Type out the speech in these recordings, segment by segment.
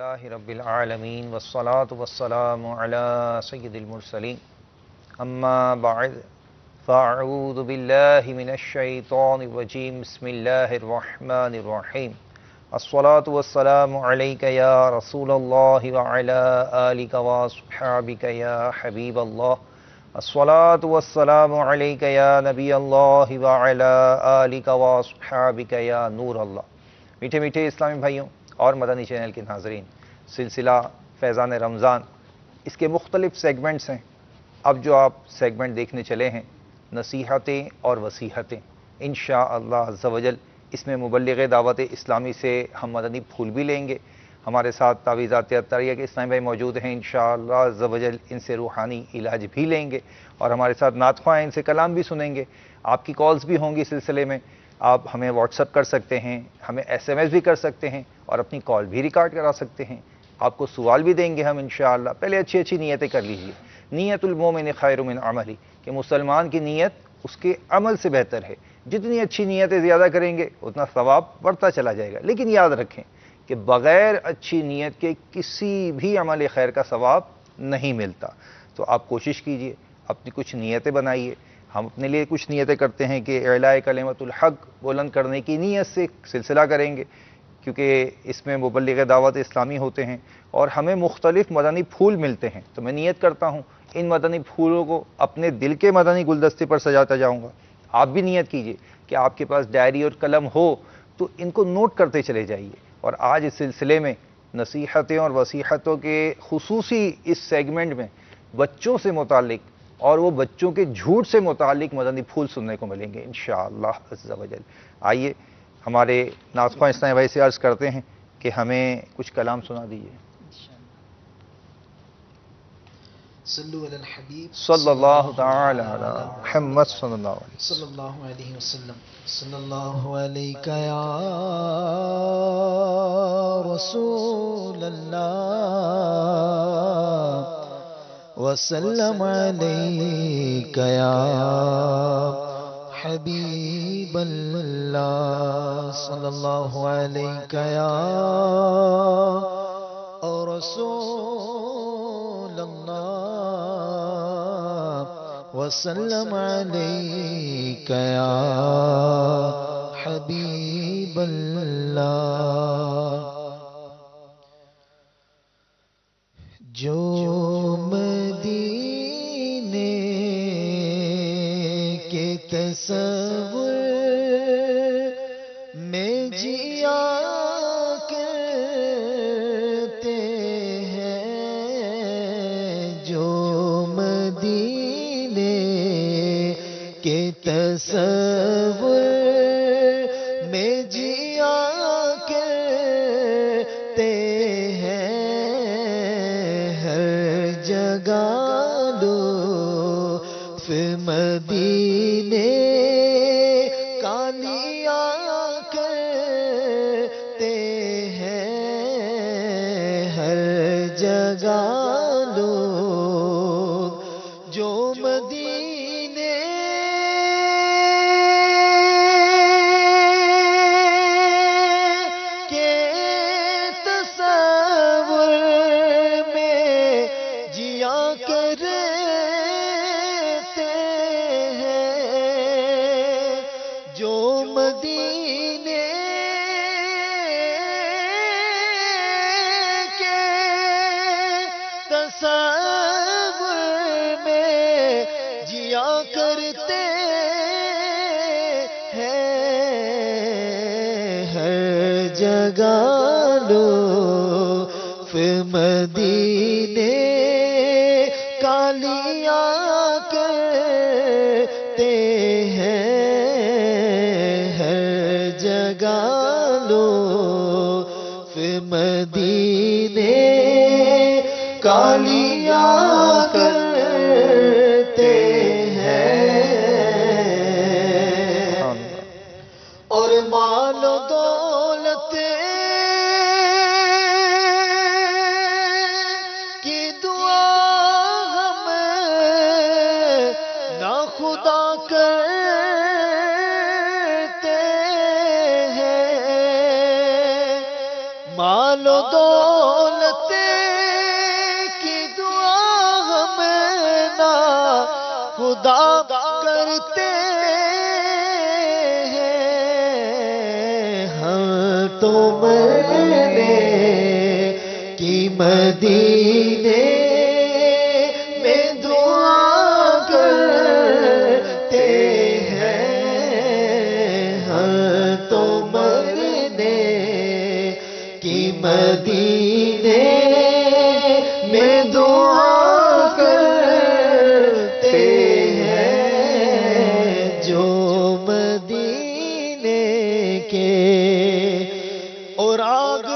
لله رب العالمين والصلاة والسلام على سيد المرسلين أما بعد فأعوذ بالله من الشيطان الرجيم بسم الله الرحمن الرحيم الصلاة والسلام عليك يا رسول الله وعلى آلك وصحابك يا حبيب الله الصلاة والسلام عليك يا نبي الله وعلى آلك وصحابك يا نور الله۔ میٹھے میٹھے اسلامی بھائیوں اور مدنی چینل کے ناظرین، سلسلہ فیضان رمضان اس کے مختلف سیگمنٹس ہیں۔ اب جو آپ سیگمنٹ دیکھنے چلے ہیں، نصیحتیں اور وصیحتیں، انشاءاللہ عز و جل اس میں مبلغ دعوت اسلامی سے ہم مدنی پھول بھی لیں گے۔ ہمارے ساتھ تعویذات اطہاریہ کے اسلامی بھائی موجود ہیں، انشاءاللہ عز و جل ان سے روحانی علاج بھی لیں گے، اور ہمارے ساتھ نعت خواں ہیں، ان سے کلام بھی سنیں گے۔ آپ کی کالز بھی ہوں گی سلسلے میں، آپ ہمیں واٹس ایپ کر سکتے ہیں، ہمیں ایس ایم ایس بھی کر سکتے ہیں، اور اپنی کال بھی ریکارڈ کرا سکتے ہیں۔ آپ کو سوال بھی دیں گے ہم انشاءاللہ۔ پہلے اچھی اچھی نیتیں کر لیجیے۔ نیت المومن خیر من عملی، کہ مسلمان کی نیت اس کے عمل سے بہتر ہے۔ جتنی اچھی نیتیں زیادہ کریں گے اتنا ثواب بڑھتا چلا جائے گا، لیکن یاد رکھیں کہ بغیر اچھی نیت کے کسی بھی عمل خیر کا ثواب نہیں ملتا۔ تو آپ کوشش کیجئے، اپنی کچھ نیتیں بنائیے۔ ہم اپنے لیے کچھ نیتیں کرتے ہیں کہ اعلاء کلمۃ الحق بلند کرنے کی نیت سے سلسلہ کریں گے، کیونکہ اس میں مبلغ دعوت اسلامی ہوتے ہیں اور ہمیں مختلف مدنی پھول ملتے ہیں۔ تو میں نیت کرتا ہوں ان مدنی پھولوں کو اپنے دل کے مدنی گلدستے پر سجاتا جاؤں گا۔ آپ بھی نیت کیجئے کہ آپ کے پاس ڈائری اور قلم ہو تو ان کو نوٹ کرتے چلے جائیے۔ اور آج اس سلسلے میں نصیحتیں اور وصیحتوں کے خصوصی اس سیگمنٹ میں بچوں سے متعلق اور وہ بچوں کے جھوٹ سے متعلق مدنی پھول سننے کو ملیں گے انشاءاللہ عز و جل۔ آئیے ہمارے نعت خواں اسلامی بھائی سے عرض کرتے ہیں کہ ہمیں کچھ کلام سنا دیجیے۔ صلو علی الحبیب صلی اللہ تعالی علی محمد صلی اللہ علیہ وسلم۔ صلی اللہ علیہ وسلم۔ صلی اللہ علیک یا رسول اللہ، وسلم علیک یا حبیب اللہ، صلی اللہ علیک یا رسول اللہ، وسلم علیک یا حبیب اللہ۔ جو مدینے کے تصور میں جیا کرتے ہیں، جو مدینے کے تصور میں جیا کرتے ہیں، ہر جگہ لطف مدینے کا لیا کرتے ہیں، ہر جگہ لوگ جو مدینے کے تصور میں جیا کرتے ہیں، جو مدینے کے تصور میں جیا کرتے ہیں، ہر جگہ لطف مدینے کا لیا کرتے ہیں، ہر جگہ لطف مدینے کا لیا کرتے ہیں، اور مال و دولت کی دعا ہم نہ خدا کرتے ہیں، مال و دولت کی دعا ہمیں نہ خدا کرتے ہیں، ہم تو مرنے کی مدینے میں دعا کرتے ہیں، ہم تو مرنے کی مدینے میں دعا کرتے ہیں، جو مدینے کے اور آگ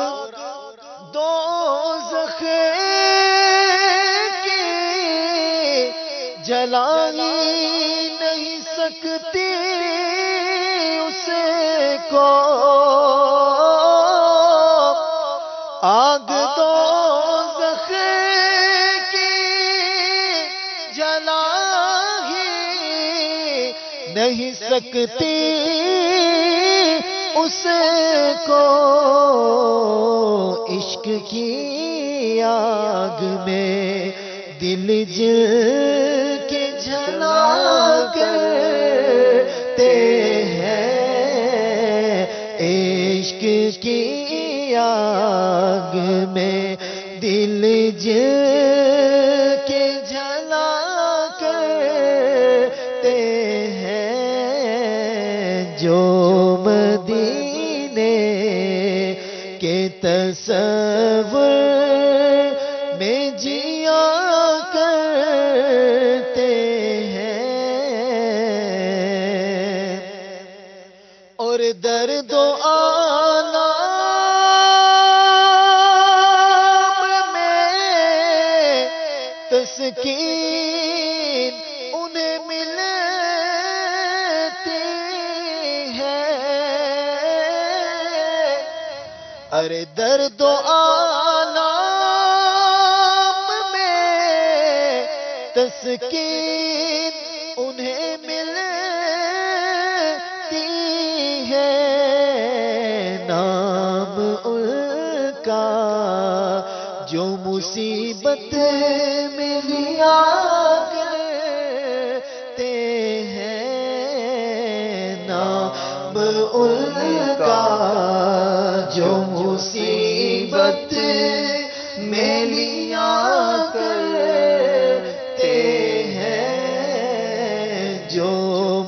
دوزخ کی جلا ہی نہیں سکتی اسے کو، آگ دوزخ کی جلا ہی نہیں سکتی اسے کو، عشق کی آگ میں دل جل کے جلا کرتے ہیں، عشق کی آگ میں دل جل کے جلا کرتے ہیں، جو مدینے کے تصور میں جیا کرتے ہیں، اور درد و آلام میں تسکین انہیں ملتی ہے، ارے درد و آلام میں تسکین انہیں ملتی ہے، نام ان کا جو مصیبت میں لیا کرتے ہیں، نام ان کا جو مصیبت میں لیا کرتے ہیں، جو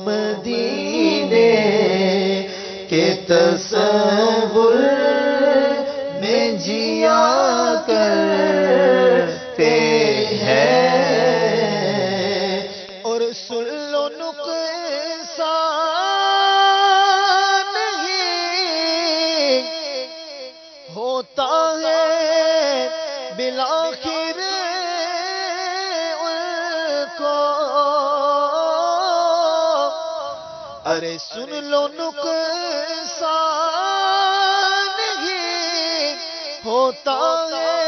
مدینے کے تصور میں جیا کرتے ہیں، اور سن لو نقصان نہیں ہوتا ہے بالآخر ان کو، ارے سن لو نقصان نہیں ہوتا ہے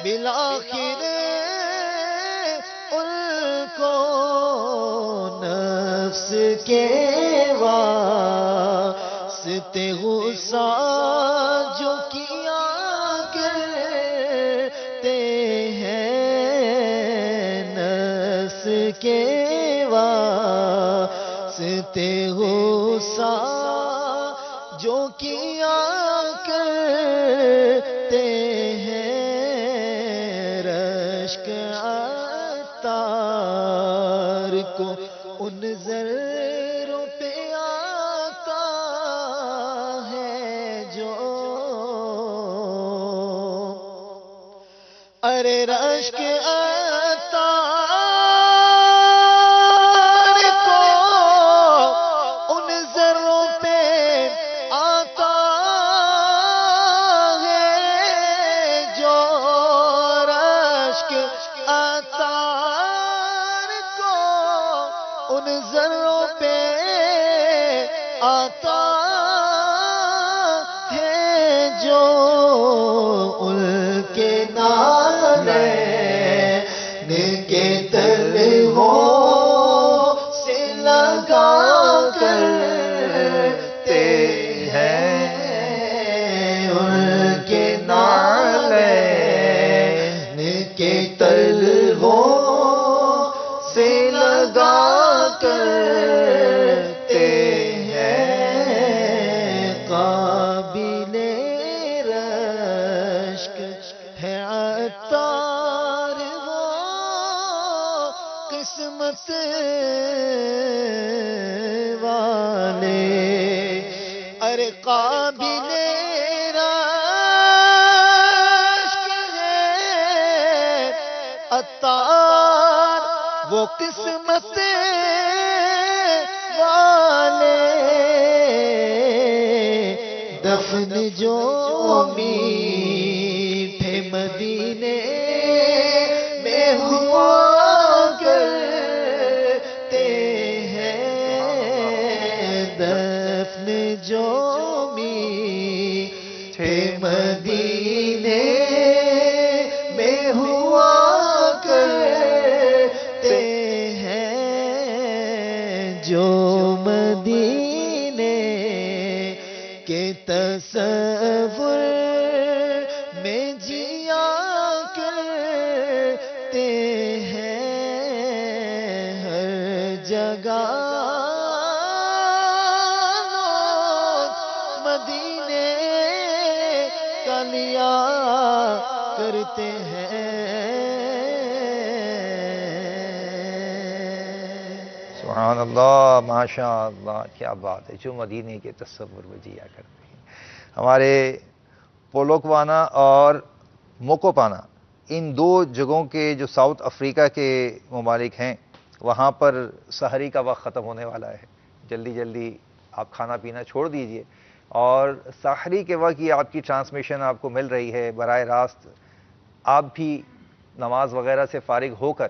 بالآخر ان کو، نفس کے واسطے غصہ جو کیا کرتے ہیں، نفس کے واسطے غصہ جو کیا کرتے ہیں، رشک عطار کو ان ذروں پہ آتا ہے جو، ارے رشک عطار کو ان ذروں پہ آتا ہے جو، رشک عطار کو ان ذروں پہ آتا ہے جو، ان کے نالین کے تلووں سے لگا کرتے ہیں، ان کے قابل رشک ہے عطار وہ قسمت والے، دفن جو میٹھے مدینے میں ہوا کرتے ہیں، دفن جو میٹھے مدینے میں ہوا کرتے ہیں، جو مدینے کے تصور میں جیا کرتے ہیں، ہر جگہ لوگ مدینے کا لیا کرتے ہیں۔ سبحان اللہ، ماشاء اللہ، کیا بات ہے، جو مدینے کے تصور میں جیا کرتے ہیں۔ ہمارے پولوکوانا اور موکوپانا، ان دو جگہوں کے جو ساؤتھ افریقہ کے ممالک ہیں، وہاں پر سحری کا وقت ختم ہونے والا ہے، جلدی جلدی آپ کھانا پینا چھوڑ دیجئے، اور سحری کے وقت یہ آپ کی ٹرانسمیشن آپ کو مل رہی ہے براہ راست، آپ بھی نماز وغیرہ سے فارغ ہو کر،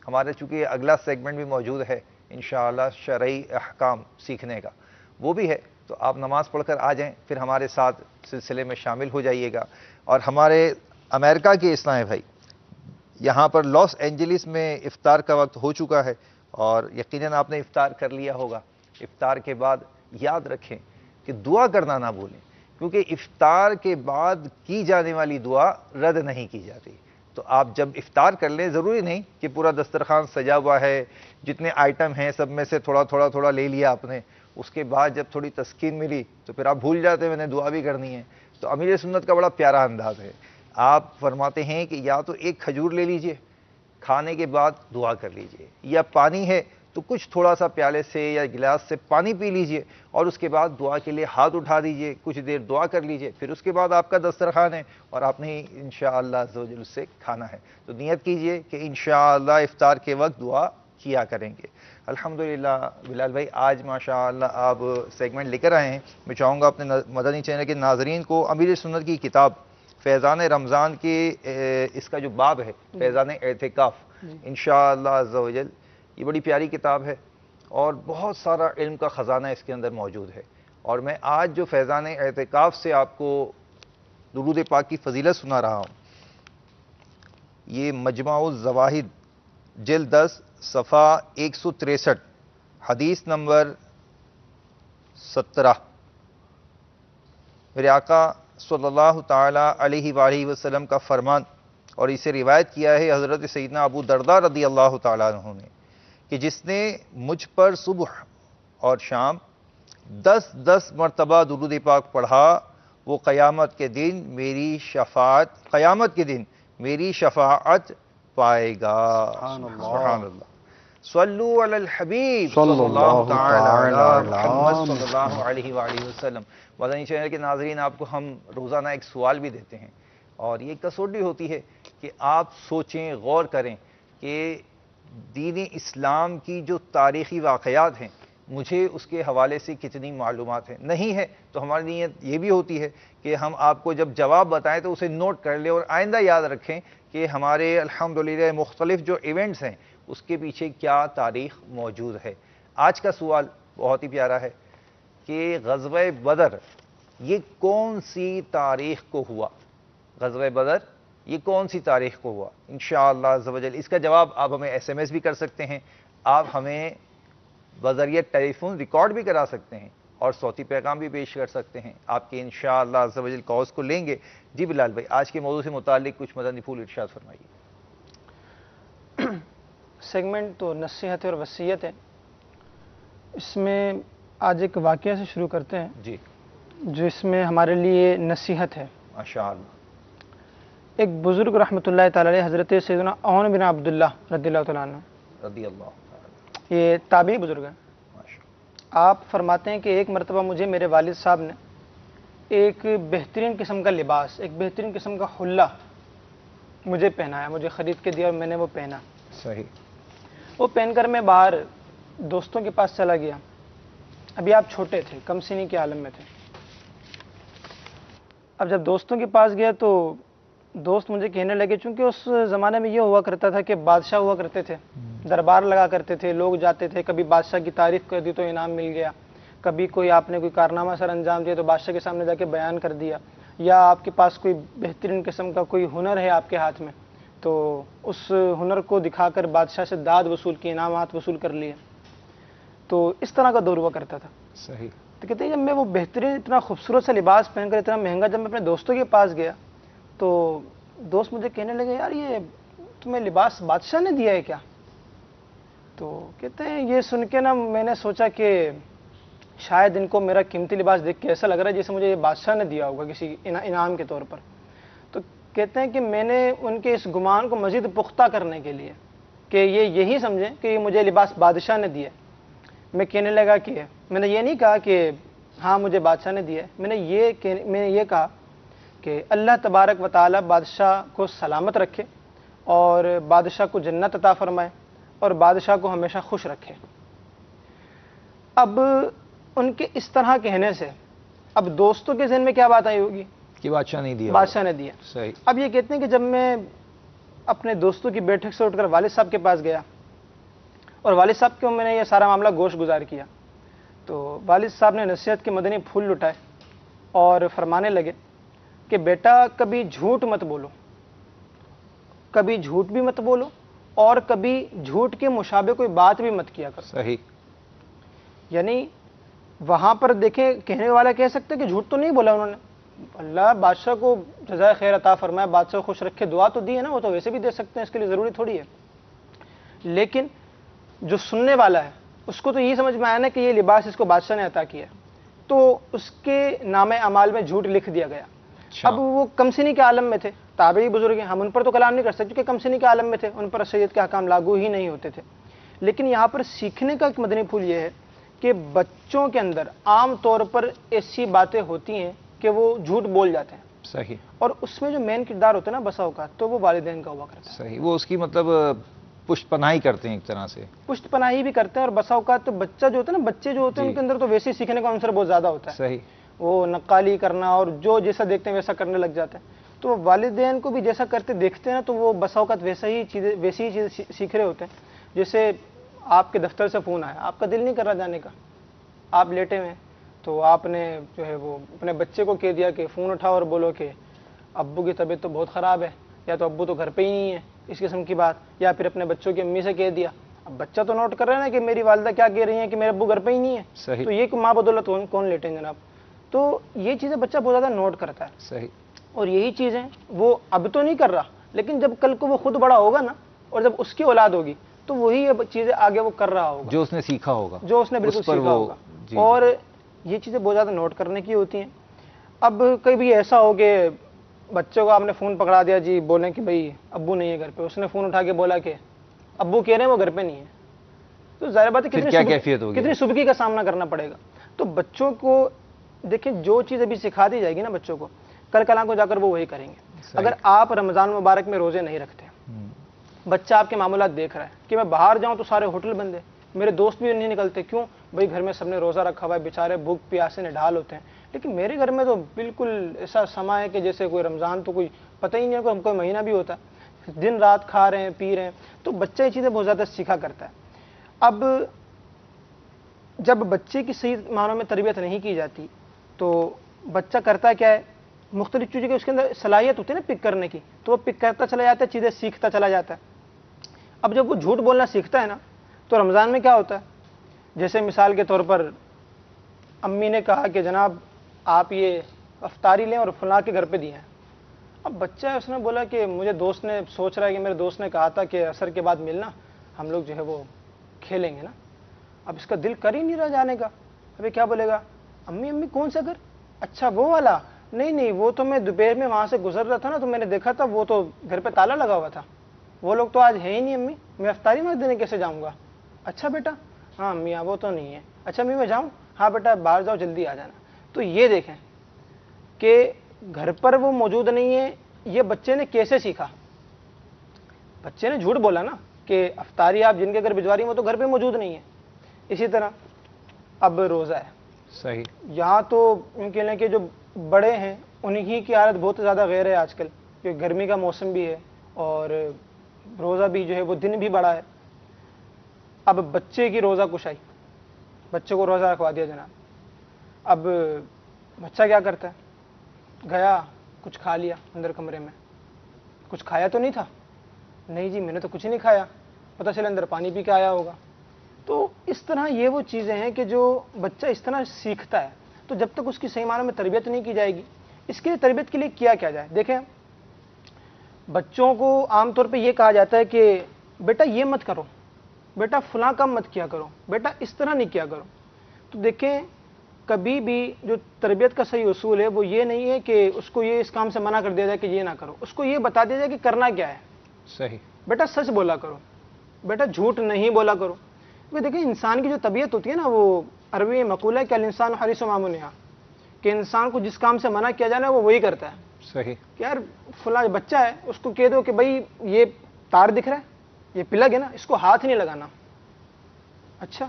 ہمارے چونکہ اگلا سیگمنٹ بھی موجود ہے انشاءاللہ شرعی احکام سیکھنے کا، وہ بھی ہے، تو آپ نماز پڑھ کر آ جائیں، پھر ہمارے ساتھ سلسلے میں شامل ہو جائیے گا۔ اور ہمارے امریکہ کے اسلامی بھائی، یہاں پر لاس اینجلس میں افطار کا وقت ہو چکا ہے، اور یقیناً آپ نے افطار کر لیا ہوگا۔ افطار کے بعد یاد رکھیں کہ دعا کرنا نہ بھولیں، کیونکہ افطار کے بعد کی جانے والی دعا رد نہیں کی جاتی۔ تو آپ جب افطار کر لیں، ضروری نہیں کہ پورا دسترخوان سجا ہوا ہے، جتنے آئٹم ہیں سب میں سے تھوڑا تھوڑا تھوڑا لے لیا آپ نے، اس کے بعد جب تھوڑی تسکین ملی تو پھر آپ بھول جاتے ہیں میں نے دعا بھی کرنی ہے۔ تو امیر سنت کا بڑا پیارا انداز ہے، آپ فرماتے ہیں کہ یا تو ایک کھجور لے لیجئے، کھانے کے بعد دعا کر لیجئے، یا پانی ہے تو کچھ تھوڑا سا پیالے سے یا گلاس سے پانی پی لیجئے، اور اس کے بعد دعا کے لیے ہاتھ اٹھا دیجئے، کچھ دیر دعا کر لیجئے، پھر اس کے بعد آپ کا دسترخوان ہے اور آپ نے انشاءاللہ عز و جل اس سے کھانا ہے۔ تو نیت کیجئے کہ انشاءاللہ افطار کے وقت دعا کیا کریں گے۔ الحمدللہ بلال بھائی، آج ماشاءاللہ آپ سیگمنٹ لے کر آئے ہیں، میں چاہوں گا اپنے مدنی چینل کے ناظرین کو امیر سنت کی کتاب فیضان رمضان کے اس کا جو باب ہے فیضان اعتکاف، انشاءاللہ عز و جل یہ بڑی پیاری کتاب ہے، اور بہت سارا علم کا خزانہ اس کے اندر موجود ہے، اور میں آج جو فیضان اعتکاف سے آپ کو درود پاک کی فضیلت سنا رہا ہوں، یہ مجمع الزواہد جلد 10 صفحہ 163 حدیث نمبر 17، میرے آقا صلی اللہ تعالی علیہ وآلہ وسلم کا فرمان، اور اسے روایت کیا ہے حضرت سیدنا ابو درداء رضی اللہ تعالیٰ عنہ نے، کہ جس نے مجھ پر صبح اور شام 10 مرتبہ درود پاک پڑھا، وہ قیامت کے دن میری شفاعت پائے گا۔ سبحان اللہ، صلو علی الحبیب صلی اللہ تعالی علی محمد صلی اللہ علیہ وآلہ وسلم۔ مدنی چینل کے ناظرین، آپ کو ہم روزانہ ایک سوال بھی دیتے ہیں، اور یہ کسوٹی ہوتی ہے کہ آپ سوچیں، غور کریں کہ دین اسلام کی جو تاریخی واقعات ہیں، مجھے اس کے حوالے سے کتنی معلومات ہیں، نہیں ہے تو ہماری نیت یہ بھی ہوتی ہے کہ ہم آپ کو جب جواب بتائیں تو اسے نوٹ کر لیں، اور آئندہ یاد رکھیں کہ ہمارے الحمدللہ مختلف جو ایونٹس ہیں اس کے پیچھے کیا تاریخ موجود ہے۔ آج کا سوال بہت ہی پیارا ہے کہ غزوہ بدر یہ کون سی تاریخ کو ہوا؟ غزوہ بدر یہ کون سی تاریخ کو ہوا؟ انشاءاللہ عز و جل اس کا جواب آپ ہمیں SMS بھی کر سکتے ہیں، آپ ہمیں بذریعہ ٹیلی فون ریکارڈ بھی کرا سکتے ہیں، اور صوتی پیغام بھی پیش کر سکتے ہیں، آپ کے انشاءاللہ عز و جل کالز کو لیں گے۔ جی بلال بھائی، آج کے موضوع سے متعلق کچھ مدنی پھول ارشاد فرمائیے۔ سیگمنٹ تو نصیحت اور وصیت ہے، اس میں آج ایک واقعہ سے شروع کرتے ہیں جی، جو اس میں ہمارے لیے نصیحت ہے۔ ماشاءاللہ، ایک بزرگ رحمۃ اللہ تعالی علیہ حضرت سیدنا عون بن عبداللہ رضی اللہ تعالیٰ عنہ، رضی اللہ تعالی، یہ تابعی بزرگ ہیں، ماشاءاللہ، آپ فرماتے ہیں کہ ایک مرتبہ مجھے میرے والد صاحب نے ایک بہترین قسم کا لباس، ایک بہترین قسم کا حلہ مجھے پہنایا، مجھے خرید کے دیا اور میں نے وہ پہنا۔ صحیح۔ وہ پہن کر میں باہر دوستوں کے پاس چلا گیا۔ ابھی آپ چھوٹے تھے، کم سنی کے عالم میں تھے۔ اب جب دوستوں کے پاس گیا تو دوست مجھے کہنے لگے، چونکہ اس زمانے میں یہ ہوا کرتا تھا کہ بادشاہ ہوا کرتے تھے، دربار لگا کرتے تھے، لوگ جاتے تھے، کبھی بادشاہ کی تعریف کر دی تو انعام مل گیا، کبھی کوئی آپ نے کوئی کارنامہ سر انجام دیا تو بادشاہ کے سامنے جا کے بیان کر دیا، یا آپ کے پاس کوئی بہترین قسم کا کوئی ہنر ہے آپ کے ہاتھ میں تو اس ہنر کو دکھا کر بادشاہ سے داد وصول کی، انعامات وصول کر لیے۔ تو اس طرح کا دور ہوا کرتا تھا۔ صحیح۔ تو کہتے ہیں جب میں وہ بہترین اتنا خوبصورت سا لباس پہن کر اتنا مہنگا جب میں اپنے دوستوں کے پاس گیا تو دوست مجھے کہنے لگے، یار یہ تمہیں لباس بادشاہ نے دیا ہے کیا؟ تو کہتے ہیں یہ سن کے نا میں نے سوچا کہ شاید ان کو میرا قیمتی لباس دیکھ کے ایسا لگ رہا ہے جیسے مجھے یہ بادشاہ نے دیا ہوگا کسی انعام کے طور پر۔ تو کہتے ہیں کہ میں نے ان کے اس گمان کو مزید پختہ کرنے کے لیے کہ یہ یہی سمجھیں کہ یہ مجھے لباس بادشاہ نے دیا ہے، میں کہنے لگا کہ میں نے یہ نہیں کہا کہ ہاں مجھے بادشاہ نے دیا ہے، میں نے یہ کہا کہ اللہ تبارک و تعالی بادشاہ کو سلامت رکھے اور بادشاہ کو جنت عطا فرمائے اور بادشاہ کو ہمیشہ خوش رکھے۔ اب ان کے اس طرح کہنے سے اب دوستوں کے ذہن میں کیا بات آئی ہوگی کہ بادشاہ نہیں دیا، بادشاہ نے دیا۔ صحیح۔ اب یہ کہتے ہیں کہ جب میں اپنے دوستوں کی بیٹھک سے اٹھ کر والد صاحب کے پاس گیا اور والد صاحب کو میں نے یہ سارا معاملہ گوش گزار کیا تو والد صاحب نے نصیحت کے مدنی پھول لٹائے اور فرمانے لگے کہ بیٹا کبھی جھوٹ مت بولو، کبھی جھوٹ بھی مت بولو اور کبھی جھوٹ کے مشابہ کوئی بات بھی مت کیا کرو۔ صحیح۔ یعنی وہاں پر دیکھیں کہنے والا کہہ سکتے کہ جھوٹ تو نہیں بولا انہوں نے، اللہ بادشاہ کو جزائے خیر عطا فرمائے، بادشاہ کو خوش رکھے، دعا تو دی ہے نا، وہ تو ویسے بھی دے سکتے ہیں، اس کے لیے ضروری تھوڑی ہے۔ لیکن جو سننے والا ہے اس کو تو یہی سمجھ میں آیا نا کہ یہ لباس اس کو بادشاہ نے عطا کیا، تو اس کے نام اعمال میں جھوٹ لکھ دیا گیا۔ اب وہ کم سنی کے عالم میں تھے، تابعی بزرگ ہیں، ہم ان پر تو کلام نہیں کر سکتے کیونکہ کم سنی کے عالم میں تھے، ان پر شریعت کے احکام لاگو ہی نہیں ہوتے تھے۔ لیکن یہاں پر سیکھنے کا ایک مدنی پھول یہ ہے کہ بچوں کے اندر عام طور پر ایسی باتیں ہوتی ہیں کہ وہ جھوٹ بول جاتے ہیں، صحیح۔ اور اس میں جو مین کردار ہوتا ہے نا بسا اوقات تو وہ والدین کا ہوا کرتا ہے۔ صحیح، وہ اس کی مطلب پشت پناہی کرتے ہیں ایک طرح سے، پشت پناہی بھی کرتے ہیں، اور بسا اوقات تو بچہ جو ہوتا ہے نا، بچے جو ہوتے ہیں ان کے اندر تو ویسے ہی سیکھنے کا عنصر بہت زیادہ ہوتا ہے، صحیح، وہ نقالی کرنا اور جو جیسا دیکھتے ہیں ویسا کرنے لگ جاتے ہیں۔ تو والدین کو بھی جیسا کرتے دیکھتے ہیں نا تو وہ بسا اوقات ویسی ہی چیزیں سیکھ رہے ہوتے ہیں۔ جیسے آپ کے دفتر سے فون آیا، آپ کا دل نہیں کر رہا جانے کا، آپ لیٹے ہوئے ہیں تو آپ نے جو ہے وہ اپنے بچے کو کہہ دیا کہ فون اٹھاؤ اور بولو کہ ابو کی طبیعت تو بہت خراب ہے، یا تو ابو تو گھر پہ ہی نہیں ہے، اس قسم کی بات، یا پھر اپنے بچوں کی امی سے کہہ دیا۔ اب بچہ تو نوٹ کر رہا ہے نا کہ میری والدہ کیا کہہ رہی ہیں کہ میرے ابو گھر پہ ہی نہیں ہے، صحیح، تو یہ ماں بدولت کون لیٹیں جناب۔ تو یہ چیزیں بچہ بہت زیادہ نوٹ کرتا ہے، صحیح، اور یہی چیزیں وہ اب تو نہیں کر رہا، لیکن جب کل کو وہ خود بڑا ہوگا نا اور جب اس کی اولاد ہوگی تو وہی چیزیں آگے وہ کر رہا ہوگا جو اس نے سیکھا ہوگا، جو اس نے بالکل اس پر سیکھا وہ، ہوگا۔ جی، اور یہ چیزیں بہت زیادہ نوٹ کرنے کی ہوتی ہیں۔ اب کبھی ایسا ہو کہ بچے کو آپ نے فون پکڑا دیا، جی بولیں کہ بھائی ابو نہیں ہے گھر پہ، اس نے فون اٹھا کے بولا کہ ابو کہہ رہے ہیں وہ گھر پہ نہیں ہے، تو ظاہر بات ہے پھر کیا کیفیت ہوگی، کتنی سبکی کا سامنا کرنا پڑے گا۔ تو بچوں کو دیکھیں جو چیز ابھی سکھا دی جائے گی نا بچوں کو، کل کلاں کو جا کر وہ وہی کریں گے۔ اگر آپ رمضان مبارک میں روزے نہیں رکھتے، بچہ آپ کے معاملات دیکھ رہا ہے کہ میں باہر جاؤں تو سارے ہوٹل بند ہیں، میرے دوست بھی نہیں نکلتے، کیوں بھائی گھر میں سب نے روزہ رکھا ہوا ہے، بیچارے بھوک پیاسے نڈھال ہوتے ہیں، لیکن میرے گھر میں تو بالکل ایسا سما ہے کہ جیسے کوئی رمضان تو کوئی پتہ ہی نہیں ہے، کوئی مہینہ بھی ہوتا ہے، دن رات کھا رہے ہیں پی رہے ہیں۔ تو بچہ یہ چیزیں بہت زیادہ سیکھا کرتا ہے۔ اب جب بچے کی صحیح معنوں میں تربیت نہیں کی جاتی تو بچہ کرتا کیا ہے، مختلف چیزوں کی اس کے اندر صلاحیت ہوتی ہے نا پک کرنے کی، تو وہ پک کرتا چلا جاتا ہے، چیزیں سیکھتا چلا جاتا ہے۔ اب جب وہ جھوٹ بولنا سیکھتا ہے نا تو رمضان میں کیا ہوتا ہے، جیسے مثال کے طور پر امی نے کہا کہ جناب آپ یہ افطاری لیں اور فلاں کے گھر پہ دیے ہیں۔ اب بچہ ہے، اس نے بولا کہ مجھے دوست نے سوچ رہا ہے کہ میرے دوست نے کہا تھا کہ عصر کے بعد ملنا، ہم لوگ جو ہے وہ کھیلیں گے نا۔ اب اس کا دل کر ہی نہیں رہا جانے کا، ابھی کیا بولے گا، امی کون سا گھر، اچھا وہ والا، نہیں وہ تو میں دوپہر میں وہاں سے گزر رہا تھا نا تو میں نے دیکھا تھا وہ تو گھر پہ تالا لگا ہوا تھا، وہ لوگ تو آج ہے ہی نہیں امی، میں افطاری میں دینے کیسے جاؤں گا۔ اچھا بیٹا، ہاں امی وہ تو نہیں ہے، اچھا امی میں جاؤں، ہاں بیٹا باہر جاؤ جلدی آ جانا۔ تو یہ دیکھیں کہ گھر پر وہ موجود نہیں ہے، یہ بچے نے کیسے سیکھا؟ بچے نے جھوٹ بولا نا کہ افطاری آپ جن کے گھر بھجوا رہی ہیں وہ تو گھر پہ موجود نہیں ہے. اسی طرح اب روزہ ہے، صحیح. یہاں تو ان کے لیں کہ جو بڑے ہیں انہی کی حالت بہت زیادہ غیر ہے آج کل، کیونکہ گرمی کا موسم بھی ہے اور روزہ بھی جو ہے وہ دن بھی بڑا ہے. اب بچے کی روزہ کشائی، بچے کو روزہ رکھوا دیا جناب. اب بچہ کیا کرتا ہے؟ گیا کچھ کھا لیا اندر کمرے میں. کچھ کھایا تو نہیں تھا؟ نہیں جی میں نے تو کچھ نہیں کھایا. پتہ چلے اندر پانی پی کے آیا ہوگا. تو اس طرح یہ وہ چیزیں ہیں کہ جو بچہ اس طرح سیکھتا ہے. تو جب تک اس کی صحیح معنوں میں تربیت نہیں کی جائے گی، اس کے لیے تربیت کے لیے کیا جائے؟ دیکھیں، بچوں کو عام طور پہ یہ کہا جاتا ہے کہ بیٹا یہ مت کرو، بیٹا فلاں کام مت کیا کرو، بیٹا اس طرح نہیں کیا کرو. تو دیکھیں، کبھی بھی جو تربیت کا صحیح اصول ہے وہ یہ نہیں ہے کہ اس کو یہ اس کام سے منع کر دیا جائے کہ یہ نہ کرو. اس کو یہ بتا دیا جائے کہ کرنا کیا ہے. صحیح. بیٹا سچ بولا کرو، بیٹا جھوٹ نہیں بولا کرو. کیونکہ دیکھیں انسان کی جو طبیعت ہوتی ہے نا، وہ عربی میں مقولہ ہے کہ الانسان حریص ما منع، کہ انسان کو جس کام سے منع کیا جانا ہے وہ وہی کرتا ہے. صحیح. کہ یار فلاں بچہ ہے، اس کو کہہ دو کہ بھائی یہ تار دکھ رہا ہے، یہ پلگ ہے نا، اس کو ہاتھ نہیں لگانا. اچھا،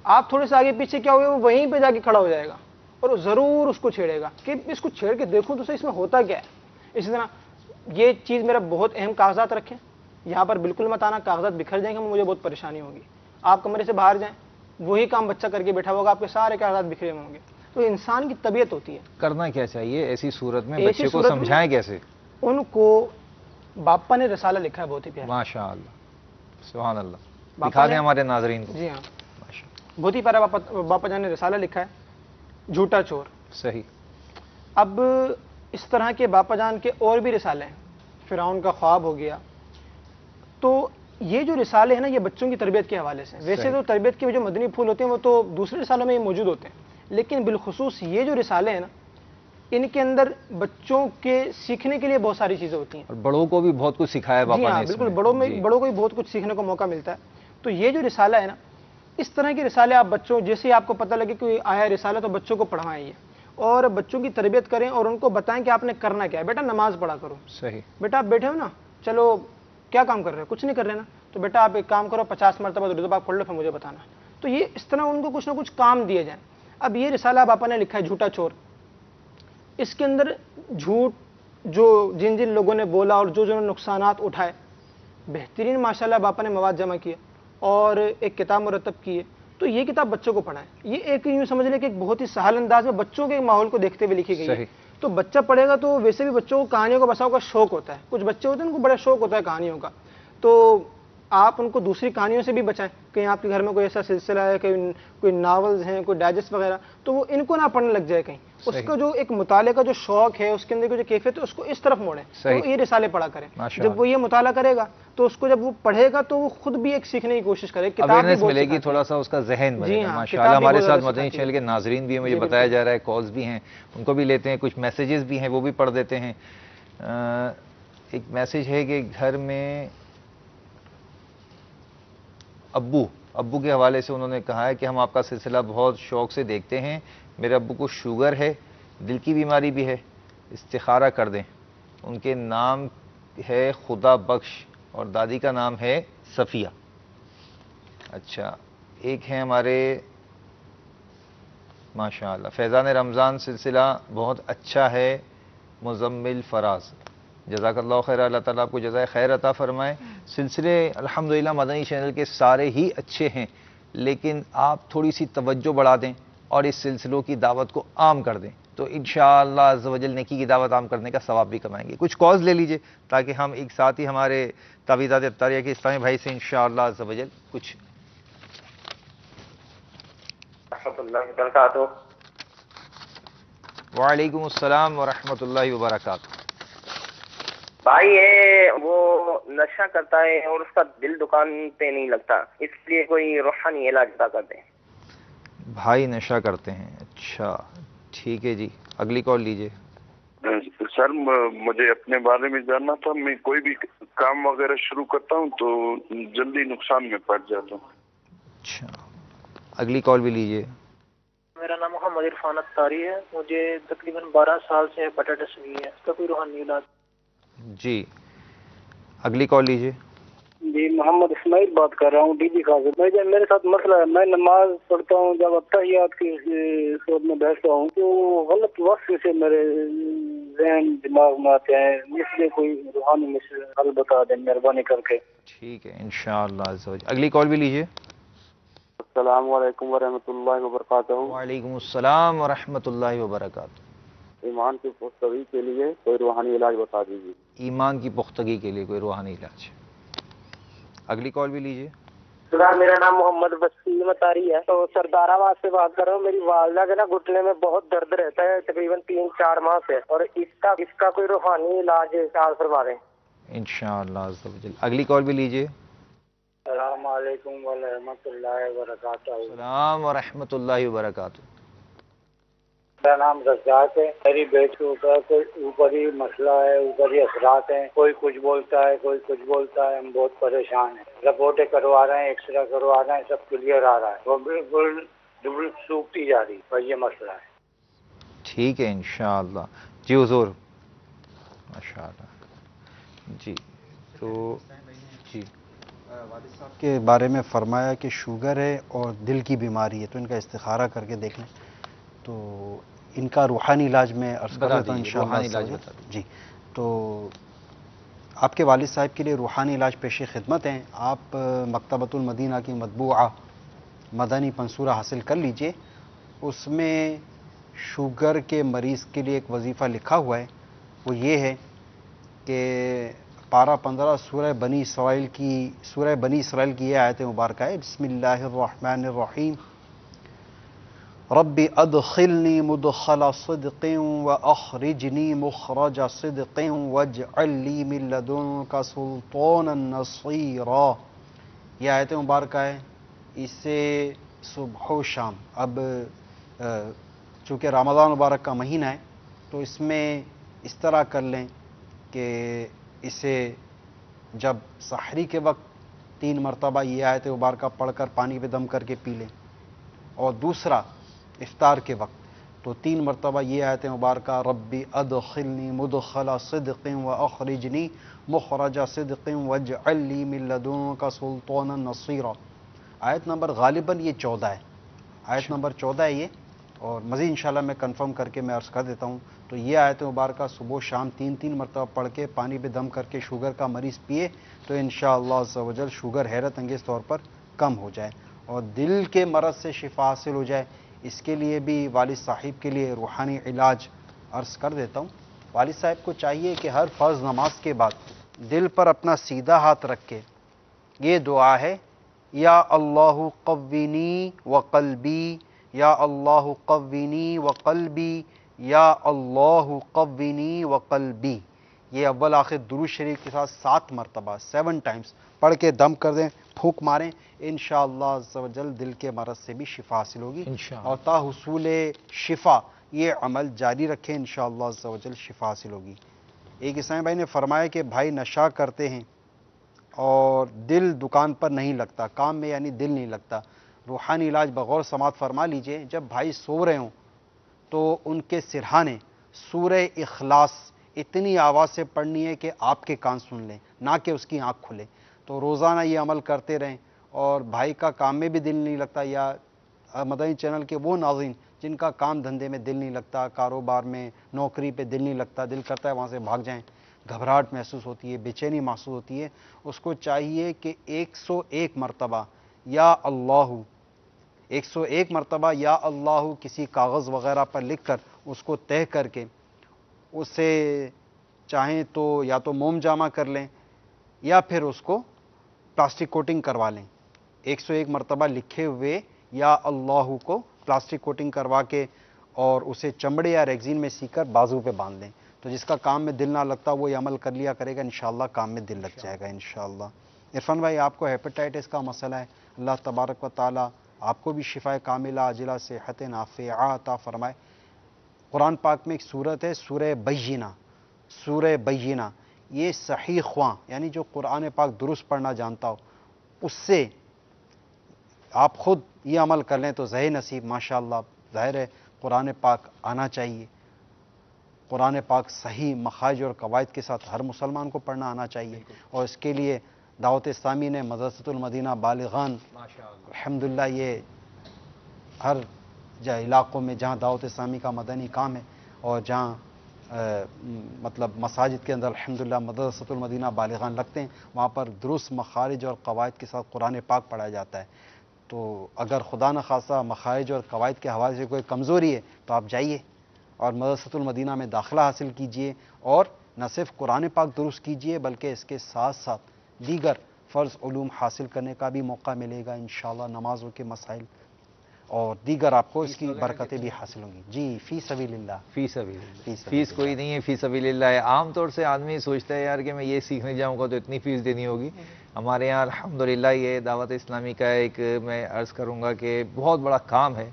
آپ تھوڑے سے آگے پیچھے کیا ہوئے، وہ وہیں پہ جا کے کھڑا ہو جائے گا اور ضرور اس کو چھیڑے گا کہ اس کو چھیڑ کے دیکھوں تو صحیح اس میں ہوتا کیا ہے. اسی طرح یہ چیز میرا بہت اہم، کاغذات رکھیں یہاں پر بالکل مت آنا، کاغذات بکھر جائیں گے مجھے بہت پریشانی ہوگی. آپ کمرے سے باہر جائیں، وہی کام بچہ کر کے بیٹھا ہوگا، آپ کے سارے کاغذات بکھرے ہوں گے. تو انسان کی طبیعت ہوتی ہے. کرنا کیا چاہیے ایسی صورت میں؟ ایسی بچے کو صورت میں سمجھائیں کیسے؟ ان کو باپا نے رسالہ لکھا ہے بہت ہی پیارا. ماشاء اللہ، سبحان اللہ. دکھا دیں ہمارے ناظرین کو. جی ہاں، بہت ہی پیارا باپا جان نے رسالہ لکھا ہے، جھوٹا چور. صحیح. اب اس طرح کے باپا جان کے اور بھی رسالے ہیں، فرعون کا خواب ہو گیا. تو یہ جو رسالے ہیں نا، یہ بچوں کی تربیت کے حوالے سے. ویسے تو تربیت کے جو مدنی پھول ہوتے ہیں وہ تو دوسرے رسالوں میں موجود ہوتے ہیں، لیکن بالخصوص یہ جو رسالے ہیں نا، ان کے اندر بچوں کے سیکھنے کے لیے بہت ساری چیزیں ہوتی ہیں. اور بڑوں کو بھی بہت کچھ سکھایا باپا نے. جی ہاں بالکل، بڑوں کو بھی بہت کچھ سیکھنے کا موقع ملتا ہے. تو یہ جو رسالہ ہے نا، اس طرح کے رسالے آپ بچوں، جیسے آپ کو پتہ لگے کہ آیا رسالہ تو بچوں کو پڑھوائیں اور بچوں کی تربیت کریں اور ان کو بتائیں کہ آپ نے کرنا کیا ہے. بیٹا نماز پڑھا کرو. صحیح. بیٹا آپ بیٹھے ہو نا، چلو کیا کام کر رہے ہو؟ کچھ نہیں کر رہے نا، تو بیٹا آپ ایک کام کرو، 50 مرتبہ درود پاک پڑھ لو پھر مجھے بتانا. تو یہ اس طرح ان کو کچھ نہ کچھ کام دیے جائیں. اب یہ رسالہ باپا نے لکھا ہے جھوٹا چور. اس کے اندر جھوٹ جو جن لوگوں نے بولا اور جو نقصانات اٹھائے، بہترین ماشاءاللہ باپا نے مواد جمع کیے اور ایک کتاب مرتب کی ہے. تو یہ کتاب بچوں کو پڑھائیں. یہ ایک یوں سمجھ لیں کہ ایک بہت ہی سہل انداز میں بچوں کے ماحول کو دیکھتے ہوئے لکھی گئی ہے. تو بچہ پڑھے گا تو ویسے بھی بچوں کو کہانیوں کا بساؤ کا شوق ہوتا ہے. کچھ بچے ہوتے ہیں ان کو بڑا شوق ہوتا ہے کہانیوں کا، تو آپ ان کو دوسری کہانیوں سے بھی بچائیں. کہیں آپ کے گھر میں کوئی ایسا سلسلہ ہے کہ کوئی ناولز ہیں، کوئی ڈائجسٹ وغیرہ، تو وہ ان کو نہ پڑھنے لگ جائے کہیں. اس کا جو ایک مطالعے کا جو شوق ہے، اس کے اندر جو کیفیت ہے، اس کو اس طرف موڑیں. تو یہ رسالے پڑھا کریں. جب وہ یہ مطالعہ کرے گا تو اس کو جب وہ پڑھے گا تو وہ خود بھی ایک سیکھنے کی کوشش کرے. کتاب بھی ملے گی، تھوڑا سا اس کا ذہن بنے گا. ماشاءاللہ ہمارے ساتھ مدنی چینل کے ناظرین بھی ہیں، مجھے بتایا جا رہا ہے کالز بھی ہیں، ان کو بھی لیتے ہیں. کچھ میسیجز بھی ہیں وہ بھی پڑھ دیتے ہیں. ایک میسیج ہے کہ گھر میں ابو کے حوالے سے انہوں نے کہا ہے کہ ہم آپ کا سلسلہ بہت شوق سے دیکھتے ہیں. میرے ابو کو شوگر ہے، دل کی بیماری بھی ہے، استخارہ کر دیں. ان کے نام ہے خدا بخش اور دادی کا نام ہے صفیہ. اچھا، ایک ہے ہمارے ماشاءاللہ فیضان رمضان سلسلہ بہت اچھا ہے، مزمل فراز. جزاک اللہ خیر، اللہ تعالیٰ آپ کو جزائے خیر عطا فرمائے. سلسلے الحمدللہ مدنی چینل کے سارے ہی اچھے ہیں، لیکن آپ تھوڑی سی توجہ بڑھا دیں اور اس سلسلوں کی دعوت کو عام کر دیں تو انشاءاللہ عز و جل نیکی کی دعوت عام کرنے کا ثواب بھی کمائیں گے. کچھ کالز لے لیجئے تاکہ ہم ایک ساتھ ہی ہمارے تعویذات اطاریہ کے اسلامی بھائی سے انشاءاللہ عز و جل کچھ. ورحمۃ اللہ وبرکاتہ. وعلیکم السلام ورحمۃ اللہ وبرکاتہ. بھائی یہ وہ نشہ کرتا ہے اور اس کا دل دکان پہ نہیں لگتا، اس لیے کوئی روحانی علاج بتا کر دیں. بھائی نشہ کرتے ہیں، اچھا ٹھیک ہے جی. اگلی کال لیجئے. سر مجھے اپنے بارے میں جاننا تھا. میں کوئی بھی کام وغیرہ شروع کرتا ہوں تو جلدی نقصان میں پڑ جاتا ہوں. اچھا، اگلی کال بھی لیجئے. میرا نام محمد عرفان اتاری ہے. مجھے تقریباً 12 سال سے ہیپاٹائٹس بی ہے. اس کا کوئی روحانی علاج؟ جی اگلی کال لیجیے. جی محمد اسماعیل بات کر رہا ہوں ڈی جی خاص. میرے ساتھ مسئلہ ہے، میں نماز پڑھتا ہوں، جب اتحیات کی صورت میں بیٹھتا ہوں تو غلط وقت سے میرے ذہن دماغ میں آتے ہیں، اس لیے کوئی روحانی مسئلہ حل بتا دیں مہربانی کر کے. ٹھیک ہے انشاءاللہ عز و جل. اگلی کال بھی لیجیے. السلام علیکم ورحمۃ اللہ وبرکاتہ. وعلیکم السلام ورحمۃ اللہ وبرکاتہ. ایمان کی پختگی کے لیے کوئی روحانی علاج بتا دیجیے. ایمان کی پختگی کے لیے کوئی روحانی علاج. اگلی کال بھی لیجیے. سر میرا نام محمد وسیم اتاری ہے، تو سردار آباد سے بات کر رہا ہوں. میری والدہ کے نا گھٹنے میں بہت درد رہتا ہے تقریباً 3-4 ماہ سے، اور اس کا کوئی روحانی علاج خیال فرما دیں انشاءاللہ عز و جل. اگلی کال بھی لیجیے. السلام علیکم ورحمۃ اللہ وبرکاتہ. السلام ورحمۃ اللہ وبرکاتہ. میرا نام رزاق ہے. میری بیٹی کے اوپر ہی مسئلہ ہے، اوپر ہی اثرات ہیں. کوئی کچھ بولتا ہے، کوئی کچھ بولتا ہے. ہم بہت پریشان ہیں. رپورٹیں کروا رہے ہیں، ایکس رے کروا رہے ہیں، سب کلیئر آ رہا ہے. وہ بالکل سوکھتی جا رہی. اور یہ مسئلہ ہے. ٹھیک ہے انشاءاللہ. جی حضور ماشاءاللہ. جی تو جی والد صاحب کے بارے میں فرمایا کہ شوگر ہے اور دل کی بیماری ہے، تو ان کا استخارہ کر کے دیکھ لیں. تو ان کا روحانی علاج میں عرض کر دیتا ہوں انشاءاللہ. جی تو آپ کے والد صاحب کے لیے روحانی علاج پیش خدمت ہیں. آپ مکتبۃ المدینہ کی مطبوعہ مدنی منصورہ حاصل کر لیجئے. اس میں شوگر کے مریض کے لیے ایک وظیفہ لکھا ہوا ہے. وہ یہ ہے کہ پارہ 15 سورہ بنی اسرائیل کی یہ آیت مبارکہ ہے. بسم اللہ الرحمن الرحیم. رب ادخلنی مدخل صدق واخرجنی مخرج صدق واجعل لی من لدنک سلطانا نصیرا. یہ آیت مبارکہ ہے. اسے صبح و شام، اب چونکہ رمضان مبارک کا مہینہ ہے تو اس میں اس طرح کر لیں کہ اسے جب سحری کے وقت 3 مرتبہ یہ آیت مبارکہ پڑھ کر پانی پہ دم کر کے پی لیں، اور دوسرا افطار کے وقت تو 3 مرتبہ یہ آیت مبارکہ ربی ادخلنی مدخل صدق واخرجنی مخرج صدق واجعل لی من لدنک سلطانا نصیرا. آیت نمبر غالباً یہ 14 ہے. آیت نمبر 14 ہے یہ، اور مزید انشاءاللہ میں کنفرم کر کے میں عرض کر دیتا ہوں. تو یہ آیت مبارکہ صبح و شام 3 مرتبہ پڑھ کے پانی پہ دم کر کے شوگر کا مریض پیے تو انشاءاللہ عز و جل شوگر حیرت انگیز طور پر کم ہو جائے اور دل کے مرض سے شفا حاصل ہو جائے. اس کے لیے بھی والد صاحب کے لیے روحانی علاج عرض کر دیتا ہوں. والد صاحب کو چاہیے کہ ہر فرض نماز کے بعد دل پر اپنا سیدھا ہاتھ رکھ کے یہ دعا ہے، یا اللہ قوینی وقلبی، یا اللہ قوینی وقلبی، یا اللہ قوینی وقلبی. یہ اول آخر درود شریف کے ساتھ 7 مرتبہ 7 ٹائمز پڑھ کے دم کر دیں، پھونک ماریں. انشاءاللہ عز و جل دل کے مرض سے بھی شفا حاصل ہوگی. اور تا حصول شفا یہ عمل جاری رکھیں، انشاءاللہ عز و جل شفا حاصل ہوگی. ایک اسلامی بھائی نے فرمایا کہ بھائی نشہ کرتے ہیں اور دل دکان پر نہیں لگتا، کام میں یعنی دل نہیں لگتا. روحانی علاج بغور سماعت فرما لیجئے. جب بھائی سو رہے ہوں تو ان کے سرہانے سورہ اخلاص اتنی آواز سے پڑھنی ہے کہ آپ کے کان سن لیں، نہ کہ اس کی آنکھ کھلے. تو روزانہ یہ عمل کرتے رہیں. اور بھائی کا کام میں بھی دل نہیں لگتا، یا مدنی چینل کے وہ ناظرین جن کا کام دھندے میں دل نہیں لگتا، کاروبار میں نوکری پہ دل نہیں لگتا، دل کرتا ہے وہاں سے بھاگ جائیں، گھبراہٹ محسوس ہوتی ہے، بے چینی محسوس ہوتی ہے، اس کو چاہیے کہ 101 مرتبہ یا اللہ 101 مرتبہ یا اللہ کسی کاغذ وغیرہ پر لکھ کر اس کو طے کر کے اسے چاہیں تو یا تو موم جامع کر لیں یا پھر اس کو پلاسٹک کوٹنگ کروا لیں. 101 مرتبہ لکھے ہوئے یا اللہ کو پلاسٹک کوٹنگ کروا کے اور اسے چمڑے یا ریگزین میں سی کر بازو پہ باندھ دیں. تو جس کا کام میں دل نہ لگتا وہ یہ عمل کر لیا کرے گا، انشاءاللہ کام میں دل لگ جائے گا انشاءاللہ. عرفان بھائی آپ کو ہیپیٹائٹس کا مسئلہ ہے، اللہ تبارک و تعالی آپ کو بھی شفا کاملہ عاجلہ صحت نافعہ عطا فرمائے. قرآن پاک میں ایک صورت ہے سورہ بینہ. سورہ بینہ یہ صحیح خواں یعنی جو قرآن پاک درست پڑھنا جانتا ہو اس سے آپ خود یہ عمل کر لیں تو زہ نصیب ماشاءاللہ ظاہر ہے قرآن پاک آنا چاہیے، قرآن پاک صحیح مخارج اور قواعد کے ساتھ ہر مسلمان کو پڑھنا آنا چاہیے، اور اس کے لیے دعوت اسلامی نے مدرسۃ المدینہ بالغان الحمدللہ یہ ہر علاقوں میں جہاں دعوت اسلامی کا مدنی کام ہے اور جہاں مطلب مساجد کے اندر الحمدللہ مدرسۃ المدینہ بالغان لگتے ہیں، وہاں پر درست مخارج اور قواعد کے ساتھ قرآن پاک پڑھایا جاتا ہے۔ تو اگر خدا نخواستہ مخارج اور قواعد کے حوالے سے کوئی کمزوری ہے تو آپ جائیے اور مدرسۃ المدینہ میں داخلہ حاصل کیجئے، اور نہ صرف قرآن پاک درست کیجئے بلکہ اس کے ساتھ ساتھ دیگر فرض علوم حاصل کرنے کا بھی موقع ملے گا انشاءاللہ، نمازوں کے مسائل اور دیگر آپ کو اس کی برکتیں بھی حاصل ہوں گی۔ جی فی سبیل اللہ، فی سبیل اللہ، فیس کوئی نہیں ہے، فی سبیل اللہ ہے۔ عام طور سے آدمی سوچتا ہے یار کہ میں یہ سیکھنے جاؤں گا تو اتنی فیس دینی ہوگی۔ ہمارے یہاں الحمدللہ یہ دعوت اسلامی کا ایک میں عرض کروں گا کہ بہت بڑا کام ہے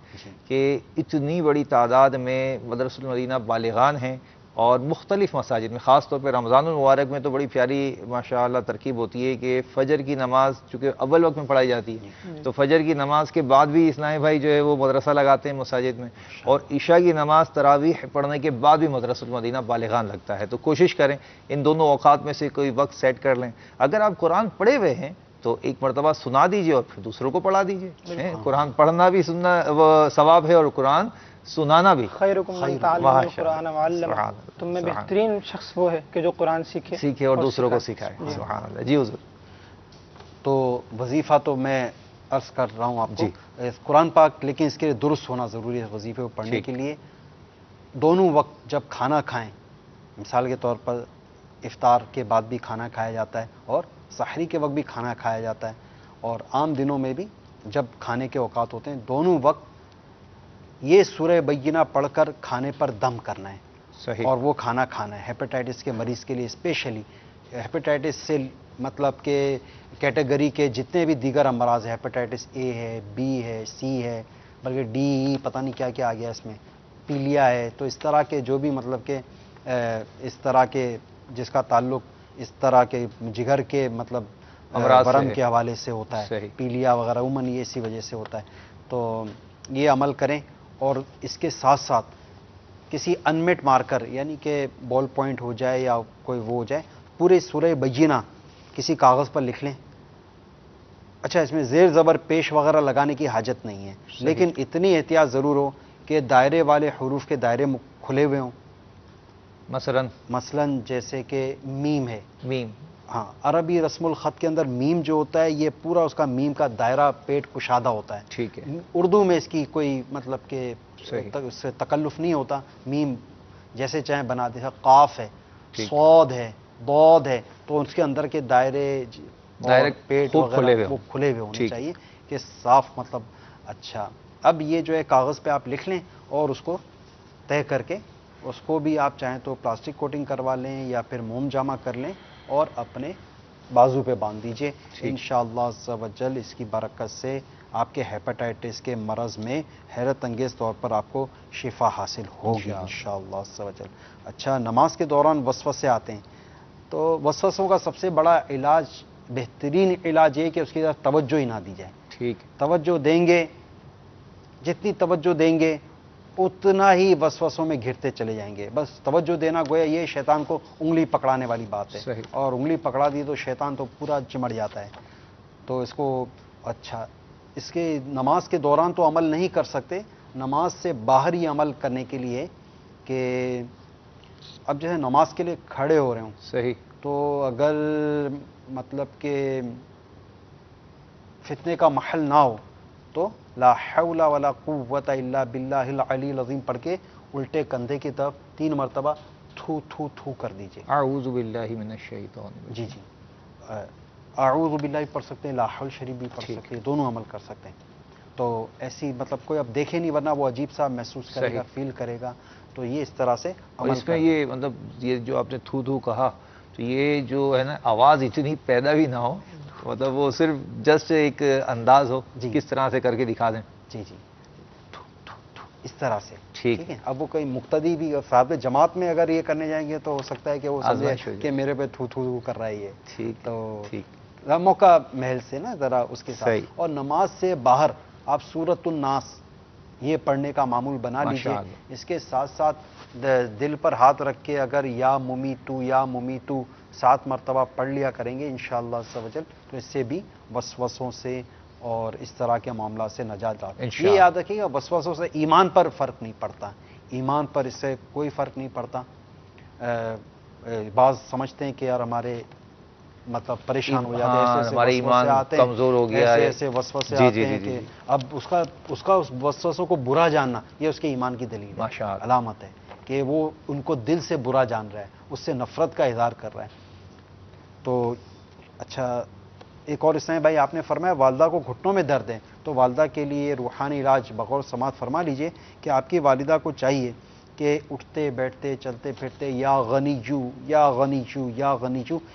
کہ اتنی بڑی تعداد میں مدرسۃ المدینہ بالغان ہیں، اور مختلف مساجد میں، خاص طور پہ رمضان المبارک میں تو بڑی پیاری ماشاءاللہ ترکیب ہوتی ہے کہ فجر کی نماز چونکہ اول وقت میں پڑھائی جاتی ہے، تو فجر کی نماز کے بعد بھی اسلامی بھائی جو ہے وہ مدرسہ لگاتے ہیں مساجد میں، اور عشاء کی نماز تراویح پڑھنے کے بعد بھی مدرسۃ المدینہ بالغان لگتا ہے۔ تو کوشش کریں ان دونوں اوقات میں سے کوئی وقت سیٹ کر لیں۔ اگر آپ قرآن پڑھے ہوئے ہیں تو ایک مرتبہ سنا دیجئے اور پھر دوسروں کو پڑھا دیجئے۔ قرآن پڑھنا بھی سننا وہ ثواب ہے، اور قرآن سنانا بھی۔ خیرکم من تعلم القرآن وعلم، تم میں بہترین شخص وہ ہے کہ جو قرآن سیکھے اور دوسروں کو سکھائے۔ سبحان اللہ۔ جی حضور۔ تو وظیفہ تو میں عرض کر رہا ہوں آپ کو، قرآن پاک لیکن اس کے لیے درست ہونا ضروری ہے۔ وظیفے کو پڑھنے کے لیے دونوں وقت جب کھانا کھائیں، مثال کے طور پر افطار کے بعد بھی کھانا کھایا جاتا ہے اور سحری کے وقت بھی کھانا کھایا جاتا ہے، اور عام دنوں میں بھی جب کھانے کے اوقات ہوتے ہیں، دونوں وقت یہ سورہ بینہ پڑھ کر کھانے پر دم کرنا ہے، صحیح، اور وہ کھانا کھانا ہے۔ ہیپیٹائٹس کے مریض کے لیے اسپیشلی، ہیپیٹائٹس سے مطلب کہ کیٹیگری کے جتنے بھی دیگر امراض ہیں، ہیپیٹائٹس اے ہے، بی ہے، سی ہے، بلکہ ڈی ای پتہ نہیں کیا کیا آ گیا اس میں، پیلیا ہے، تو اس طرح کے جو بھی مطلب کہ اس طرح کے جس کا تعلق اس طرح کے جگر کے مطلب امراض ورم کے حوالے سے ہوتا ہے، پیلیا وغیرہ عموماً یہ اسی وجہ سے ہوتا ہے۔ تو یہ عمل کریں، اور اس کے ساتھ ساتھ کسی انمٹ مارکر یعنی کہ بال پوائنٹ ہو جائے یا کوئی وہ ہو جائے، پورے سورہ بینہ کسی کاغذ پر لکھ لیں۔ اچھا، اس میں زیر زبر پیش وغیرہ لگانے کی حاجت نہیں ہے، لیکن اتنی احتیاط ضرور ہو کہ دائرے والے حروف کے دائرے کھلے ہوئے ہوں، مثلا جیسے کہ میم ہے، میم، ہاں عربی رسم الخط کے اندر میم جو ہوتا ہے یہ پورا اس کا میم کا دائرہ پیٹ کشادہ ہوتا ہے، ٹھیک ہے۔ اردو میں اس کی کوئی مطلب کہ اس سے تکلف نہیں ہوتا، میم جیسے چاہیں بنا دے۔ قاف ہے، صاد ہے، ضاد ہے، تو اس کے اندر کے دائرے پیٹ وغیرہ وہ کھلے ہوئے ہونے چاہیے کہ صاف مطلب۔ اچھا، اب یہ جو ہے کاغذ پہ آپ لکھ لیں اور اس کو طے کر کے اس کو بھی آپ چاہیں تو پلاسٹک کوٹنگ کروا لیں یا پھر موم جامع کر لیں اور اپنے بازو پہ باندھ دیجئے۔ انشاءاللہ عز و جل اس کی برکت سے آپ کے ہیپاٹائٹس کے مرض میں حیرت انگیز طور پر آپ کو شفا حاصل ہوگی انشاءاللہ عز و جل۔ اچھا، نماز کے دوران وسوسے آتے ہیں، تو وسوسوں کا سب سے بڑا علاج، بہترین علاج یہ کہ اس کی طرف توجہ ہی نہ دی جائے۔ ٹھیک، توجہ دیں گے، جتنی توجہ دیں گے اتنا ہی وسوسوں میں گھرتے چلے جائیں گے۔ بس توجہ دینا گویا یہ شیطان کو انگلی پکڑانے والی بات ہے، اور انگلی پکڑا دی تو شیطان تو پورا چمٹ جاتا ہے۔ تو اس کو اچھا، اس کے نماز کے دوران تو عمل نہیں کر سکتے، نماز سے باہر ہی عمل کرنے کے لیے کہ اب جیسے نماز کے لیے کھڑے ہو رہے ہوں، صحیح، تو اگر مطلب کہ فتنے کا محل نہ ہو تو لا حول ولا قوت الا باللہ العلی العظیم پڑھ کے الٹے کندھے کی طرف 3 مرتبہ تھو تھو تھو کر دیجئے۔ اعوذ باللہ من الشیطان الرجیم۔ جی اعوذ باللہ پڑھ سکتے ہیں، لا حول شریف بھی پڑھ سکتے ہیں، دونوں عمل کر سکتے ہیں۔ تو ایسی مطلب کوئی اب دیکھے نہیں، ورنہ وہ عجیب سا محسوس کرے گا، فیل کرے گا، تو یہ اس طرح سے عمل اس میں یہ مطلب یہ جو آپ نے تھو تھو کہا، تو یہ جو ہے نا آواز اتنی پیدا بھی نہ ہو، مطلب وہ صرف جسٹ ایک انداز ہو، کس طرح سے کر کے دکھا دیں۔ جی اس طرح سے، ٹھیک ہے۔ اب وہ کوئی مقتدی بھی صاحب جماعت میں اگر یہ کرنے جائیں گے تو ہو سکتا ہے کہ وہ سمجھے کہ میرے پہ تھو تھو کر رہا ہے یہ، ٹھیک، تو موقع محل سے نا ذرا اس کے ساتھ۔ اور نماز سے باہر آپ سورۃ الناس یہ پڑھنے کا معمول بنا لیجئے. اس کے ساتھ ساتھ دل پر ہاتھ رکھ کے اگر یا ممیتو 7 مرتبہ پڑھ لیا کریں گے انشاءاللہ عز و جل تو اس سے بھی وسوسوں سے اور اس طرح کے معاملات سے نجات آتی ہے. یہ یاد رکھیے گا وسوسوں سے ایمان پر فرق نہیں پڑتا، ایمان پر اس سے کوئی فرق نہیں پڑتا. بعض سمجھتے ہیں کہ یار ہمارے مطلب پریشان ہو جاتے ہیں، ہمارا ایمان کمزور ہو گیا ہے، ایسے وسوسے آتے ہیں کہ اب اس کا وسوسوں کو برا جاننا یہ اس کے ایمان کی دلیل ہے، علامت ہے کہ وہ ان کو دل سے برا جان رہا ہے، اس سے نفرت کا اظہار کر رہا ہے. تو اچھا ایک اور اسلام بھائی آپ نے فرمایا والدہ کو گھٹنوں میں درد ہے، تو والدہ کے لیے روحانی علاج بغور سماعت فرما لیجئے کہ آپ کی والدہ کو چاہیے کہ اٹھتے بیٹھتے چلتے پھرتے یا غنیجو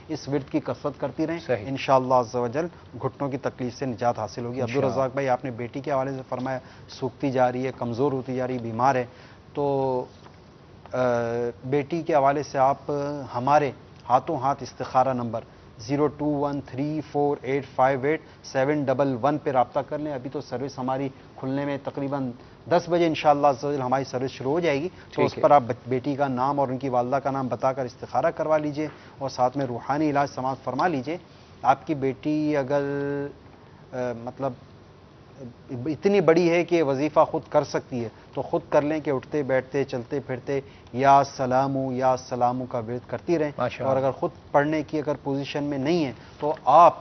اس ورد کی کثرت کرتی رہیں، انشاءاللہ عز و جل گھٹنوں کی تکلیف سے نجات حاصل ہوگی. عبدالرزاق بھائی آپ نے بیٹی کے حوالے سے فرمایا سوکھتی جا رہی ہے، کمزور ہوتی جا رہی ہے، بیمار ہے، تو بیٹی کے حوالے سے آپ ہمارے ہاتھوں ہاتھ استخارہ نمبر 0213485871 پہ رابطہ کر لیں. ابھی تو سروس ہماری کھلنے میں تقریباً 10 بجے انشاءاللہ عز و جل ہماری سروس شروع ہو جائے گی، تو اس پر آپ بیٹی کا نام اور ان کی والدہ کا نام بتا کر استخارہ کروا لیجئے اور ساتھ میں روحانی علاج سماعت فرما لیجئے. آپ کی بیٹی اگر مطلب اتنی بڑی ہے کہ وظیفہ خود کر سکتی ہے تو خود کر لیں کہ اٹھتے بیٹھتے چلتے پھرتے یا سلامو کا ورد کرتی رہیں. اور اگر خود پڑھنے کی اگر پوزیشن میں نہیں ہے تو آپ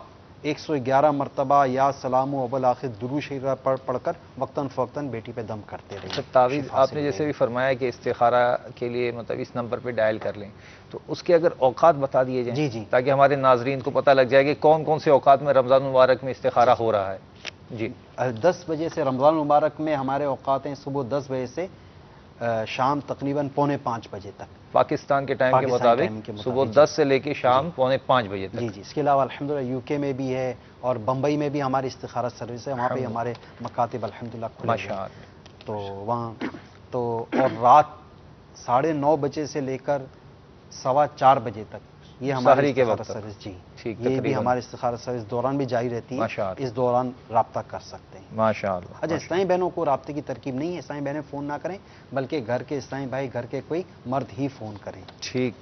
111 مرتبہ یا سلامو اول آخر درود شریف پڑھ کر وقتاً فوقتاً بیٹی پہ دم کرتے رہیں. تعویذ آپ نے جیسے بھی فرمایا کہ استخارہ کے لیے مطلب اس نمبر پہ ڈائل کر لیں، تو اس کے اگر اوقات بتا دیے جائیں جی تاکہ ہمارے ناظرین کو پتہ لگ جائے کہ کون کون سے اوقات میں رمضان مبارک میں استخارہ ہو رہا ہے. جی 10 بجے سے رمضان مبارک میں ہمارے اوقات ہیں صبح 10 بجے سے شام تقریباً 4:45 بجے تک پاکستان کے ٹائم کے مطابق صبح 10 سے لے کے شام 4:45 بجے تک. جی اس کے علاوہ الحمدللہ یو کے میں بھی ہے اور بمبئی میں بھی ہماری استخارہ سروس ہے، وہاں پہ ہمارے مکاتب الحمدللہ کھلے ہیں. تو وہاں تو اور رات 9:30 بجے سے لے کر 4:15 بجے تک یہ ہماری استخارہ سروس جی یہ بھی ہماری استخارہ سروس دوران بھی جاری رہتی ہے، اس دوران رابطہ کر سکتے ہیں ماشاءاللہ. اچھا اسلامی بہنوں کو رابطے کی ترکیب نہیں ہے، اسلامی بہنیں فون نہ کریں بلکہ گھر کے اسلامی بھائی گھر کے کوئی مرد ہی فون کریں. ٹھیک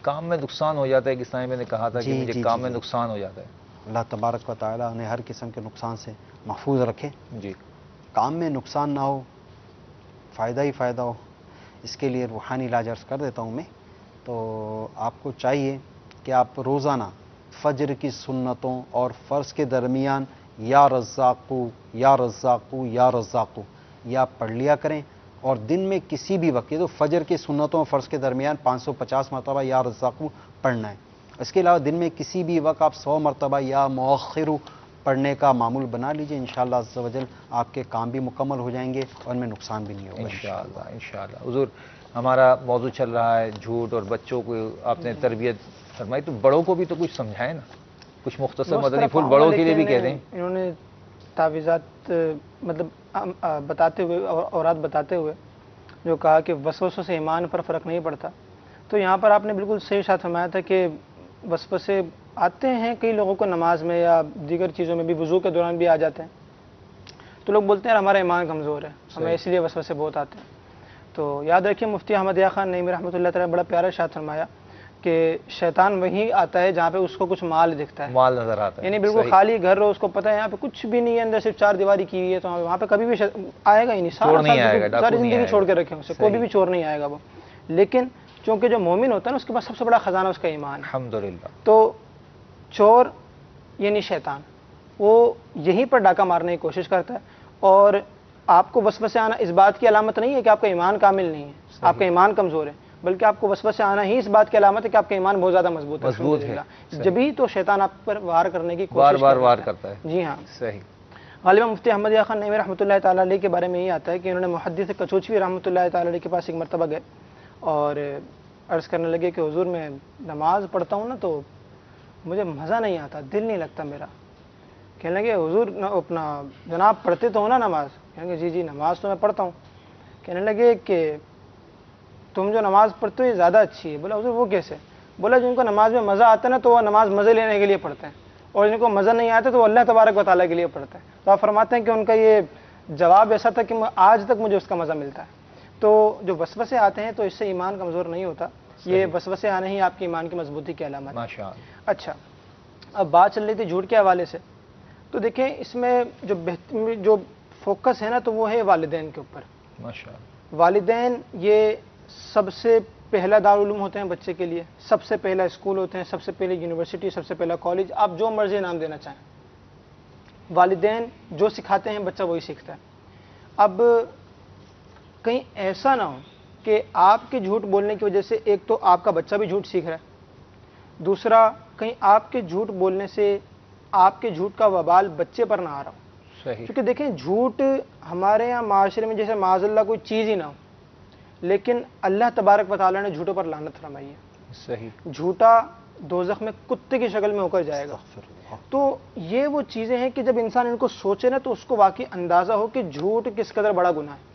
کام میں نقصان ہو جاتا ہے کہ اسلامی بہن نے کہا تھا کہ مجھے کام میں نقصان ہو جاتا ہے. اللہ تبارک و تعالیٰ انہیں ہر قسم کے نقصان سے محفوظ رکھے. جی کام میں نقصان نہ ہو، فائدہ ہی فائدہ ہو، اس کے لیے روحانی علاج عرض کر دیتا ہوں میں. تو آپ کو چاہیے کہ آپ روزانہ فجر کی سنتوں اور فرض کے درمیان یا رزاقو یا پڑھ لیا کریں، اور دن میں کسی بھی وقت، یہ تو فجر کی سنتوں اور فرض کے درمیان 550 مرتبہ یا رزاقو پڑھنا ہے. اس کے علاوہ دن میں کسی بھی وقت آپ 100 مرتبہ یا مؤخرو پڑھنے کا معمول بنا لیجئے. انشاءاللہ عز و جل آپ کے کام بھی مکمل ہو جائیں گے اور ان میں نقصان بھی نہیں ہوگا انشاءاللہ. حضور ہمارا موضوع چل رہا ہے جھوٹ اور بچوں کو آپ نے تربیت فرمائی، تو بڑوں کو بھی تو کچھ سمجھائیں نا، کچھ مختصر مدنی پھول بڑوں کے لیے بھی کہہ دیں. انہوں نے تعویذات مطلب بتاتے ہوئے اورات بتاتے ہوئے جو کہا کہ وسوسوں سے ایمان پر فرق نہیں پڑتا، تو یہاں پر آپ نے بالکل صحیح ارشاد فرمایا تھا کہ وسوسے آتے ہیں کئی لوگوں کو نماز میں یا دیگر چیزوں میں بھی، وضو کے دوران بھی آ جاتے ہیں، تو لوگ بولتے ہیں ہمارا ایمان کمزور ہے، ہمیں اس لیے وسوسے بہت آتے ہیں. تو یاد رکھیے مفتی احمد یا خان نعیمی رحمۃ اللہ تعالیٰ بڑا پیارا ارشاد فرمایا کہ شیطان وہیں آتا ہے جہاں پہ اس کو کچھ مال دکھتا ہے، مال نظر آتا ہے، یعنی بالکل خالی گھر ہو، اس کو پتہ ہے یہاں پہ کچھ بھی نہیں ہے، اندر صرف 4 دیواری کی ہوئی ہے، تو وہاں پہ کبھی بھی آئے گا ہی نہیں، ساری زندگی چھوڑ کے رکھے اسے، کوئی بھی چور نہیں آئے گا وہ. لیکن چونکہ جو مومن ہوتا ہے نا اس کے پاس سب سے بڑا خزانہ اس کا ایمان ہے. الحمدللہ. تو چور یعنی شیطان وہ یہیں پر ڈاکہ مارنے کی کوشش کرتا ہے، اور آپ کو وسوسے آنا اس بات کی علامت نہیں ہے کہ آپ کا ایمان کامل نہیں ہے، آپ کا ایمان کمزور ہے، بلکہ آپ کو وسوسے آنا ہی اس بات کی علامت ہے کہ آپ کا ایمان بہت زیادہ مضبوط ہے. جبھی تو شیطان آپ پر وار کرنے کی کوشش وار کرتا ہے. جی ہاں صحیح. غالباً مفتی احمد یا خان نعیمی رحمۃ اللہ تعالیٰ علیہ کے بارے میں یہ آتا ہے کہ انہوں نے محدث کچوچوی رحمۃ اللہ تعالیٰ علیہ کے پاس ایک مرتبہ گئے اور عرض کرنے لگے کہ حضور میں نماز پڑھتا ہوں نا تو مجھے مزہ نہیں آتا، دل نہیں لگتا میرا. کہنے لگے حضور اپنا جناب پڑھتے تو ہو نا نماز؟ کہیں گے جی نماز تو میں پڑھتا ہوں. کہنے لگے کہ تم جو نماز پڑھتے ہو یہ زیادہ اچھی ہے. بولا حضور وہ کیسے؟ بولا جن کو نماز میں مزہ آتا ہے نا تو وہ نماز مزے لینے کے لیے پڑھتے ہیں، اور جن کو مزہ نہیں آتا تو وہ اللہ تبارک و تعالیٰ کے لیے پڑھتے ہیں. تو آپ فرماتے ہیں کہ ان کا یہ جواب ایسا تھا کہ آج تک مجھے اس کا مزہ ملتا ہے. تو جو وسوسے آتے ہیں تو اس سے ایمان کمزور نہیں ہوتا, یہ وسوسے آنے ہی آپ کے ایمان کی مضبوطی کی علامت ہے. ماشاءاللہ. اچھا, اب بات چل رہی تھی جھوٹ کے حوالے سے, تو دیکھیں اس میں جو فوکس ہے نا تو وہ ہے والدین کے اوپر. ماشاءاللہ. والدین یہ سب سے پہلا دارالعلوم ہوتے ہیں بچے کے لیے, سب سے پہلا اسکول ہوتے ہیں, سب سے پہلے یونیورسٹی, سب سے پہلا کالج, آپ جو مرضی نام دینا چاہیں. والدین جو سکھاتے ہیں بچہ وہی سیکھتا ہے. اب کہیں ایسا نہ ہو کہ آپ کے جھوٹ بولنے کی وجہ سے ایک تو آپ کا بچہ بھی جھوٹ سیکھ رہا ہے, دوسرا کہیں آپ کے جھوٹ بولنے سے آپ کے جھوٹ کا وبال بچے پر نہ آ رہا ہو. صحیح. کیونکہ دیکھیں جھوٹ ہمارے یہاں معاشرے میں جیسے معاذ اللہ کوئی چیز ہی نہ ہو, لیکن اللہ تبارک و تعالیٰ نے جھوٹوں پر لعنت فرمائی ہے. صحیح. جھوٹا دوزخ میں کتے کی شکل میں ہو کر جائے گا. تو یہ وہ چیزیں ہیں کہ جب انسان ان کو سوچے نا تو اس کو واقعی اندازہ ہو کہ جھوٹ کس قدر بڑا گناہ ہے.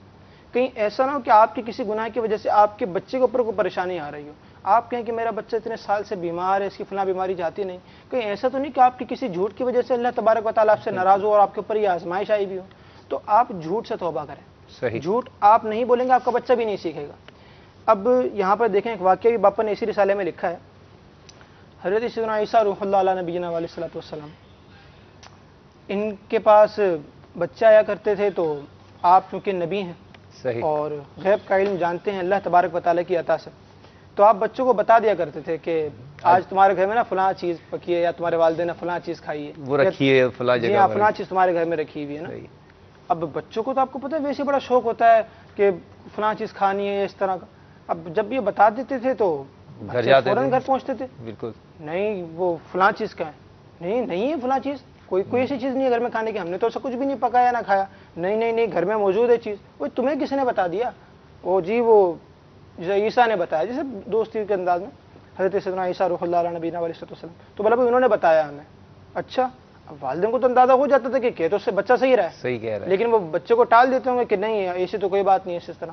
کہیں ایسا نہ ہو کہ آپ کے کسی گناہ کی وجہ سے آپ کے بچے کے اوپر کوئی پریشانی آ رہی ہو, آپ کہیں کہ میرا بچہ اتنے سال سے بیمار ہے, اس کی فلاں بیماری جاتی نہیں. کہیں ایسا تو نہیں کہ آپ کی کسی جھوٹ کی وجہ سے اللہ تبارک و تعالیٰ آپ سے ناراض ہو اور آپ کے اوپر یہ آزمائش آئی بھی ہو. تو آپ جھوٹ سے توبہ کریں. صحیح. جھوٹ آپ نہیں بولیں گے, آپ کا بچہ بھی نہیں سیکھے گا. اب یہاں پر دیکھیں ایک واقعہ بھی باپا نے اسی رسالے میں لکھا ہے. حضرت سیدنا عیسیٰ روح اللہ علیہ نبینا علیہ الصلوۃ والسلام, ان کے پاس بچہ آیا کرتے تھے, تو آپ چونکہ نبی ہیں صحیح. اور غیب کا علم جانتے ہیں اللہ تبارک و تعالیٰ کی عطا سے, تو آپ بچوں کو بتا دیا کرتے تھے کہ آج تمہارے گھر میں نا فلاں چیز پکی ہے, یا تمہارے والدین نے فلاں چیز کھائی ہے, وہ رکھی ہے فلاں جی جگہ ہاں پر. فلاں چیز تمہارے گھر میں رکھی ہوئی ہے نا. صحیح. اب بچوں کو تو آپ کو پتہ ہے ویسے بڑا شوق ہوتا ہے کہ فلاں چیز کھانی ہے اس طرح کا. اب جب یہ بتا دیتے تھے تو گھر جاتے فوراً تھے. گھر پہنچتے تھے, بالکل. نہیں وہ فلاں چیز کا ہے, نہیں ہے فلاں چیز, کوئی ایسی چیز نہیں ہے گھر میں کھانے کی, ہم نے تو ایسا کچھ بھی نہیں پکایا نہ کھایا. نہیں گھر میں موجود ہے چیز. وہ تمہیں کس نے بتا دیا؟ وہ جی وہ جیسے عیسیٰ نے بتایا, جیسے دوستی کے انداز میں حضرت سیدنا عیسیٰ روح اللہ علیہ نبینا علیہ السلام, تو بولا انہوں نے بتایا ہمیں. اچھا, اب والدین کو تو اندازہ ہو جاتا تھا کہ تو اس سے بچہ صحیح رہا ہے, صحیح کہہ رہا ہے, لیکن وہ بچے کو ٹال دیتے ہوں گے کہ نہیں ایسی تو کوئی بات نہیں ہے اس طرح.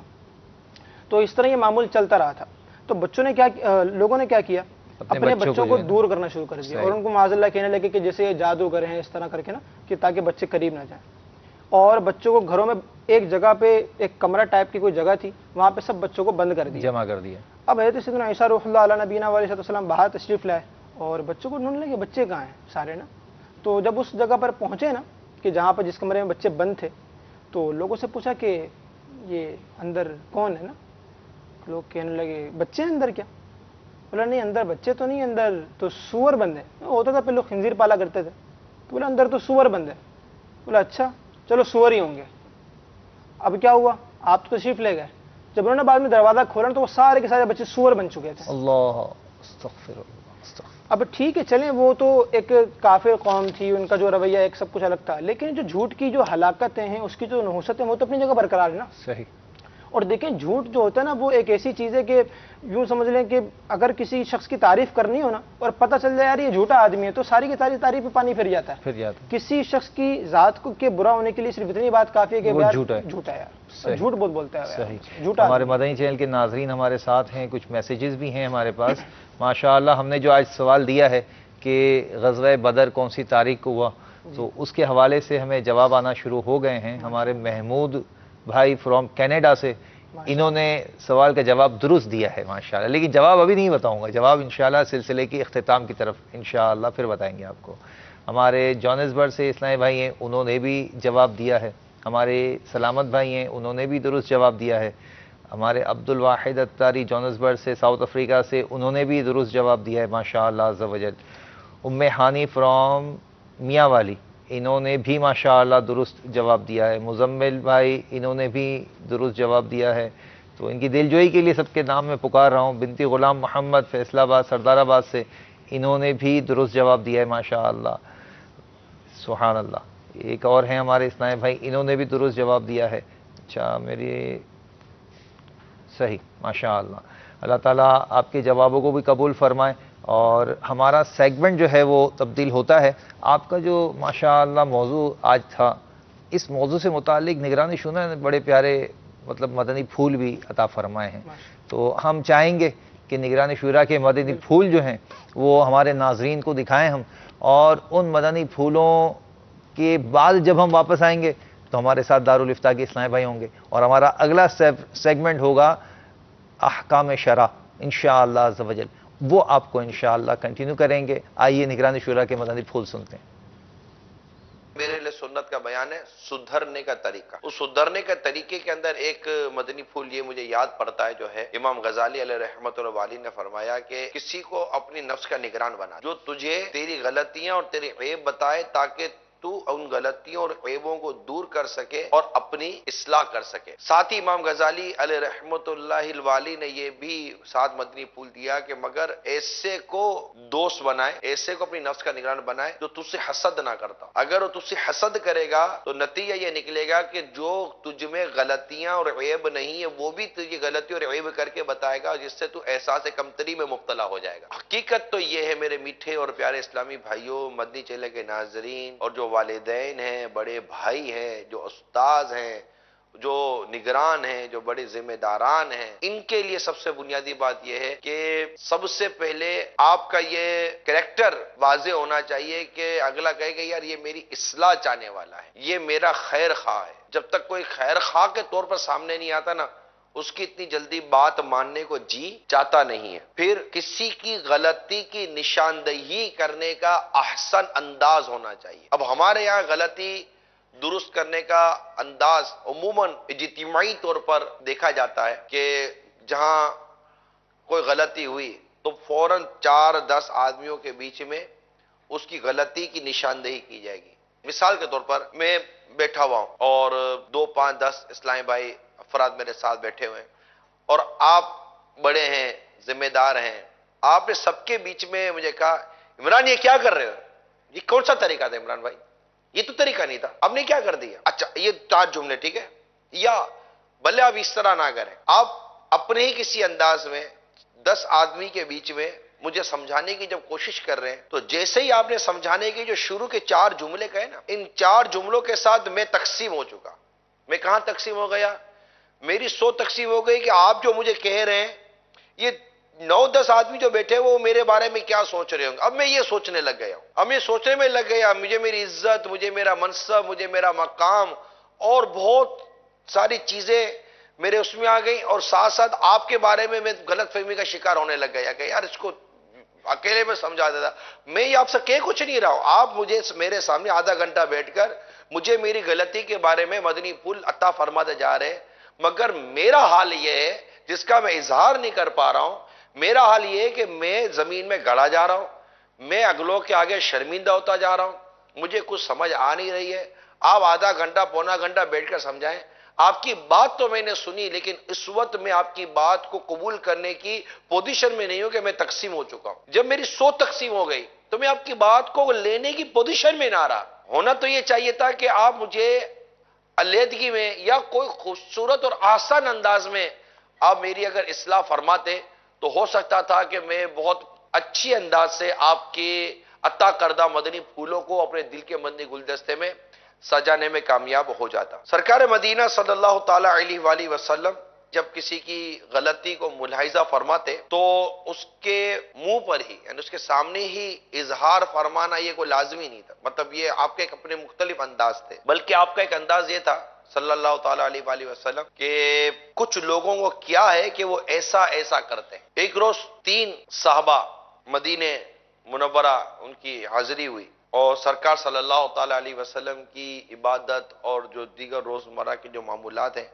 تو اس طرح یہ معمول چلتا رہا تھا. تو بچوں نے کیا, لوگوں نے کیا کیا, اپنے بچوں کو دور کرنا شروع کر دیا, اور ان کو معاذ اللہ کہنے لگے کہ جیسے یہ جادوگر ہیں اس طرح کر کے نا, کہ تاکہ بچے قریب نہ جائیں. اور بچوں کو گھروں میں ایک جگہ پہ ایک کمرہ ٹائپ کی کوئی جگہ تھی, وہاں پہ سب بچوں کو بند کر دیا, جمع کر دیا. اب حضرت سیدنا عیسیٰ روح اللہ علیہ نبینا علیہ السلام باہر تشریف لائے اور بچوں کو ڈھونڈنے لگے بچے کہاں ہیں سارے نا. تو جب اس جگہ پر پہنچے نا کہ جہاں پر جس کمرے میں بچے بند تھے, تو لوگوں سے پوچھا کہ یہ اندر کون ہے نا. لوگ کہنے لگے بچے ہیں اندر کیا؟ بولا نہیں اندر بچے تو نہیں, اندر تو سور بند ہے. ہوتا تھا پہلے لوگ خنزیر پالا کرتے تھے, تو بولا اندر تو سور بند ہے. بولا اچھا چلو سور ہی ہوں گے. اب کیا ہوا, آپ تو تشریف لے گئے, جب انہوں نے بعد میں دروازہ کھولا تو وہ سارے کے سارے بچے سور بن چکے تھے. اللہ استغفر اللہ. اب ٹھیک ہے چلیں, وہ تو ایک کافر قوم تھی, ان کا جو رویہ ایک سب کچھ الگ تھا, لیکن جو جھوٹ کی جو ہلاکتیں ہیں, اس کی جو نحوستیں ہیں, وہ تو اپنی جگہ برقرار ہے نا. صحیح. اور دیکھیں جھوٹ جو ہوتا ہے نا وہ ایک ایسی چیز ہے کہ یوں سمجھ لیں کہ اگر کسی شخص کی تعریف کرنی ہو نا اور پتہ چل جائے یار یہ جھوٹا آدمی ہے, تو ساری کی ساری تعریف پہ پانی پھر جاتا ہے. کسی شخص کی ذات کو کے برا ہونے کے لیے صرف اتنی بات کافی ہے کہ یار جھوٹا ہے یار, جھوٹ بہت بولتا ہے. صحیح. جھوٹا. ہمارے مدنی چینل کے ناظرین ہمارے ساتھ ہیں, کچھ میسیجز بھی ہیں ہمارے پاس ماشاءاللہ. ہم نے جو آج سوال دیا ہے کہ غزوہ بدر کون سی تاریخ کو ہوا, تو اس کے حوالے سے ہمیں جواب آنا شروع ہو گئے ہیں. ہمارے محمود بھائی فرام کینیڈا سے, انہوں نے سوال کا جواب درست دیا ہے ماشاءاللہ, لیکن جواب ابھی نہیں بتاؤں گا, جواب انشاءاللہ سلسلے کی اختتام کی طرف انشاءاللہ پھر بتائیں گے آپ کو. ہمارے جونسبرگ سے اسلامی بھائی ہیں, انہوں نے بھی جواب دیا ہے. ہمارے سلامت بھائی ہیں, انہوں نے بھی درست جواب دیا ہے. ہمارے عبد الواحد اتاری جونسبرگ سے ساؤتھ افریقہ سے, انہوں نے بھی درست جواب دیا ہے ماشاءاللہ عز و جل. ام ہانی فرام میاں والی, انہوں نے بھی ماشاءاللہ درست جواب دیا ہے. مزمل بھائی انہوں نے بھی درست جواب دیا ہے. تو ان کی دلجوئی کے لیے سب کے نام میں پکار رہا ہوں. بنتی غلام محمد فیصل آباد سردار آباد سے, انہوں نے بھی درست جواب دیا ہے ماشاءاللہ. سبحان اللہ. ایک اور ہیں ہمارے اسلام بھائی, انہوں نے بھی درست جواب دیا ہے. اچھا میری صحیح ماشاءاللہ. اللہ تعالیٰ آپ کے جوابوں کو بھی قبول فرمائے. اور ہمارا سیگمنٹ جو ہے وہ تبدیل ہوتا ہے. آپ کا جو ماشاءاللہ موضوع آج تھا, اس موضوع سے متعلق نگران شورا نے بڑے پیارے مطلب مدنی پھول بھی عطا فرمائے ہیں. تو ہم چاہیں گے کہ نگران شورا کے مدنی پھول جو ہیں وہ ہمارے ناظرین کو دکھائیں ہم, اور ان مدنی پھولوں کے بعد جب ہم واپس آئیں گے تو ہمارے ساتھ دارالفتاح کے اسلامی بھائی ہوں گے، اور ہمارا اگلا سیگمنٹ ہوگا احکام شرع انشاءاللہ عز و جل، وہ آپ کو انشاءاللہ کنٹینیو کریں گے۔ آئیے نگران شورا کے مدنی پھول سنتے ہیں۔ میرے لیے سنت کا بیان ہے سدھرنے کا طریقہ۔ اس سدھرنے کا طریقے کے اندر ایک مدنی پھول یہ مجھے یاد پڑتا ہے، جو ہے امام غزالی علیہ رحمۃ اللہ نے فرمایا کہ کسی کو اپنی نفس کا نگران بنا، جو تجھے تیری غلطیاں اور تیری عیب بتائے تاکہ تو ان غلطیوں اور عیبوں کو دور کر سکے اور اپنی اصلاح کر سکے۔ ساتھ ہی امام غزالی علیہ رحمۃ اللہ نے یہ بھی ساتھ مدنی پھول دیا کہ مگر ایسے کو دوست بنائے، ایسے کو اپنی نفس کا نگران بنائے جو تجھ سے حسد نہ کرتا۔ اگر وہ تجھ سے حسد کرے گا تو نتیجہ یہ نکلے گا کہ جو تجھ میں غلطیاں اور عیب نہیں ہے وہ بھی تجھے غلطی اور عیب کر کے بتائے گا، جس سے تو احساس کمتری میں مبتلا ہو جائے گا۔ حقیقت تو یہ ہے میرے میٹھے اور پیارے اسلامی بھائیوں، مدنی چینل کے ناظرین، اور جو والدین ہیں، بڑے بھائی ہیں، جو استاذ ہیں، جو نگران ہیں، جو بڑے ذمہ داران ہیں، ان کے لیے سب سے بنیادی بات یہ ہے کہ سب سے پہلے آپ کا یہ کریکٹر واضح ہونا چاہیے کہ اگلا کہے کہ یار یہ میری اصلاح چاہنے والا ہے، یہ میرا خیر خواہ ہے۔ جب تک کوئی خیر خواہ کے طور پر سامنے نہیں آتا نا، اس کی اتنی جلدی بات ماننے کو جی چاہتا نہیں ہے۔ پھر کسی کی غلطی کی نشاندہی کرنے کا احسن انداز ہونا چاہیے۔ اب ہمارے یہاں غلطی درست کرنے کا انداز عموماً اجتماعی طور پر دیکھا جاتا ہے کہ جہاں کوئی غلطی ہوئی تو فوراً 4-10 آدمیوں کے بیچ میں اس کی غلطی کی نشاندہی کی جائے گی۔ مثال کے طور پر میں بیٹھا ہوا ہوں اور 2, 5, 10 اسلامی بھائی افراد میرے ساتھ بیٹھے ہوئے ہیں، اور آپ بڑے ہیں، ذمہ دار ہیں، آپ نے سب کے بیچ میں مجھے کہا عمران یہ کیا کر رہے ہو؟ یہ کون سا طریقہ تھا عمران بھائی؟ یہ تو طریقہ نہیں تھا، آپ نے کیا کر دیا؟ اچھا یہ 4 جملے ٹھیک ہے، یا بھلے آپ اس طرح نہ کریں، آپ اپنے ہی کسی انداز میں 10 آدمی کے بیچ میں مجھے سمجھانے کی جب کوشش کر رہے ہیں تو جیسے ہی آپ نے سمجھانے کی جو شروع کے 4 جملے کہے نا، ان 4 جملوں کے ساتھ میں تقسیم ہو چکا۔ میں کہاں تقسیم ہو گیا؟ میری سوچ تقسیم ہو گئی کہ آپ جو مجھے کہہ رہے ہیں یہ 9-10 آدمی جو بیٹھے وہ میرے بارے میں کیا سوچ رہے ہوں گے۔ اب میں یہ سوچنے لگ گیا ہوں، اب میں سوچنے میں لگ گیا، مجھے میری عزت، مجھے میرا منصب، مجھے میرا مقام اور بہت ساری چیزیں میرے اس میں آ گئی، اور ساتھ ساتھ آپ کے بارے میں غلط فہمی کا شکار ہونے لگ گیا کہ یار اس کو اکیلے میں سمجھا دیتا۔ میں یہ آپ سے کہہ کچھ نہیں رہا ہوں، آپ مجھے میرے سامنے آدھا گھنٹہ بیٹھ کر مجھے میری غلطی کے بارے میں مدنی پھول عطا فرماتے جا رہے ہیں، مگر میرا حال یہ ہے جس کا میں اظہار نہیں کر پا رہا ہوں، میرا حال یہ ہے کہ میں زمین میں گڑا جا رہا ہوں، میں اگلوں کے آگے شرمندہ ہوتا جا رہا ہوں، مجھے کچھ سمجھ آ نہیں رہی ہے۔ آپ آدھا گھنٹہ پونا گھنٹہ بیٹھ کر سمجھائیں۔ آپ کی بات تو میں نے سنی، لیکن اس وقت میں آپ کی بات کو قبول کرنے کی پوزیشن میں نہیں ہوں کہ میں تقسیم ہو چکا ہوں۔ جب میری سوچ تقسیم ہو گئی تو میں آپ کی بات کو لینے کی پوزیشن میں نہ رہا۔ ہونا تو یہ چاہیے تھا کہ آپ مجھے علیحدگی میں یا کوئی خوبصورت اور آسان انداز میں آپ میری اگر اصلاح فرماتے تو ہو سکتا تھا کہ میں بہت اچھی انداز سے آپ کے عطا کردہ مدنی پھولوں کو اپنے دل کے مدنی گلدستے میں سجانے میں کامیاب ہو جاتا۔ سرکار مدینہ صلی اللہ تعالی علیہ وآلہ وسلم جب کسی کی غلطی کو ملاحظہ فرماتے تو اس کے منہ پر ہی یعنی اس کے سامنے ہی اظہار فرمانا یہ کوئی لازمی نہیں تھا، مطلب یہ آپ کے ایک اپنے مختلف انداز تھے، بلکہ آپ کا ایک انداز یہ تھا صلی اللہ تعالی علیہ وآلہ وسلم کہ کچھ لوگوں کو کیا ہے کہ وہ ایسا ایسا کرتے ہیں۔ ایک روز 3 صحابہ مدینہ منورہ ان کی حاضری ہوئی اور سرکار صلی اللہ تعالی علیہ وسلم کی عبادت اور جو دیگر روزمرہ کے جو معمولات ہیں،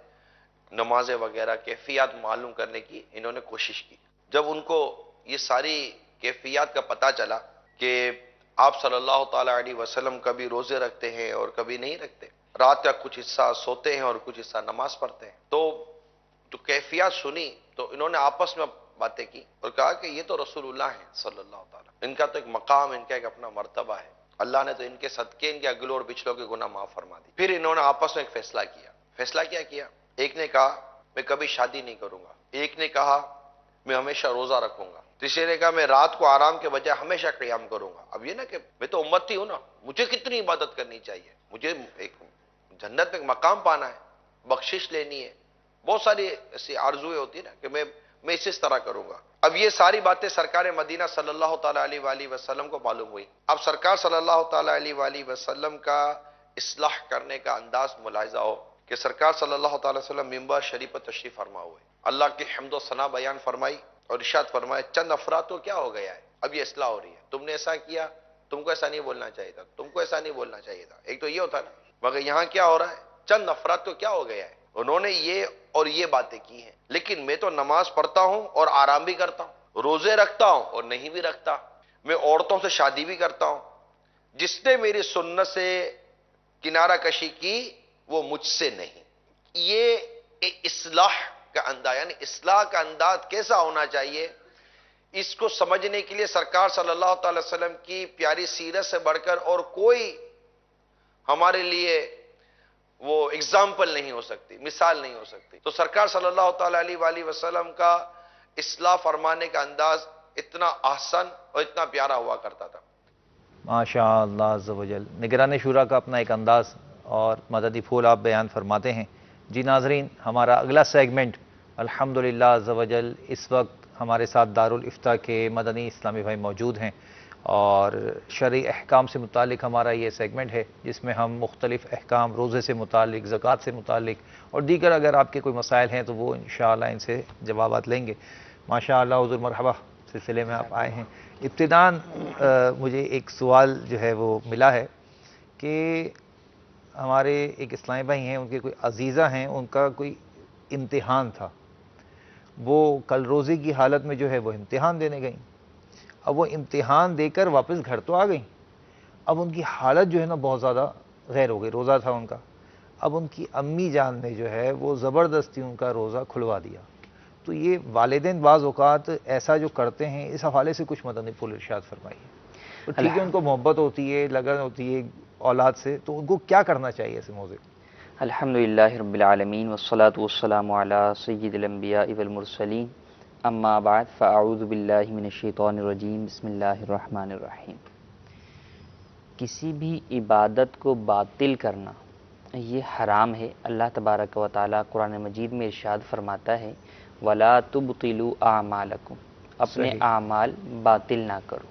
نمازیں وغیرہ کیفیات معلوم کرنے کی انہوں نے کوشش کی۔ جب ان کو یہ ساری کیفیات کا پتہ چلا کہ آپ صلی اللہ تعالی علیہ وسلم کبھی روزے رکھتے ہیں اور کبھی نہیں رکھتے، رات کا کچھ حصہ سوتے ہیں اور کچھ حصہ نماز پڑھتے ہیں، تو جو کیفیات سنی تو انہوں نے آپس میں باتیں کی اور کہا کہ یہ تو رسول اللہ ہیں صلی اللہ تعالی، ان کا تو ایک مقام، ان کا ایک اپنا مرتبہ ہے، اللہ نے تو ان کے صدقے ان کے اگلوں اور پچھلوں کے گناہ معاف فرما دی۔ پھر انہوں نے آپس میں ایک فیصلہ کیا۔ فیصلہ کیا کیا؟ ایک نے کہا میں کبھی شادی نہیں کروں گا، ایک نے کہا میں ہمیشہ روزہ رکھوں گا، تیسرے نے کہا میں رات کو آرام کے بجائے ہمیشہ قیام کروں گا۔ اب یہ نا کہ میں تو امتی ہوں نا، مجھے کتنی عبادت کرنی چاہیے، مجھے ایک جنت میں ایک مقام پانا ہے، بخشش لینی ہے، بہت ساری ایسی آرزویں ہوتی ہیں نا کہ میں اس طرح کروں گا۔ اب یہ ساری باتیں سرکار مدینہ صلی اللہ تعالی علیہ وآلہ وسلم کو معلوم ہوئی۔ اب سرکار صلی اللہ تعالی علیہ وآلہ وسلم کا اصلاح کرنے کا انداز ملاحظہ ہو کہ سرکار صلی اللہ تعالی وسلم ممبر شریف پر تشریف فرما ہوئے، اللہ کی حمد و ثنا بیان فرمائی اور ارشاد فرمایا چند افراد تو کیا ہو گیا ہے، اب یہ اصلاح ہو رہی ہے، تم نے ایسا کیا، تم کو ایسا نہیں بولنا چاہیے تھا، تم کو ایسا نہیں بولنا چاہیے تھا، ایک تو یہ ہوتا نا، مگر یہاں کیا ہو رہا ہے، چند افراد تو کیا ہو گیا ہے، انہوں نے یہ اور یہ باتیں کی ہیں، لیکن میں تو نماز پڑھتا ہوں اور آرام بھی کرتا ہوں، روزے رکھتا ہوں اور نہیں بھی رکھتا، میں عورتوں سے شادی بھی کرتا ہوں، جس نے میری سنت سے کنارہ کشی کی وہ مجھ سے نہیں۔ یہ اصلاح کا انداز، یعنی اصلاح کا انداز کیسا ہونا چاہیے، اس کو سمجھنے کے لیے سرکار صلی اللہ تعالی وسلم کی پیاری سیرت سے بڑھ کر اور کوئی ہمارے لیے وہ اگزامپل نہیں ہو سکتی، مثال نہیں ہو سکتی۔ تو سرکار صلی اللہ تعالی علیہ وآلہ وسلم کا اصلاح فرمانے کا انداز اتنا احسن اور اتنا پیارا ہوا کرتا تھا۔ ماشاء اللہ عز و جل، نگران شورا کا اپنا ایک انداز اور مددی پھول آپ بیان فرماتے ہیں۔ جی ناظرین، ہمارا اگلا سیگمنٹ الحمدللہ عز و جل اس وقت ہمارے ساتھ دارالفتاء کے مدنی اسلامی بھائی موجود ہیں، اور شرعی احکام سے متعلق ہمارا یہ سیگمنٹ ہے جس میں ہم مختلف احکام روزے سے متعلق، زکوٰۃ سے متعلق اور دیگر اگر آپ کے کوئی مسائل ہیں تو وہ انشاءاللہ ان سے جوابات لیں گے۔ ماشاءاللہ حضور مرحبا سلسلے میں آپ آئے ہیں۔ ابتداً مجھے ایک سوال جو ہے وہ ملا ہے کہ ہمارے ایک اسلامی بھائی ہیں، ان کے کوئی عزیزہ ہیں، ان کا کوئی امتحان تھا، وہ کل روزے کی حالت میں جو ہے وہ امتحان دینے گئیں، اب وہ امتحان دے کر واپس گھر تو آ گئیں، اب ان کی حالت جو ہے نا بہت زیادہ غیر ہو گئی، روزہ تھا ان کا، اب ان کی امی جان نے جو ہے وہ زبردستی ان کا روزہ کھلوا دیا۔ تو یہ والدین بعض اوقات ایسا جو کرتے ہیں، اس حوالے سے کچھ مدنی پھول ارشاد فرمائیے۔ تو ٹھیک ہے، ان کو محبت ہوتی ہے، لگن ہوتی ہے اولاد سے، تو ان کو کیا کرنا چاہیے ایسے موضوع؟ الحمدللہ رب العالمین والصلاة والسلام علی سید الانبیاء والمرسلین، اما بعد فاعوذ باللہ من الشیطان الرجیم، بسم اللہ الرحمن الرحیم۔ کسی بھی عبادت کو باطل کرنا یہ حرام ہے۔ اللہ تبارک و تعالیٰ قرآن مجید میں ارشاد فرماتا ہے وَلَا تُبْطِلُوا أَعْمَالَكُمْ، اپنے اعمال باطل نہ کرو۔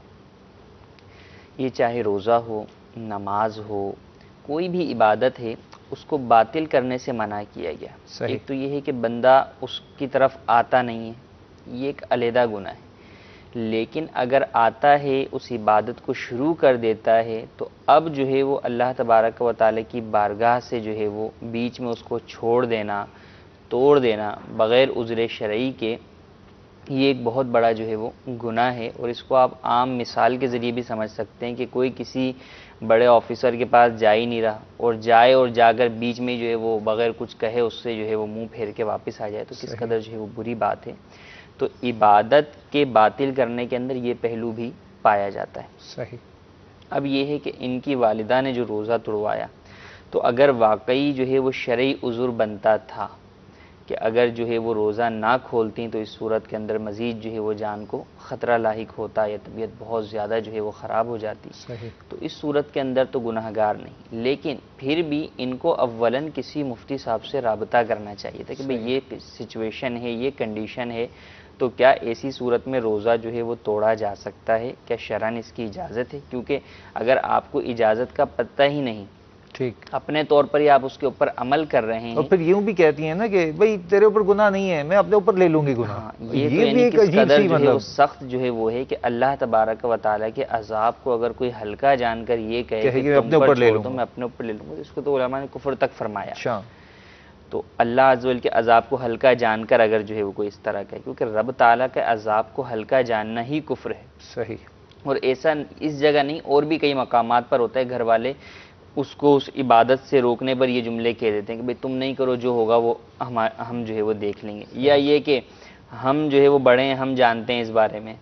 یہ چاہے روزہ ہو، نماز ہو، کوئی بھی عبادت ہے، اس کو باطل کرنے سے منع کیا گیا۔ ایک تو یہ ہے کہ بندہ اس کی طرف آتا نہیں ہے، یہ ایک علیحدہ گناہ ہے، لیکن اگر آتا ہے، اس عبادت کو شروع کر دیتا ہے، تو اب جو ہے وہ اللہ تبارک و تعالیٰ کی بارگاہ سے جو ہے وہ بیچ میں اس کو چھوڑ دینا، توڑ دینا بغیر عذر شرعی کے، یہ ایک بہت بڑا جو ہے وہ گناہ ہے۔ اور اس کو آپ عام مثال کے ذریعے بھی سمجھ سکتے ہیں کہ کوئی کسی بڑے آفیسر کے پاس جا ہی نہیں رہا، اور جائے اور جا کر بیچ میں جو ہے وہ بغیر کچھ کہے اس سے جو ہے وہ منہ پھیر کے واپس آ جائے، تو کس قدر جو ہے وہ بری بات ہے۔ تو عبادت کے باطل کرنے کے اندر یہ پہلو بھی پایا جاتا ہے۔ صحیح۔ اب یہ ہے کہ ان کی والدہ نے جو روزہ توڑوایا، تو اگر واقعی جو ہے وہ شرعی عذر بنتا تھا کہ اگر جو ہے وہ روزہ نہ کھولتی تو اس صورت کے اندر مزید جو ہے وہ جان کو خطرہ لاحق ہوتا یا طبیعت بہت زیادہ جو ہے وہ خراب ہو جاتی، تو اس صورت کے اندر تو گناہ گار نہیں، لیکن پھر بھی ان کو اولاً کسی مفتی صاحب سے رابطہ کرنا چاہیے تھا کہ بھئی یہ سچویشن ہے، یہ کنڈیشن ہے، تو کیا ایسی صورت میں روزہ جو ہے وہ توڑا جا سکتا ہے، کیا شرعاً اس کی اجازت ہے؟ کیونکہ اگر آپ کو اجازت کا پتہ ہی نہیں، ٹھیک، اپنے طور پر ہی آپ اس کے اوپر عمل کر رہے ہیں، اور پھر یوں بھی کہتی ہیں نا کہ بھئی تیرے اوپر گناہ نہیں ہے، میں اپنے اوپر لے لوں گی گناہ، یہ تو یعنی کس قدر جو ہے وہ سخت جو ہے وہ ہے کہ اللہ تبارک و تعالیٰ کے عذاب کو اگر کوئی ہلکا جان کر یہ کہے کہ تم پر چھوڑ دو میں اپنے اوپر لے لوں گا، اس کو تو علماء نے کفر تک فرمایا۔ تو اللہ عز و جل کے عذاب کو ہلکا جان کر اگر جو ہے وہ کوئی اس طرح کہے، کیونکہ رب تعالیٰ کے عذاب کو ہلکا جاننا ہی کفر ہے۔ صحیح۔ اور ایسا اس جگہ نہیں، اور بھی کئی مقامات پر ہوتا ہے، گھر والے اس کو اس عبادت سے روکنے پر یہ جملے کہہ دیتے ہیں کہ بھئی تم نہیں کرو، جو ہوگا وہ ہم جو ہے وہ دیکھ لیں گے، یا یہ کہ ہم جو ہے وہ بڑے ہیں، ہم جانتے ہیں اس بارے میں۔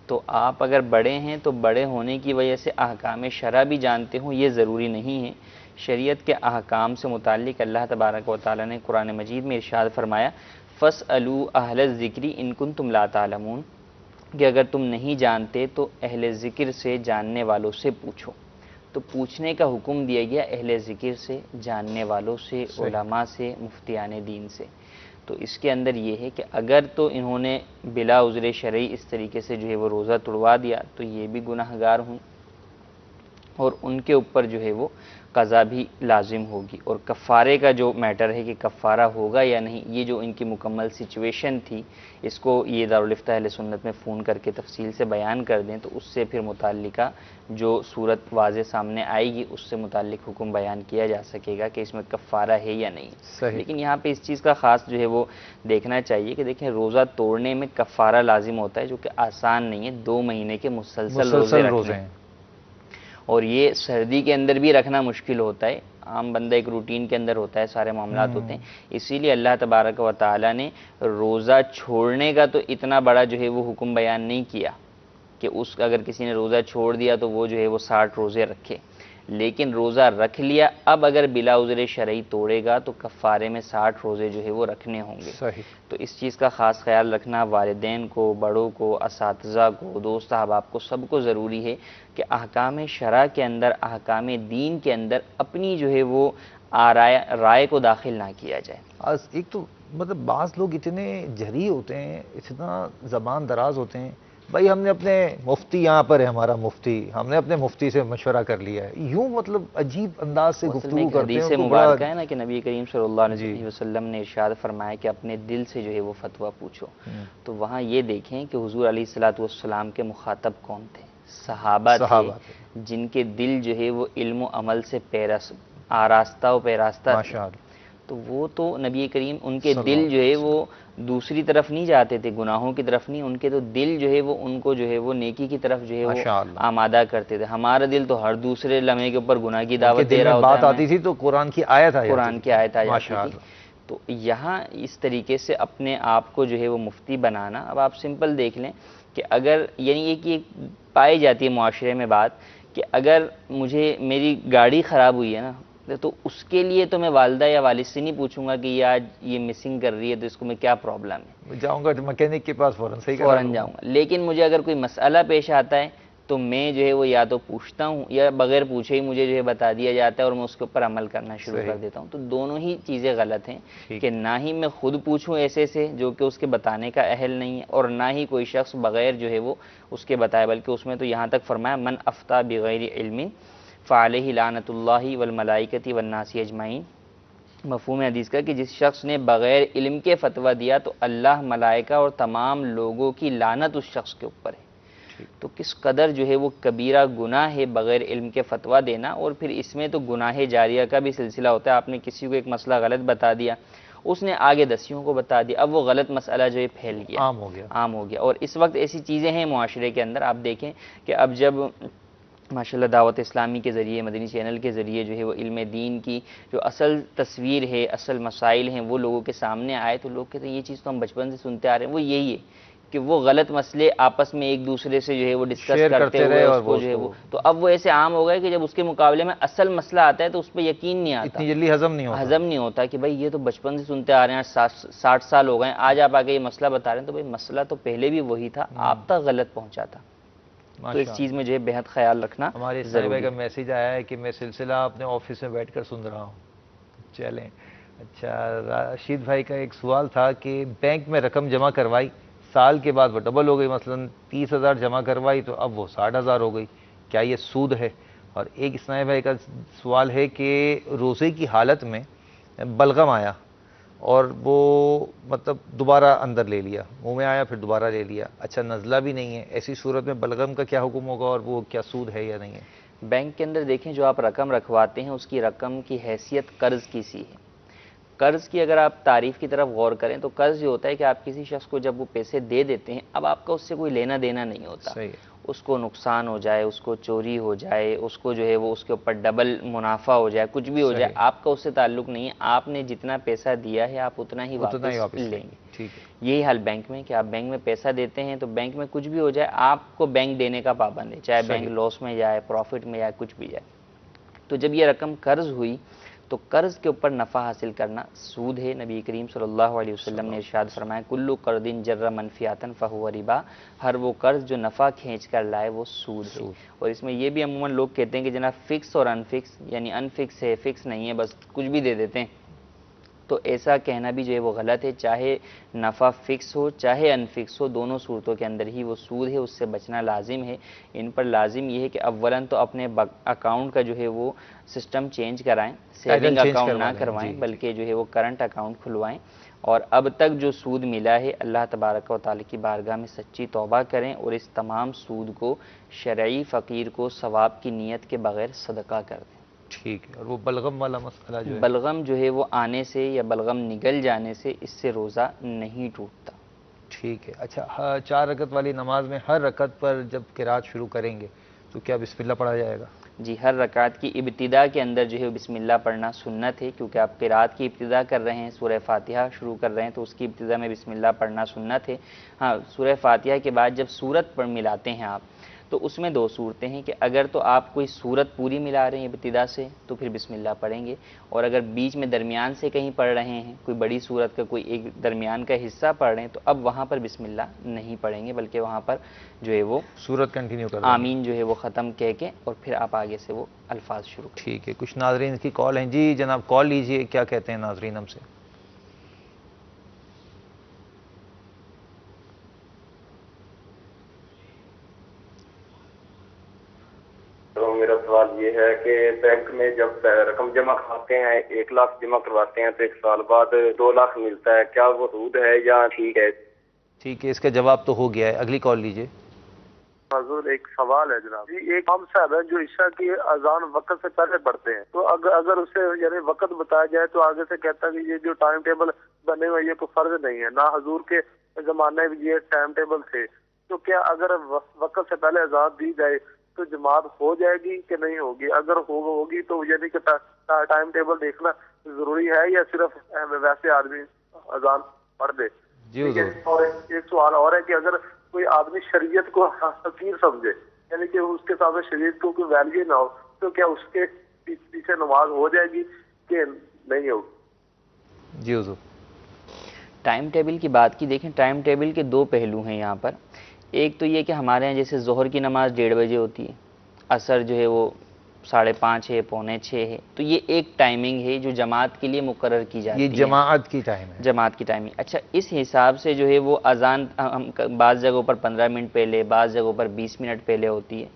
تو آپ اگر بڑے ہیں تو بڑے ہونے کی وجہ سے احکام شرع بھی جانتے ہوں، یہ ضروری نہیں ہے۔ شریعت کے احکام سے متعلق اللہ تبارک و تعالیٰ نے قرآن مجید میں ارشاد فرمایا فَاسْأَلُوا أَهْلَ الذِّكْرِ إِن كُنتُمْ لَا تَعْلَمُونَ، کہ اگر تم نہیں جانتے تو اہل ذکر سے، جاننے والوں سے پوچھو۔ تو پوچھنے کا حکم دیا گیا اہل ذکر سے، جاننے والوں سے، علماء سے، مفتیان دین سے۔ تو اس کے اندر یہ ہے کہ اگر تو انہوں نے بلا عذر شرعی اس طریقے سے جو ہے وہ روزہ توڑوا دیا تو یہ بھی گناہ گار ہوں، اور ان کے اوپر جو ہے وہ قضا بھی لازم ہوگی. اور کفارے کا جو میٹر ہے کہ کفارہ ہوگا یا نہیں، یہ جو ان کی مکمل سچویشن تھی، اس کو یہ دارالفتہ اہل سنت میں فون کر کے تفصیل سے بیان کر دیں تو اس سے پھر متعلقہ جو صورت واضح سامنے آئے گی اس سے متعلق حکم بیان کیا جا سکے گا کہ اس میں کفارہ ہے یا نہیں. لیکن یہاں پہ اس چیز کا خاص جو ہے وہ دیکھنا چاہیے کہ دیکھیں روزہ توڑنے میں کفارہ لازم ہوتا ہے، جو کہ آسان نہیں ہے. 2 مہینے کے مسلسل روزے ہیں، اور یہ سردی کے اندر بھی رکھنا مشکل ہوتا ہے. عام بندہ ایک روٹین کے اندر ہوتا ہے، سارے معاملات ہوتے ہیں. اسی لیے اللہ تبارک و تعالیٰ نے روزہ چھوڑنے کا تو اتنا بڑا جو ہے وہ حکم بیان نہیں کیا کہ اگر کسی نے روزہ چھوڑ دیا تو وہ جو ہے وہ 60 روزے رکھے، لیکن روزہ رکھ لیا اب اگر بلا عذر شرعی توڑے گا تو کفارے میں 60 روزے جو ہے وہ رکھنے ہوں گے. تو اس چیز کا خاص خیال رکھنا والدین کو، بڑوں کو، اساتذہ کو، دوست احباب کو، سب کو ضروری ہے کہ احکام شرع کے اندر، احکام دین کے اندر اپنی جو ہے وہ رائے کو داخل نہ کیا جائے. ایک تو مطلب بعض لوگ اتنے جری ہوتے ہیں، اتنا زبان دراز ہوتے ہیں، بھائی ہم نے اپنے مفتی، یہاں پر ہے ہمارا مفتی، ہم نے اپنے مفتی سے مشورہ کر لیا ہے، یوں مطلب عجیب انداز سے گفتگو کرتے ہیں. حدیث مبارکہ ہے نا کہ نبی کریم صلی اللہ علیہ وسلم نے ارشاد فرمایا کہ اپنے دل سے جو ہے وہ فتویٰ پوچھو. تو وہاں یہ دیکھیں کہ حضور علیہ الصلوۃ والسلام کے مخاطب کون تھے؟ صحابہ تھے، جن کے دل جو ہے وہ علم و عمل سے آراستہ و پیراستہ تھے. تو وہ تو نبی کریم، ان کے دل جو ہے وہ دوسری طرف نہیں جاتے تھے، گناہوں کی طرف نہیں، ان کے تو دل جو ہے وہ ان کو جو ہے وہ نیکی کی طرف جو ہے وہ آمادہ کرتے تھے. ہمارا دل تو ہر دوسرے لمحے کے اوپر گناہ کی دعوت دے رہا ہوتا ہے. بات آتی تھی تو قرآن کی آیت آ جاتی تھی. تو یہاں اس طریقے سے اپنے آپ کو جو ہے وہ مفتی بنانا، اب آپ سمپل دیکھ لیں کہ اگر یعنی یہ کہ پائی جاتی ہے معاشرے میں بات کہ اگر میری گاڑی خراب ہوئی ہے نا تو اس کے لیے تو میں والدہ یا والد سے نہیں پوچھوں گا کہ یہ آج یہ مسنگ کر رہی ہے تو اس کو میں کیا پرابلم ہے، جاؤں گا میکینک کے پاس فوراً جاؤں گا. لیکن مجھے اگر کوئی مسئلہ پیش آتا ہے تو میں جو ہے وہ یا تو پوچھتا ہوں یا بغیر پوچھے ہی مجھے جو ہے بتا دیا جاتا ہے اور میں اس کے اوپر عمل کرنا شروع کر دیتا ہوں. تو دونوں ہی چیزیں غلط ہیں کہ نہ ہی میں خود پوچھوں ایسے سے جو کہ اس کے بتانے کا اہل نہیں ہے، اور نہ ہی کوئی شخص بغیر جو ہے وہ اس کے بتائے. بلکہ اس میں تو یہاں تک فرمایا من افتیٰ بغیر علم فعلیہ لعنۃ اللہ والملائکۃ والناس اجمعین. مفہوم حدیث کا کہ جس شخص نے بغیر علم کے فتویٰ دیا تو اللہ، ملائکہ اور تمام لوگوں کی لعنت اس شخص کے اوپر ہے. تو کس قدر جو ہے وہ کبیرہ گناہ ہے بغیر علم کے فتویٰ دینا. اور پھر اس میں تو گناہ جاریہ کا بھی سلسلہ ہوتا ہے. آپ نے کسی کو ایک مسئلہ غلط بتا دیا، اس نے آگے 10 کو بتا دیا، اب وہ غلط مسئلہ جو ہے پھیل گیا، عام ہو گیا. اور اس وقت ایسی چیزیں ہیں معاشرے کے اندر، آپ دیکھیں کہ اب جب ماشاءاللہ دعوت اسلامی کے ذریعے، مدنی چینل کے ذریعے جو ہے وہ علم دین کی جو اصل تصویر ہے، اصل مسائل ہیں وہ لوگوں کے سامنے آئے تو لوگ کہتے ہیں یہ چیز تو ہم بچپن سے سنتے آ رہے ہیں. وہ یہی ہے کہ وہ غلط مسئلے آپس میں ایک دوسرے سے جو ہے وہ ڈسکس کرتے ہوئے اس کو جو ہے وہ، تو اب وہ ایسے عام ہو گئے کہ جب اس کے مقابلے میں اصل مسئلہ آتا ہے تو اس پہ یقین نہیں آتا، اتنی جلدی ہضم نہیں ہوتا کہ بھائی یہ تو بچپن سے سنتے آ رہے ہیں، 60 سال ہو گئے، آج آپ آگے یہ مسئلہ بتا رہے ہیں. تو بھائی مسئلہ تو پہلے بھی وہی تھا، آپ تک غلط پہنچا تھا. تو اس چیز میں جو ہے بہت خیال رکھنا. ہمارے صاحب کا میسج آیا ہے کہ میں سلسلہ اپنے آفس میں بیٹھ کر سن رہا ہوں. چلیں اچھا، راشد بھائی کا ایک سوال تھا کہ بینک میں رقم جمع کروائی، سال کے بعد وہ ڈبل ہو گئی، مثلا 30,000 جمع کروائی تو اب وہ 60,000 ہو گئی، کیا یہ سود ہے؟ اور ایک اسماعیل بھائی کا سوال ہے کہ روزے کی حالت میں بلغم آیا اور وہ مطلب دوبارہ اندر لے لیا، منہ میں آیا پھر دوبارہ لے لیا، اچھا نزلہ بھی نہیں ہے، ایسی صورت میں بلغم کا کیا حکم ہوگا اور وہ کیا سود ہے یا نہیں ہے؟ بینک کے اندر دیکھیں جو آپ رقم رکھواتے ہیں اس کی رقم کی حیثیت قرض کی سی ہے. قرض کی اگر آپ تعریف کی طرف غور کریں تو قرض یہ ہوتا ہے کہ آپ کسی شخص کو جب وہ پیسے دے دیتے ہیں اب آپ کا اس سے کوئی لینا دینا نہیں ہوتا. اس کو نقصان ہو جائے، اس کو چوری ہو جائے، اس کو جو ہے وہ اس کے اوپر ڈبل منافع ہو جائے، کچھ بھی ہو جائے، آپ کا اس سے تعلق نہیں ہے. آپ نے جتنا پیسہ دیا ہے آپ اتنا ہی واپس لیں گے. یہی حال بینک میں کہ آپ بینک میں پیسہ دیتے ہیں تو بینک میں کچھ بھی ہو جائے آپ کو بینک دینے کا پابند ہے، چاہے بینک لاس میں جائے، پروفٹ میں جائے، کچھ بھی جائے. تو جب یہ رقم قرض ہوئی تو قرض کے اوپر نفع حاصل کرنا سود ہے. نبی کریم صلی اللہ علیہ وسلم نے ارشاد فرمایا کلو قرض جر منفیاتً فہو ربا، ہر وہ قرض جو نفع کھینچ کر لائے وہ سود ہے. اور اس میں یہ بھی عموماً لوگ کہتے ہیں کہ جناب فکس اور ان فکس، یعنی ان فکس ہے، فکس نہیں ہے، بس کچھ بھی دے دیتے ہیں. تو ایسا کہنا بھی جو ہے وہ غلط ہے. چاہے نفع فکس ہو چاہے ان فکس ہو، دونوں صورتوں کے اندر ہی وہ سود ہے، اس سے بچنا لازم ہے. ان پر لازم یہ ہے کہ اولاً تو اپنے اکاؤنٹ کا جو ہے وہ سسٹم چینج کرائیں، سیونگ اکاؤنٹ نہ کروائیں بلکہ جو ہے وہ کرنٹ اکاؤنٹ کھلوائیں. اور اب تک جو سود ملا ہے اللہ تبارک و تعالیٰ کی بارگاہ میں سچی توبہ کریں اور اس تمام سود کو شرعی فقیر کو ثواب کی نیت کے بغیر صدقہ کر دیں. ٹھیک ہے. اور وہ بلغم والا مسئلہ جو ہے، بلغم جو ہے وہ آنے سے یا بلغم نگل جانے سے اس سے روزہ نہیں ٹوٹتا. ٹھیک ہے. اچھا، 4 رکعت والی نماز میں ہر رکعت پر جب قرات شروع کریں گے تو کیا بسم اللہ پڑھا جائے گا؟ جی، ہر رکعت کی ابتدا کے اندر جو ہے بسم اللہ پڑھنا سنت ہے، کیونکہ آپ قرات کی ابتدا کر رہے ہیں، سورہ فاتحہ شروع کر رہے ہیں تو اس کی ابتدا میں بسم اللہ پڑھنا سنت ہے. ہاں، سورہ فاتحہ کے بعد جب سورت پر ملاتے ہیں آپ تو اس میں 2 صورتیں ہیں کہ اگر تو آپ کوئی سورت پوری ملا رہے ہیں ابتدا سے تو پھر بسم اللہ پڑھیں گے، اور اگر بیچ میں درمیان سے کہیں پڑھ رہے ہیں کوئی بڑی سورت کا کوئی ایک درمیان کا حصہ پڑھ رہے ہیں تو اب وہاں پر بسم اللہ نہیں پڑھیں گے بلکہ وہاں پر جو ہے وہ سورت کنٹینیو کر آمین جو ہے وہ ختم کہہ کے اور پھر آپ آگے سے وہ الفاظ شروع کریں. ٹھیک ہے. کچھ ناظرین کی کال ہیں. جی جناب، کال لیجئے. کیا کہتے ہیں ناظرین ہم سے؟ تو میرا سوال یہ ہے کہ بینک میں جب رقم جمع کراتے ہیں 1 لاکھ جمع کرواتے ہیں تو 1 سال بعد 2 لاکھ ملتا ہے، کیا وہ سود ہے یا ٹھیک ہے؟ ٹھیک ہے، اس کا جواب تو ہو گیا ہے. اگلی کال لیجئے. حضور ایک سوال ہے جناب جی. ایک امام صاحب ہے جو عشاء کی اذان وقت سے پہلے پڑھتے ہیں، تو اگر اسے یعنی وقت بتایا جائے تو آگے سے کہتا ہے کہ یہ جو ٹائم ٹیبل بنے ہوئے یہ کوئی فرض نہیں ہے، نہ حضور کے زمانے میں یہ ٹائم ٹیبل تھے، تو کیا اگر وقت سے پہلے اذان دی جائے تو جماعت ہو جائے گی کہ نہیں ہوگی؟ اگر ہوگی تو یعنی کہ ٹائم ٹیبل دیکھنا ضروری ہے یا صرف ویسے آدمی اذان پڑھ دے؟ اور ایک سوال اور ہے کہ اگر کوئی آدمی شریعت کو حقیر سمجھے، یعنی کہ اس کے سامنے شریعت کو کوئی ویلیو نہ ہو، تو کیا اس کے پیچھے نماز ہو جائے گی کہ نہیں ہوگی؟ جی حضور. ٹائم ٹیبل کی بات کی، دیکھیں ٹائم ٹیبل کے 2 پہلو ہیں یہاں پر. ایک تو یہ کہ ہمارے یہاں جیسے ظہر کی نماز 1:30 بجے ہوتی ہے، عصر جو ہے وہ 5:30 ہے، 5:45 ہے، تو یہ ایک ٹائمنگ ہے جو جماعت کے لیے مقرر کی جاتی ہے. یہ جماعت کی ٹائم ہے، جماعت کی ٹائمنگ. اچھا، اس حساب سے جو ہے وہ اذان بعض جگہوں پر 15 منٹ پہلے، بعض جگہوں پر 20 منٹ پہلے ہوتی ہے.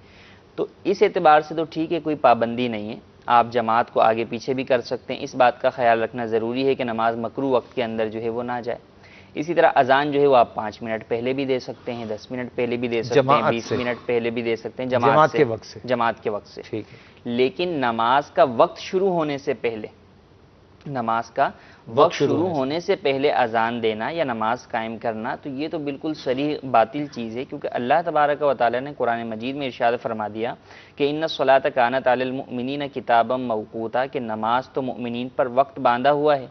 تو اس اعتبار سے تو ٹھیک ہے، کوئی پابندی نہیں ہے، آپ جماعت کو آگے پیچھے بھی کر سکتے ہیں. اس بات کا خیال رکھنا ضروری ہے کہ نماز مکروہ وقت کے اندر جو ہے وہ نہ جائے. اسی طرح اذان جو ہے وہ آپ 5 منٹ پہلے بھی دے سکتے ہیں، 10 منٹ پہلے بھی دے سکتے ہیں، 20 منٹ پہلے بھی دے سکتے ہیں جماعت کے وقت سے. ٹھیک ہے. لیکن نماز کا وقت شروع ہونے سے پہلے، نماز کا وقت شروع ہونے سے پہلے اذان دینا یا نماز قائم کرنا تو یہ تو بالکل صریح باطل چیز ہے، کیونکہ اللہ تبارک و تعالیٰ نے قرآن مجید میں ارشاد فرما دیا کہ ان الصلاۃ کانت علی المؤمنین کتابا موقوتا، کہ نماز تو مؤمنین پر وقت باندھا ہوا ہے.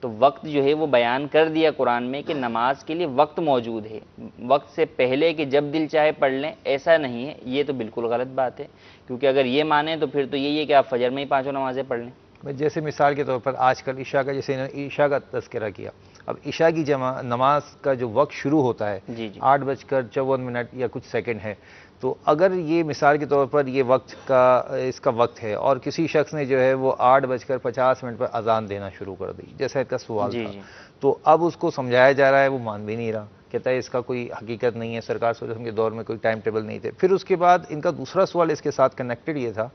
تو وقت جو ہے وہ بیان کر دیا قرآن میں کہ نماز کے لیے وقت موجود ہے. وقت سے پہلے کہ جب دل چاہے پڑھ لیں ایسا نہیں ہے، یہ تو بالکل غلط بات ہے، کیونکہ اگر یہ مانیں تو پھر تو یہی ہے کہ آپ فجر میں ہی 5 نمازیں پڑھ لیں. جیسے مثال کے طور پر آج کل عشاء کا، جیسے عشاء کا تذکرہ کیا، اب عشاء کی نماز کا جو وقت شروع ہوتا ہے 8:54 یا کچھ سیکنڈ ہے، تو اگر یہ مثال کے طور پر یہ وقت کا اس کا وقت ہے اور کسی شخص نے جو ہے وہ 8:50 پر اذان دینا شروع کر دی، جیسا اس کا سوال تھا، تو اب اس کو سمجھایا جا رہا ہے، وہ مان بھی نہیں رہا، کہتا ہے اس کا کوئی حقیقت نہیں ہے، سرکار صلی اللہ علیہ وسلم کے دور میں کوئی ٹائم ٹیبل نہیں تھے. پھر اس کے بعد ان کا دوسرا سوال اس کے ساتھ کنیکٹڈ یہ تھا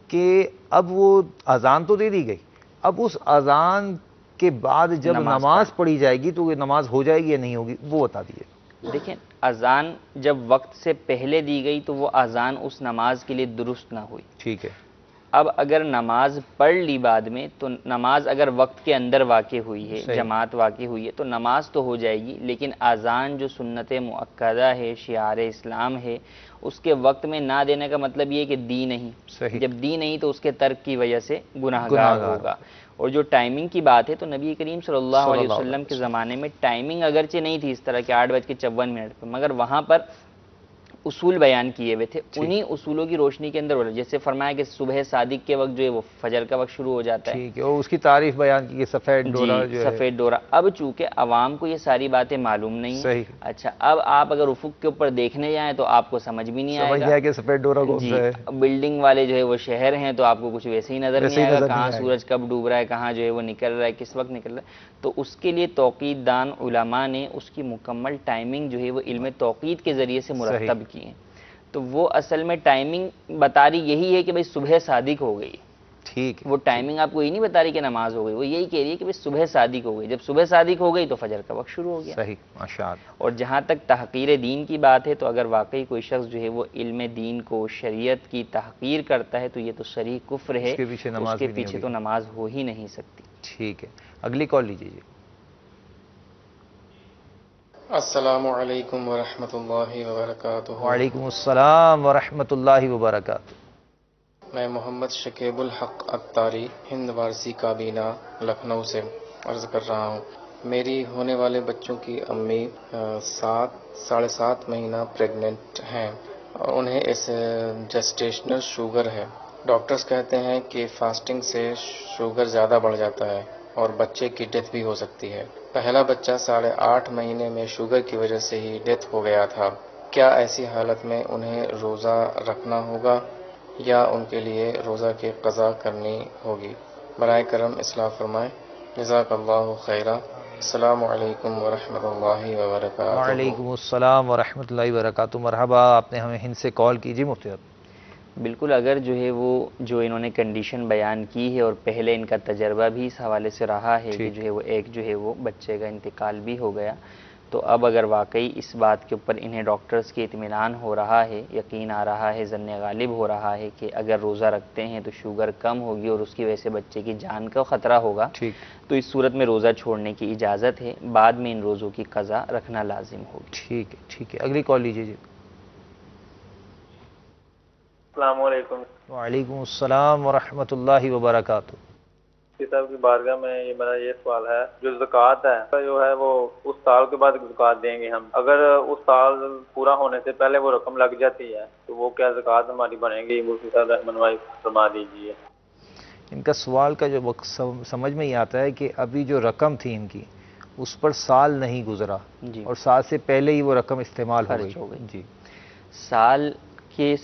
کہ اب وہ اذان تو دے دی گئی، اب اس اذان کے بعد جب نماز پڑھی جائے گی تو وہ نماز ہو جائے گی یا نہیں ہوگی، وہ بتا دیے. دیکھیں، اذان جب وقت سے پہلے دی گئی تو وہ اذان اس نماز کے لیے درست نہ ہوئی. ٹھیک ہے. اب اگر نماز پڑھ لی بعد میں تو نماز اگر وقت کے اندر واقع ہوئی ہے، جماعت واقع ہوئی ہے تو نماز تو ہو جائے گی، لیکن اذان جو سنت مؤکدہ ہے، شعار اسلام ہے، اس کے وقت میں نہ دینے کا مطلب یہ کہ دی نہیں. جب دی نہیں تو اس کے ترک کی وجہ سے گناہگار ہوگا. اور جو ٹائمنگ کی بات ہے تو نبی کریم صلی اللہ علیہ وسلم کے زمانے میں ٹائمنگ اگرچہ نہیں تھی اس طرح کہ 8:54 پہ، مگر وہاں پر اصول بیان کیے ہوئے تھے، انہی اصولوں کی روشنی کے اندر جیسے فرمایا کہ صبح صادق کے وقت جو ہے وہ فجر کا وقت شروع ہو جاتا ہے، ٹھیک ہے، اور اس کی تعریف بیان کی کہ سفید ڈورا جو ہے، سفید ڈورا۔ اب چونکہ عوام کو یہ ساری باتیں معلوم نہیں ہیں، اچھا اب آپ اگر افق کے اوپر دیکھنے جائیں تو آپ کو سمجھ بھی نہیں آئے گا کہ سفید ڈورا کون سا ہے۔ بلڈنگ والے جو ہے وہ شہر ہیں تو آپ کو کچھ ویسے ہی نظر نہیں آئے گا، کہاں سورج کب ڈوب رہا ہے، کہاں جو ہے وہ نکل رہا ہے، کس وقت نکل رہا ہے۔ تو اس کے لیے توقیت دان علماء نے اس کی مکمل ٹائمنگ جو ہے وہ علم توقیت کے ذریعے سے مرتب کی ہے۔ تو وہ اصل میں ٹائمنگ بتا رہی یہی ہے کہ بھئی صبح صادق ہو گئی، ٹھیک، وہ ٹائمنگ آپ کو یہ نہیں بتا رہی کہ نماز ہو گئی، وہ یہی کہہ رہی ہے کہ بھئی صبح صادق ہو گئی، جب صبح صادق ہو گئی تو فجر کا وقت شروع ہو گیا۔ صحیح، ماشاءاللہ۔ اور جہاں تک تحقیر دین کی بات ہے تو اگر واقعی کوئی شخص جو ہے وہ علم دین کو، شریعت کی تحقیر کرتا ہے تو یہ تو صریح کفر ہے، اس کے پیچھے تو نماز ہو ہی نہیں سکتی۔ ٹھیک ہے، اگلی کال لیجیے جی۔ السلام علیکم ورحمۃ اللہ وبرکاتہ۔ وعلیکم السلام ورحمۃ اللہ وبرکاتہ۔ میں محمد شکیب الحق اتاری ہند وارسی کابینہ لکھنؤ سے عرض کر رہا ہوں۔ میری ہونے والے بچوں کی امی 7.5 مہینہ پریگننٹ ہیں اور انہیں اس جسٹیشنل شوگر ہے۔ ڈاکٹرز کہتے ہیں کہ فاسٹنگ سے شوگر زیادہ بڑھ جاتا ہے اور بچے کی ڈیتھ بھی ہو سکتی ہے۔ پہلا بچہ 8.5 مہینے میں شوگر کی وجہ سے ہی ڈیتھ ہو گیا تھا۔ کیا ایسی حالت میں انہیں روزہ رکھنا ہوگا یا ان کے لیے روزہ کی قضا کرنی ہوگی؟ برائے کرم اصلاح فرمائیں، جزاک اللہ خیرہ۔ السلام علیکم ورحمۃ اللہ وبرکاتہ۔ وعلیکم السلام ورحمۃ اللہ وبرکاتہ۔ مرحبا، آپ نے ہمیں ہند سے کال کی جی مفتی صاحب۔ بالکل، اگر جو ہے وہ جو انہوں نے کنڈیشن بیان کی ہے اور پہلے ان کا تجربہ بھی اس حوالے سے رہا ہے کہ جو ہے وہ ایک جو ہے وہ بچے کا انتقال بھی ہو گیا، تو اب اگر واقعی اس بات کے اوپر انہیں ڈاکٹرز کی اطمینان ہو رہا ہے، یقین آ رہا ہے، ظن غالب ہو رہا ہے کہ اگر روزہ رکھتے ہیں تو شوگر کم ہوگی اور اس کی وجہ سے بچے کی جان کا خطرہ ہوگا، تو اس صورت میں روزہ چھوڑنے کی اجازت ہے، بعد میں ان روزوں کی قضا رکھنا لازم ہوگی۔ ٹھیک ہے، ٹھیک ہے، اگلی کال لیجیے جی۔ السلام علیکم۔ وعلیکم السلام ورحمۃ اللہ وبرکاتہ۔ صاحب کی بارگاہ میں میرا یہ سوال ہے، جو زکوٰۃ ہے جو ہے وہ اس سال کے بعد زکوٰۃ دیں گے ہم، اگر اس سال پورا ہونے سے پہلے وہ رقم لگ جاتی ہے تو وہ کیا زکوٰۃ ہماری بنے گی؟ مفتی صاحب رحمانوائی فرما دیجیے۔ ان کا سوال کا جو سمجھ میں یہ آتا ہے کہ ابھی جو رقم تھی ان کی اس پر سال نہیں گزرا اور سال سے پہلے ہی وہ رقم استعمال ہو گئی جی، سال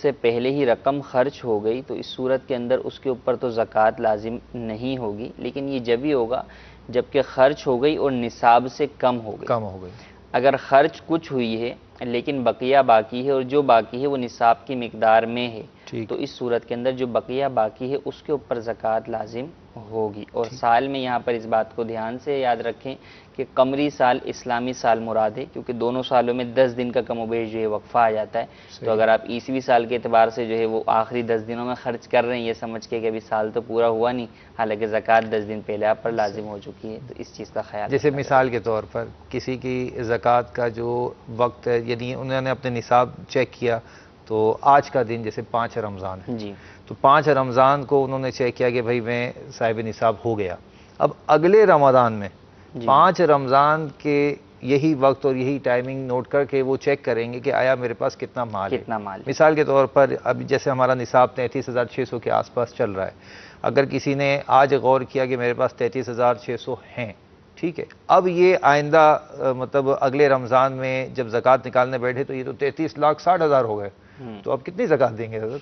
سے پہلے ہی رقم خرچ ہو گئی تو اس صورت کے اندر اس کے اوپر تو زکوٰۃ لازم نہیں ہوگی، لیکن یہ جب ہی ہوگا جب کہ خرچ ہو گئی اور نصاب سے کم ہو گئی۔ اگر خرچ کچھ ہوئی ہے لیکن بقیہ باقی ہے اور جو باقی ہے وہ نصاب کی مقدار میں ہے تو اس صورت کے اندر جو بقیہ باقی ہے اس کے اوپر زکوٰۃ لازم ہوگی۔ اور سال میں یہاں پر اس بات کو دھیان سے یاد رکھیں کہ قمری سال اسلامی سال مراد ہے، کیونکہ دونوں سالوں میں 10 دن کا کم و بیش جو ہے وقفہ آ جاتا ہے، تو اگر آپ عیسوی سال کے اعتبار سے جو ہے وہ آخری 10 دنوں میں خرچ کر رہے ہیں یہ سمجھ کے کہ ابھی سال تو پورا ہوا نہیں، حالانکہ زکوٰۃ 10 دن پہلے آپ پر لازم ہو چکی ہے، تو اس چیز کا خیال جیسے مثال کے طور پر کسی کی زکوٰۃ کا جو وقت ہے، یعنی انہوں نے اپنے نصاب چیک کیا تو آج کا دن جیسے 5 رمضان ہے جی، تو 5 رمضان کو انہوں نے چیک کیا کہ بھائی میں صاحب نصاب ہو گیا، اب اگلے رمضان میں 5 رمضان کے یہی وقت اور یہی ٹائمنگ نوٹ کر کے وہ چیک کریں گے کہ آیا میرے پاس کتنا مال ہے۔ مثال کے طور پر اب جیسے ہمارا نصاب 33,600 کے آس پاس چل رہا ہے، اگر کسی نے آج غور کیا کہ میرے پاس 33,600 ہیں، ٹھیک ہے، اب یہ آئندہ مطلب اگلے رمضان میں جب زکوٰۃ نکالنے بیٹھے تو یہ تو 33,60,000 ہو گئے، تو اب کتنی زکوٰۃ دیں گے حضرت؟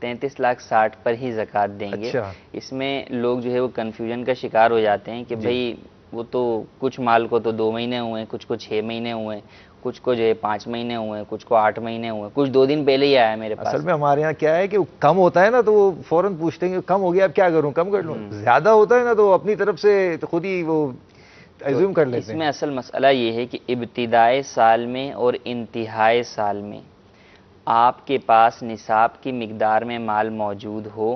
33,60,000 پر ہی زکوٰۃ دیں گے۔ اس میں لوگ جو ہے وہ کنفیوژن کا شکار ہو جاتے ہیں کہ بھئی وہ تو کچھ مال کو تو 2 مہینے ہوئے ہیں، کچھ کو 6 مہینے ہوئے ہیں، کچھ کو جو ہے 5 مہینے ہوئے ہیں، کچھ کو 8 مہینے ہوئے ہیں، کچھ 2 دن پہلے ہی آیا میرے پاس۔ اصل میں ہمارے یہاں کیا ہے کہ کم ہوتا ہے نا تو وہ فوراً پوچھتے ہیں کہ کم ہو گیا اب کیا کروں، کم کر لوں، زیادہ ہوتا ہے نا تو اپنی طرف سے خود ہی وہ ایزیوم کر لیتے ہیں۔ اس میں اصل مسئلہ یہ ہے کہ ابتدائے سال میں اور انتہائی سال میں آپ کے پاس نصاب کی مقدار میں مال موجود ہو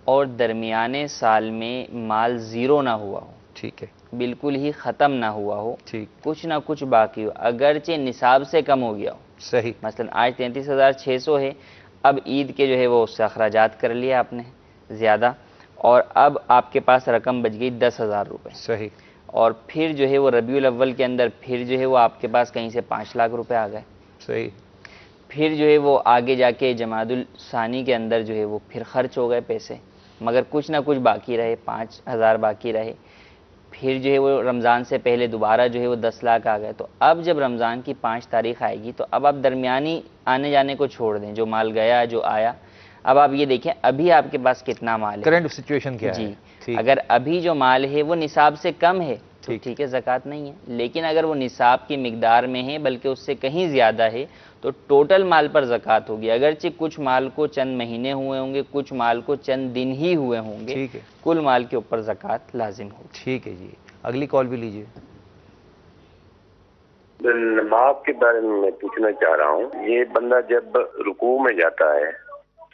اور درمیانے سال میں مال زیرو نہ ہوا ہو، ٹھیک ہے، بالکل ہی ختم نہ ہوا ہو، کچھ نہ کچھ باقی ہو، اگرچہ نصاب سے کم ہو گیا ہو، صحیح، مثلا آج 33,600 ہے، اب عید کے جو ہے وہ اس سے اخراجات کر لیا آپ نے زیادہ اور اب آپ کے پاس رقم بچ گئی 10,000 روپے، صحیح، اور پھر جو ہے وہ ربیع الاول کے اندر پھر جو ہے وہ آپ کے پاس کہیں سے 5 لاکھ روپے آ گئے، صحیح، پھر جو ہے وہ آگے جا کے جمادی الثانی کے اندر جو ہے وہ پھر خرچ ہو گئے پیسے، مگر کچھ نہ کچھ باقی رہے، 5,000 باقی رہے۔ پھر جو ہے وہ رمضان سے پہلے دوبارہ جو ہے وہ 10 لاکھ آ گئے۔ تو اب جب رمضان کی 5 تاریخ آئے گی تو اب آپ درمیانی آنے جانے کو چھوڑ دیں، جو مال گیا جو آیا، اب آپ یہ دیکھیں ابھی آپ کے پاس کتنا مال ہے، کرنٹ سچویشن کیا ہے؟ جی، اگر ابھی جو مال ہے وہ نصاب سے کم ہے تو ٹھیک ہے، زکوٰۃ نہیں ہے، لیکن اگر وہ نصاب کی مقدار میں ہے بلکہ اس سے کہیں زیادہ ہے تو ٹوٹل مال پر زکوٰۃ ہوگی، اگرچہ کچھ مال کو چند مہینے ہوئے ہوں گے، کچھ مال کو چند دن ہی ہوئے ہوں گے، کل مال کے اوپر زکوٰۃ لازم ہوگی۔ ٹھیک ہے جی، اگلی کال بھی لیجیے۔ نماز کے بارے میں پوچھنا چاہ رہا ہوں، یہ بندہ جب رکوع میں جاتا ہے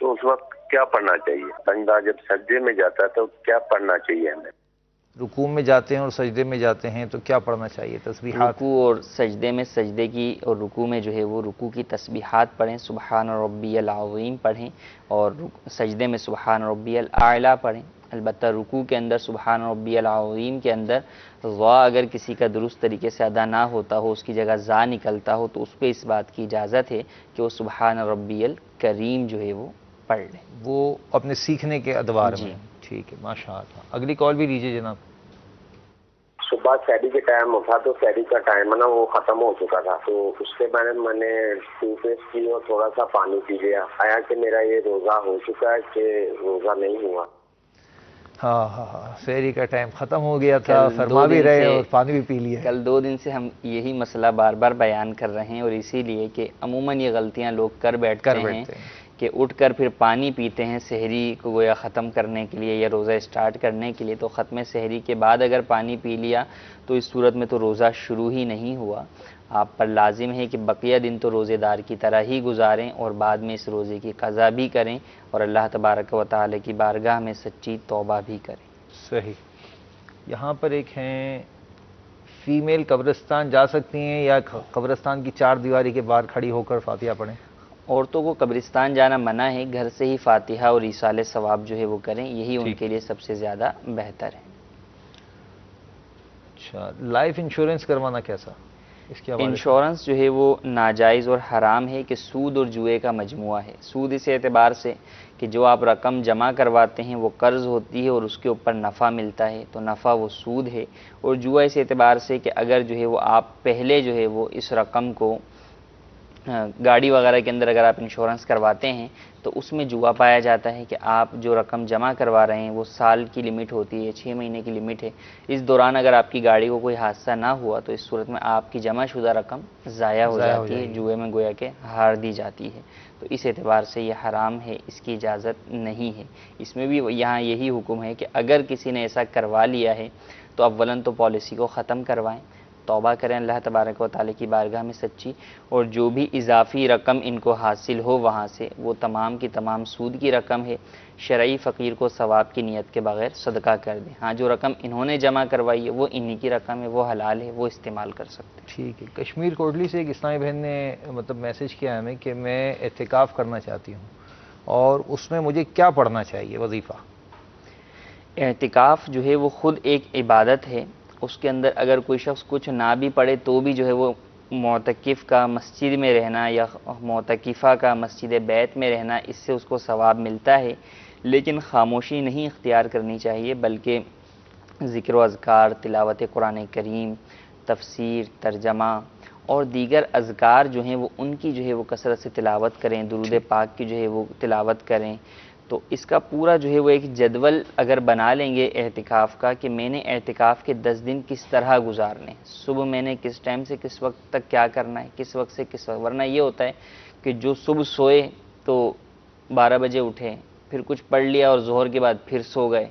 تو اس وقت کیا پڑھنا چاہیے؟ بندہ جب سجدے میں جاتا ہے تو کیا پڑھنا چاہیے ہمیں؟ رکوع میں جاتے ہیں اور سجدے میں جاتے ہیں تو کیا پڑھنا چاہیے؟ تسبیحات؟ رکوع اور سجدے میں سجدے کی اور رکوع میں جو ہے وہ رکوع کی تسبیحات پڑھیں، سبحان ربی العظیم پڑھیں، اور سجدے میں سبحان ربی الاعلیٰ پڑھیں۔ البتہ رکوع کے اندر سبحان ربی العظیم کے اندر غا اگر کسی کا درست طریقے سے ادا نہ ہوتا ہو، اس کی جگہ زا نکلتا ہو، تو اس پہ اس بات کی اجازت ہے کہ وہ سبحان ربی الکریم جو ہے وہ پڑھ لیں، وہ اپنے سیکھنے کے ادوار میں۔ ٹھیک ہے، ماشاء اللہ۔ اگلی کال بھی لیجیے جناب۔ صبح سحری کے ٹائم اٹھا تو سحری کا ٹائم ہے نا وہ ختم ہو چکا تھا، تو اس کے بعد میں نے ٹوتھ پیسٹ کی اور تھوڑا سا پانی پی لیا، آیا کہ میرا یہ روزہ ہو چکا ہے کہ روزہ نہیں ہوا؟ ہاں ہاں ہاں، سحری کا ٹائم ختم ہو گیا تھا، فرما بھی رہے اور پانی بھی پی لیا۔ کل 2 دن سے ہم یہی مسئلہ بار بار بیان کر رہے ہیں، اور اسی لیے کہ عموماً یہ غلطیاں لوگ کر بیٹھتے ہیں کہ اٹھ کر پھر پانی پیتے ہیں سحری کو گویا ختم کرنے کے لیے یا روزہ اسٹارٹ کرنے کے لیے، تو ختم سحری کے بعد اگر پانی پی لیا تو اس صورت میں تو روزہ شروع ہی نہیں ہوا۔ آپ پر لازم ہے کہ بقیہ دن تو روزے دار کی طرح ہی گزاریں اور بعد میں اس روزے کی قضا بھی کریں اور اللہ تبارک و تعالی کی بارگاہ میں سچی توبہ بھی کریں۔ صحیح۔ یہاں پر ایک ہیں، فیمیل قبرستان جا سکتی ہیں یا قبرستان کی 4 دیواری کے باہر کھڑی ہو کر فاتحہ پڑھیں؟ عورتوں کو قبرستان جانا منع ہے، گھر سے ہی فاتحہ اور ایصال ثواب جو ہے وہ کریں، یہی ان کے لیے سب سے زیادہ بہتر ہے۔ اچھا، لائف انشورنس کروانا کیسا؟ اس کے حوالے سے انشورنس جو ہے وہ ناجائز اور حرام ہے کہ سود اور جوئے کا مجموعہ ہے۔ سود اس اعتبار سے کہ جو آپ رقم جمع کرواتے ہیں وہ قرض ہوتی ہے اور اس کے اوپر نفع ملتا ہے، تو نفع وہ سود ہے، اور جوا اس اعتبار سے کہ اگر جو ہے وہ آپ پہلے جو ہے وہ اس رقم کو گاڑی وغیرہ کے اندر اگر آپ انشورنس کرواتے ہیں تو اس میں جوا پایا جاتا ہے کہ آپ جو رقم جمع کروا رہے ہیں وہ سال کی لمٹ ہوتی ہے، 6 مہینے کی لمٹ ہے، اس دوران اگر آپ کی گاڑی کو کوئی حادثہ نہ ہوا تو اس صورت میں آپ کی جمع شدہ رقم ضائع ہو جاتی ہے، جوئے میں گویا کہ ہار دی جاتی ہے، تو اس اعتبار سے یہ حرام ہے، اس کی اجازت نہیں ہے۔ اس میں بھی یہاں یہی حکم ہے کہ اگر کسی نے ایسا کروا لیا ہے تو اولاً تو پالیسی کو ختم کروائیں، توبہ کریں اللہ تبارک و تعالی کی بارگاہ میں سچی، اور جو بھی اضافی رقم ان کو حاصل ہو وہاں سے وہ تمام کی تمام سود کی رقم ہے، شرعی فقیر کو ثواب کی نیت کے بغیر صدقہ کر دیں۔ ہاں، جو رقم انہوں نے جمع کروائی ہے وہ انہی کی رقم ہے، وہ حلال ہے، وہ استعمال کر سکتے ہیں۔ ٹھیک ہے۔ کشمیر کوٹلی سے ایک اسلامی بہن نے میسج کیا ہمیں کہ میں اعتکاف کرنا چاہتی ہوں اور اس میں مجھے کیا پڑھنا چاہیے وظیفہ؟ اعتکاف جو ہے وہ خود ایک عبادت ہے، اس کے اندر اگر کوئی شخص کچھ نہ بھی پڑھے تو بھی جو ہے وہ معتکف کا مسجد میں رہنا یا معتکفہ کا مسجد بیت میں رہنا، اس سے اس کو ثواب ملتا ہے، لیکن خاموشی نہیں اختیار کرنی چاہیے بلکہ ذکر و اذکار، تلاوت قرآن کریم، تفسیر، ترجمہ اور دیگر اذکار جو ہیں وہ ان کی جو ہے وہ کثرت سے تلاوت کریں، درود پاک کی جو ہے وہ تلاوت کریں۔ تو اس کا پورا جو ہے وہ ایک جدول اگر بنا لیں گے اعتکاف کا کہ میں نے اعتکاف کے 10 دن کس طرح گزارنے، صبح میں نے کس ٹائم سے کس وقت تک کیا کرنا ہے، کس وقت سے کس وقت، ورنہ یہ ہوتا ہے کہ جو صبح سوئے تو 12 بجے اٹھے، پھر کچھ پڑھ لیا اور ظہر کے بعد پھر سو گئے،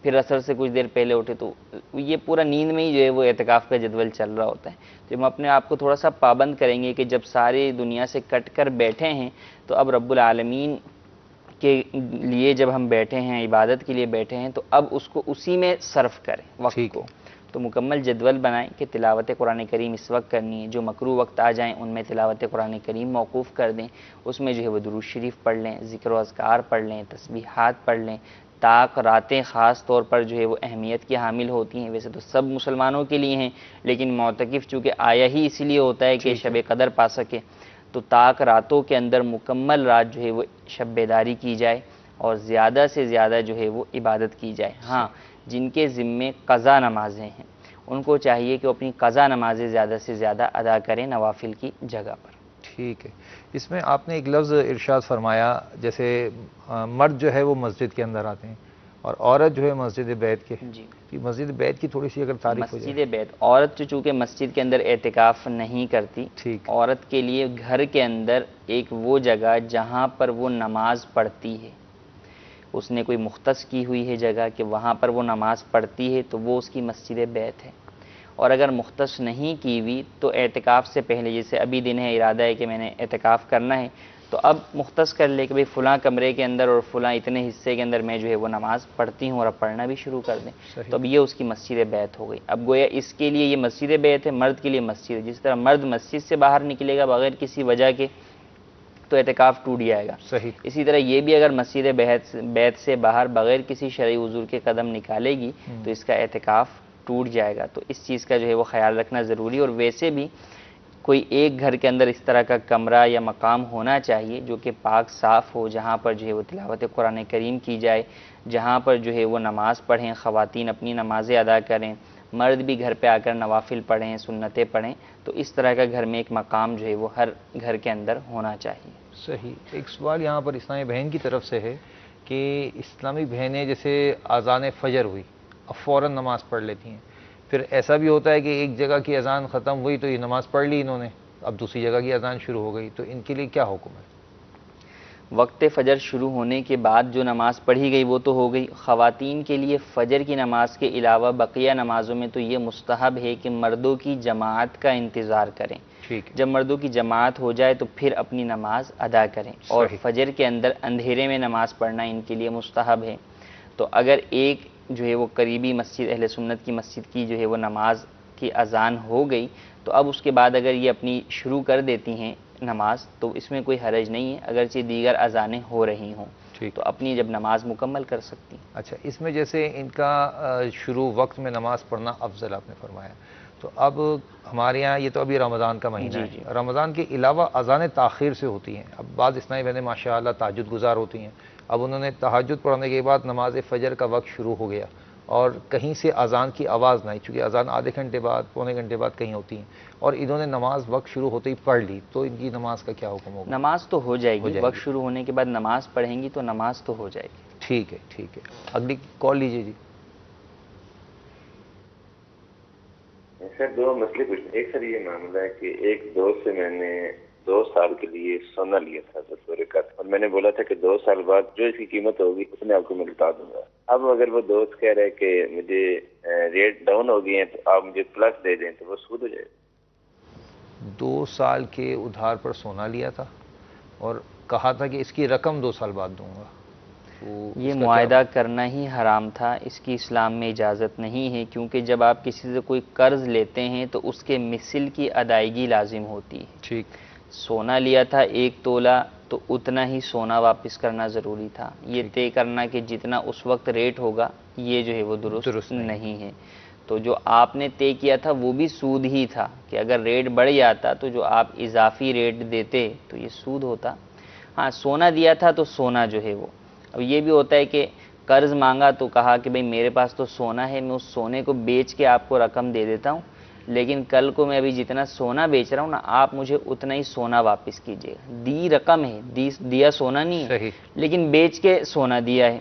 پھر عصر سے کچھ دیر پہلے اٹھے، تو یہ پورا نیند میں ہی جو ہے وہ اعتکاف کا جدول چل رہا ہوتا ہے۔ تو ہم اپنے آپ کو تھوڑا سا پابند کریں گے کہ جب ساری دنیا سے کٹ کر بیٹھے ہیں تو اب رب العالمین کے لیے جب ہم بیٹھے ہیں، عبادت کے لیے بیٹھے ہیں، تو اب اس کو اسی میں صرف کریں وقت کو، تو مکمل جدول بنائیں کہ تلاوت قرآن کریم اس وقت کرنی ہے، جو مکروہ وقت آ جائیں ان میں تلاوت قرآن کریم موقوف کر دیں، اس میں جو ہے وہ درود شریف پڑھ لیں، ذکر و اذکار پڑھ لیں، تسبیحات پڑھ لیں، طاق راتیں خاص طور پر جو ہے وہ اہمیت کی حامل ہوتی ہیں، ویسے تو سب مسلمانوں کے لیے ہیں لیکن معتکف چونکہ آیا ہی اسی لیے ہوتا ہے کہ شب قدر پا سکے، تو طاق راتوں کے اندر مکمل رات جو ہے وہ شب بیداری کی جائے اور زیادہ سے زیادہ جو ہے وہ عبادت کی جائے۔ ہاں، جن کے ذمے قضا نمازیں ہیں ان کو چاہیے کہ وہ اپنی قضا نمازیں زیادہ سے زیادہ ادا کریں نوافل کی جگہ پر۔ ٹھیک ہے، اس میں آپ نے ایک لفظ ارشاد فرمایا، جیسے مرد جو ہے وہ مسجد کے اندر آتے ہیں اور عورت جو ہے مسجد بیت کے، جی، مسجد بیت کی تھوڑی سی اگر تعریف ہو جائے۔ مسجد بیت، عورت چونکہ مسجد کے اندر اعتکاف نہیں کرتی، عورت کے لیے گھر کے اندر ایک وہ جگہ جہاں پر وہ نماز پڑھتی ہے، اس نے کوئی مختص کی ہوئی ہے جگہ کہ وہاں پر وہ نماز پڑھتی ہے تو وہ اس کی مسجد بیت ہے۔ اور اگر مختص نہیں کی ہوئی تو اعتکاف سے پہلے، جیسے ابھی دن ہے، ارادہ ہے کہ میں نے اعتکاف کرنا ہے، تو اب مختص کر لے کہ بھئی فلاں کمرے کے اندر اور فلاں اتنے حصے کے اندر میں جو ہے وہ نماز پڑھتی ہوں اور اب پڑھنا بھی شروع کر دیں، تو اب یہ اس کی مسجد بیت ہو گئی۔ اب گویا اس کے لیے یہ مسجد بیت ہے، مرد کے لیے مسجد ہے۔ جس طرح مرد مسجد سے باہر نکلے گا بغیر کسی وجہ کے تو اعتکاف ٹوٹ جائے گا، اسی طرح یہ بھی اگر مسجد بیت سے باہر بغیر کسی شرعی عذر کے قدم نکالے گی تو اس کا اعتکاف ٹوٹ جائے گا۔ تو اس چیز کا جو ہے وہ خیال رکھنا ضروری، اور ویسے بھی کوئی ایک گھر کے اندر اس طرح کا کمرہ یا مقام ہونا چاہیے جو کہ پاک صاف ہو، جہاں پر جو ہے وہ تلاوت قرآن کریم کی جائے، جہاں پر جو ہے وہ نماز پڑھیں، خواتین اپنی نمازیں ادا کریں، مرد بھی گھر پہ آ کر نوافل پڑھیں، سنتیں پڑھیں، تو اس طرح کا گھر میں ایک مقام جو ہے وہ ہر گھر کے اندر ہونا چاہیے۔ صحیح۔ ایک سوال یہاں پر اسلامی بہن کی طرف سے ہے کہ اسلامی بہنیں جیسے اذان فجر ہوئی اب فوراً نماز پڑھ لیتی ہیں، پھر ایسا بھی ہوتا ہے کہ ایک جگہ کی اذان ختم ہوئی تو یہ نماز پڑھ لی انہوں نے، اب دوسری جگہ کی اذان شروع ہو گئی، تو ان کے لیے کیا حکم ہے؟ وقت فجر شروع ہونے کے بعد جو نماز پڑھی گئی وہ تو ہو گئی۔ خواتین کے لیے فجر کی نماز کے علاوہ بقیہ نمازوں میں تو یہ مستحب ہے کہ مردوں کی جماعت کا انتظار کریں، جب مردوں کی جماعت ہو جائے تو پھر اپنی نماز ادا کریں، اور فجر کے اندر اندھیرے میں نماز پڑھنا ان کے لیے مستحب ہے۔ تو اگر ایک جو ہے وہ قریبی مسجد اہل سنت کی مسجد کی جو ہے وہ نماز کی اذان ہو گئی تو اب اس کے بعد اگر یہ اپنی شروع کر دیتی ہیں نماز تو اس میں کوئی حرج نہیں ہے، اگرچہ دیگر اذانیں ہو رہی ہوں تو اپنی جب نماز مکمل کر سکتی ہیں۔ اچھا، اس میں جیسے ان کا شروع وقت میں نماز پڑھنا افضل آپ نے فرمایا، تو اب ہمارے یہاں یہ تو ابھی رمضان کا مہینہ ہے، رمضان کے علاوہ اذانیں تاخیر سے ہوتی ہیں، اب بعض اسلامی بہنیں ماشاءاللہ تہجد گزار ہوتی ہیں، اب انہوں نے تہجد پڑھنے کے بعد نماز فجر کا وقت شروع ہو گیا اور کہیں سے اذان کی آواز نہ آئی، چونکہ اذان آدھے گھنٹے بعد پونے گھنٹے بعد کہیں ہوتی ہیں، اور انہوں نے نماز وقت شروع ہوتے ہی پڑھ لی، تو ان کی نماز کا کیا حکم ہوگا؟ نماز تو ہو جائے گی، وقت شروع ہونے کے بعد نماز پڑھیں گی تو نماز تو ہو جائے گی۔ ٹھیک ہے، ٹھیک ہے، اگلی کال لیجیے جی۔ سر دو مسئلے پوچھنے، ایک سر یہ معاملہ ہے کہ ایک دوست سے میں نے 2 سال کے لیے سونا لیا تھا کا، اور میں نے بولا تھا کہ 2 سال بعد جو اس کی قیمت ہوگی اس میں آپ کو میں بتا دوں گا۔ اب اگر وہ دوست کہہ رہے کہ مجھے ریٹ ڈاؤن ہو گئی ہیں تو آپ مجھے پلس دے دیں تو وہ سود ہو جائے گا؟ 2 سال کے ادھار پر سونا لیا تھا اور کہا تھا کہ اس کی رقم 2 سال بعد دوں گا، یہ معاہدہ کرنا ہی حرام تھا، اس کی اسلام میں اجازت نہیں ہے، کیونکہ جب آپ کسی سے کوئی قرض لیتے ہیں تو اس کے مثل کی ادائیگی لازم ہوتی ہے۔ ٹھیک، سونا لیا تھا 1 تولہ تو اتنا ہی سونا واپس کرنا ضروری تھا، یہ طے کرنا کہ جتنا اس وقت ریٹ ہوگا یہ جو ہے وہ درست نہیں ہے۔ تو جو آپ نے طے کیا تھا وہ بھی سود ہی تھا کہ اگر ریٹ بڑھ جاتا تو جو آپ اضافی ریٹ دیتے تو یہ سود ہوتا۔ ہاں، سونا دیا تھا تو سونا جو ہے وہ، اب یہ بھی ہوتا ہے کہ قرض مانگا تو کہا کہ بھئی میرے پاس تو سونا ہے، میں اس سونے کو بیچ کے آپ کو رقم دے دیتا ہوں، لیکن کل کو میں ابھی جتنا سونا بیچ رہا ہوں نا آپ مجھے اتنا ہی سونا واپس کیجیے گا۔ دی رقم ہے، دیا سونا نہیں ہے، لیکن بیچ کے سونا دیا ہے،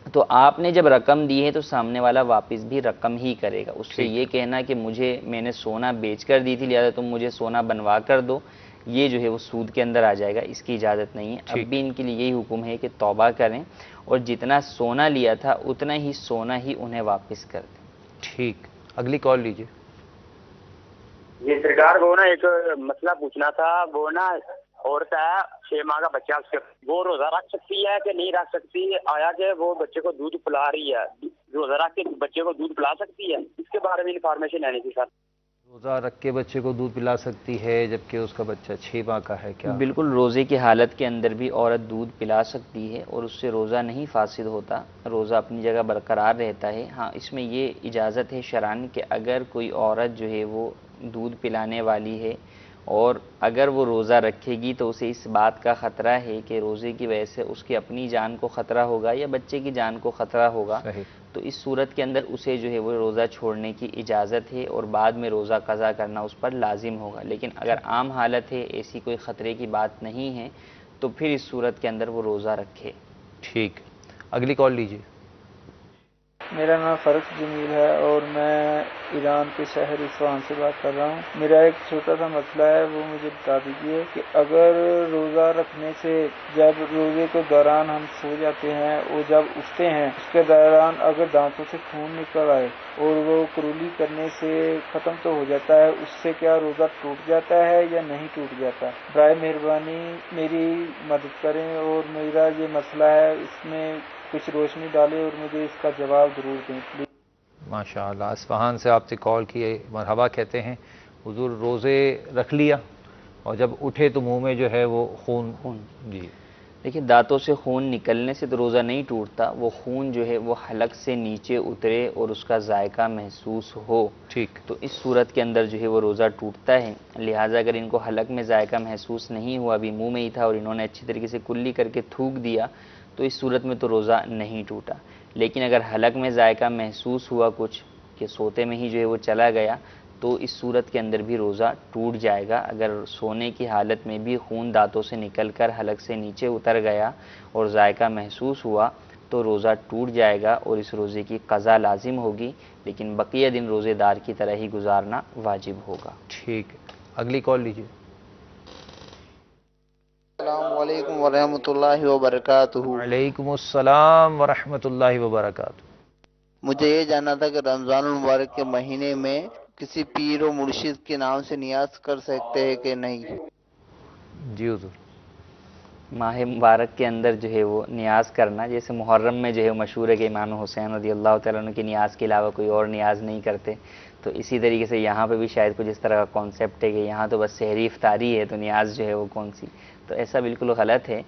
تو آپ نے جب رقم دی ہے تو سامنے والا واپس بھی رقم ہی کرے گا۔ اس سے یہ کہنا کہ میں نے سونا بیچ کر دی تھی لہذا تم مجھے سونا بنوا کر دو، یہ جو ہے وہ سود کے اندر آ جائے گا، اس کی اجازت نہیں ہے۔ اب بھی ان کے لیے یہی حکم ہے کہ توبہ کریں اور جتنا سونا لیا تھا اتنا ہی سونا ہی انہیں واپس کر دیں۔ ٹھیک، اگلی کال لیجیے۔ یہ سرکار وہ نا ایک مسئلہ پوچھنا تھا، وہ نا عورت ہے 6 ماہ کا بچہ، وہ روزہ رکھ سکتی ہے کہ نہیں رکھ سکتی؟ آیا کہ وہ بچے کو دودھ پلا رہی ہے، روزہ رکھ کے بچے کو دودھ پلا سکتی ہے؟ اس کے بارے میں انفارمیشن لینی تھی سر۔ روزہ رکھ کے بچے کو دودھ پلا سکتی ہے جبکہ اس کا بچہ 6 ماہ کا ہے کیا؟ بالکل، روزے کی حالت کے اندر بھی عورت دودھ پلا سکتی ہے اور اس سے روزہ نہیں فاسد ہوتا، روزہ اپنی جگہ برقرار رہتا ہے۔ ہاں، اس میں یہ اجازت ہے شرعاً کہ اگر کوئی عورت جو ہے وہ دودھ پلانے والی ہے اور اگر وہ روزہ رکھے گی تو اسے اس بات کا خطرہ ہے کہ روزے کی وجہ سے اس کی اپنی جان کو خطرہ ہوگا یا بچے کی جان کو خطرہ ہوگا، تو اس صورت کے اندر اسے جو ہے وہ روزہ چھوڑنے کی اجازت ہے اور بعد میں روزہ قضا کرنا اس پر لازم ہوگا۔ لیکن اگر عام حالت ہے، ایسی کوئی خطرے کی بات نہیں ہے، تو پھر اس صورت کے اندر وہ روزہ رکھے۔ ٹھیک، اگلی کال لیجیے۔ میرا نام فرق جمیل ہے اور میں ایران کے شہر اصفہان سے بات کر رہا ہوں۔ میرا ایک چھوٹا سا مسئلہ ہے، وہ مجھے بتا دیجیے کہ اگر روزہ رکھنے سے جب روزے کے دوران ہم سو جاتے ہیں اور جب اٹھتے ہیں اس کے دوران اگر دانتوں سے خون نکل آئے اور وہ کرولی کرنے سے ختم تو ہو جاتا ہے، اس سے کیا روزہ ٹوٹ جاتا ہے یا نہیں ٹوٹ جاتا؟ برائے مہربانی میری مدد کریں اور میرا یہ مسئلہ ہے، اس میں کچھ روشنی ڈالے اور مجھے اس کا جواب ضرور دیں پلیز۔ ماشاء اللہ، اصفہان سے آپ سے کال کیے، مرحبا کہتے ہیں۔ حضور روزے رکھ لیا اور جب اٹھے تو منہ میں جو ہے وہ خون جی دیکھیں، دانتوں سے خون نکلنے سے تو روزہ نہیں ٹوٹتا، وہ خون جو ہے وہ حلق سے نیچے اترے اور اس کا ذائقہ محسوس ہو، ٹھیک، تو اس صورت کے اندر جو ہے وہ روزہ ٹوٹتا ہے۔ لہٰذا اگر ان کو حلق میں ذائقہ محسوس نہیں ہوا، ابھی منہ میں ہی تھا اور انہوں نے اچھی طریقے سے کلی کر کے تھوک دیا، تو اس صورت میں تو روزہ نہیں ٹوٹا۔ لیکن اگر حلق میں ذائقہ محسوس ہوا کچھ کہ سوتے میں ہی جو ہے وہ چلا گیا، تو اس صورت کے اندر بھی روزہ ٹوٹ جائے گا۔ اگر سونے کی حالت میں بھی خون دانتوں سے نکل کر حلق سے نیچے اتر گیا اور ذائقہ محسوس ہوا تو روزہ ٹوٹ جائے گا اور اس روزے کی قضا لازم ہوگی، لیکن بقیہ دن روزے دار کی طرح ہی گزارنا واجب ہوگا۔ ٹھیک ہے، اگلی کال لیجیے۔ السلام علیکم ورحمۃ اللہ وبرکاتہ۔ وعلیکم السلام ورحمۃ اللہ وبرکاتہ۔ مجھے یہ جاننا تھا کہ رمضان المبارک کے مہینے میں کسی پیر و مرشد کے نام سے نیاز کر سکتے ہیں کہ نہیں؟ جی حضور، ماہ مبارک کے اندر جو ہے وہ نیاز کرنا، جیسے محرم میں جو ہے مشہور ہے کہ امام حسین رضی اللہ تعالیٰ عنہ کی نیاز کے علاوہ کوئی اور نیاز نہیں کرتے، تو اسی طریقے سے یہاں پہ بھی شاید کچھ اس طرح کا کانسیپٹ ہے کہ یہاں تو بس سحری افطاری ہے تو نیاز جو ہے وہ کون سی، تو ایسا بالکل غلط ہے۔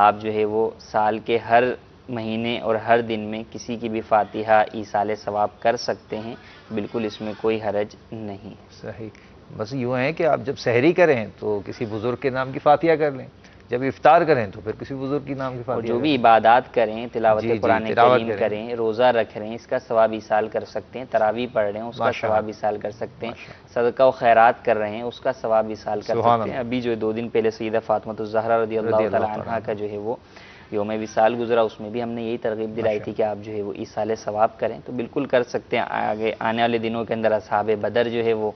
آپ جو ہے وہ سال کے ہر مہینے اور ہر دن میں کسی کی بھی فاتحہ ایصال ثواب کر سکتے ہیں، بالکل اس میں کوئی حرج نہیں۔ صحیح، بس یوں ہے کہ آپ جب سحری کریں تو کسی بزرگ کے نام کی فاتحہ کر لیں، جب افطار کریں تو پھر کسی بزرگ کی نام کی اور فاتحہ جو بھی عبادات کریں، تلاوت قرآن کریم کریں، کریں، روزہ رکھ رہے ہیں، اس کا ثواب ایصال کر سکتے ہیں، تراویح پڑھ رہے ہیں اس کا ثواب ایصال کر سکتے ہیں، صدقہ و خیرات کر رہے ہیں اس کا ثواب ایصال کر سکتے ہیں۔ ابھی جو 2 دن پہلے سیدہ فاطمہ الزہرا رضی اللہ تعالیٰ عنہا کا جو ہے وہ یوم وصال گزرا، اس میں بھی ہم نے یہی ترغیب دلائی تھی کہ آپ جو ہے وہ ایصال ثواب کریں، تو بالکل کر سکتے ہیں۔ آگے آنے والے دنوں کے اندر اصحاب بدر جو ہے وہ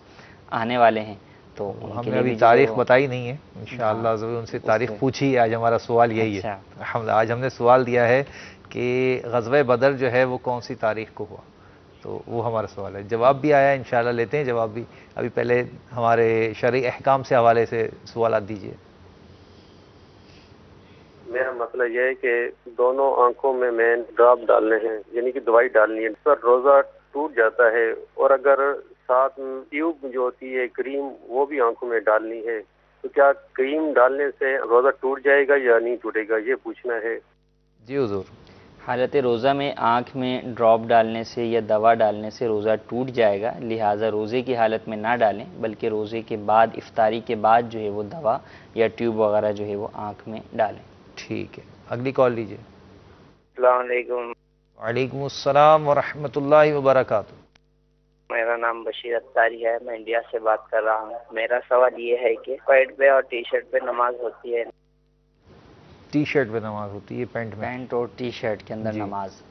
آنے والے ہیں، تو ہم نے ابھی تاریخ بتائی نہیں ہے، انشاءاللہ ان سے تاریخ پوچھی، آج ہمارا سوال یہی ہے۔ آج ہم نے سوال دیا ہے کہ غزوہ بدر جو ہے وہ کون سی تاریخ کو ہوا، تو وہ ہمارا سوال ہے۔ جواب بھی آیا ہے، انشاءاللہ لیتے ہیں جواب بھی۔ ابھی پہلے ہمارے شرعی احکام سے حوالے سے سوالات دیجیے۔ میرا مسئلہ یہ ہے کہ دونوں آنکھوں میں ڈراپ ڈالنے ہیں، یعنی کہ دوائی ڈالنی ہے، پر روزہ ٹوٹ جاتا ہے، اور اگر ساتھ ٹیوب جو ہوتی ہے کریم وہ بھی آنکھوں میں ڈالنی ہے، تو کیا کریم ڈالنے سے روزہ ٹوٹ جائے گا یا نہیں ٹوٹے گا، یہ پوچھنا ہے۔ جی حضور، حالت روزہ میں آنکھ میں ڈراپ ڈالنے سے یا دوا ڈالنے سے روزہ ٹوٹ جائے گا، لہٰذا روزے کی حالت میں نہ ڈالیں، بلکہ روزے کے بعد افطاری کے بعد جو ہے وہ دوا یا ٹیوب وغیرہ جو ہے وہ آنکھ میں ڈالیں۔ ٹھیک ہے، اگلی کال لیجیے۔ السلام علیکم۔ وعلیکم السلام ورحمۃ اللہ وبرکاتہ۔ میرا نام بشیر اختاری ہے، میں انڈیا سے بات کر رہا ہوں۔ میرا سوال یہ ہے کہ پینٹ پہ اور ٹی شرٹ پہ نماز ہوتی ہے؟ ٹی شرٹ پہ نماز ہوتی ہے، پینٹ اور ٹی شرٹ کے اندر نماز۔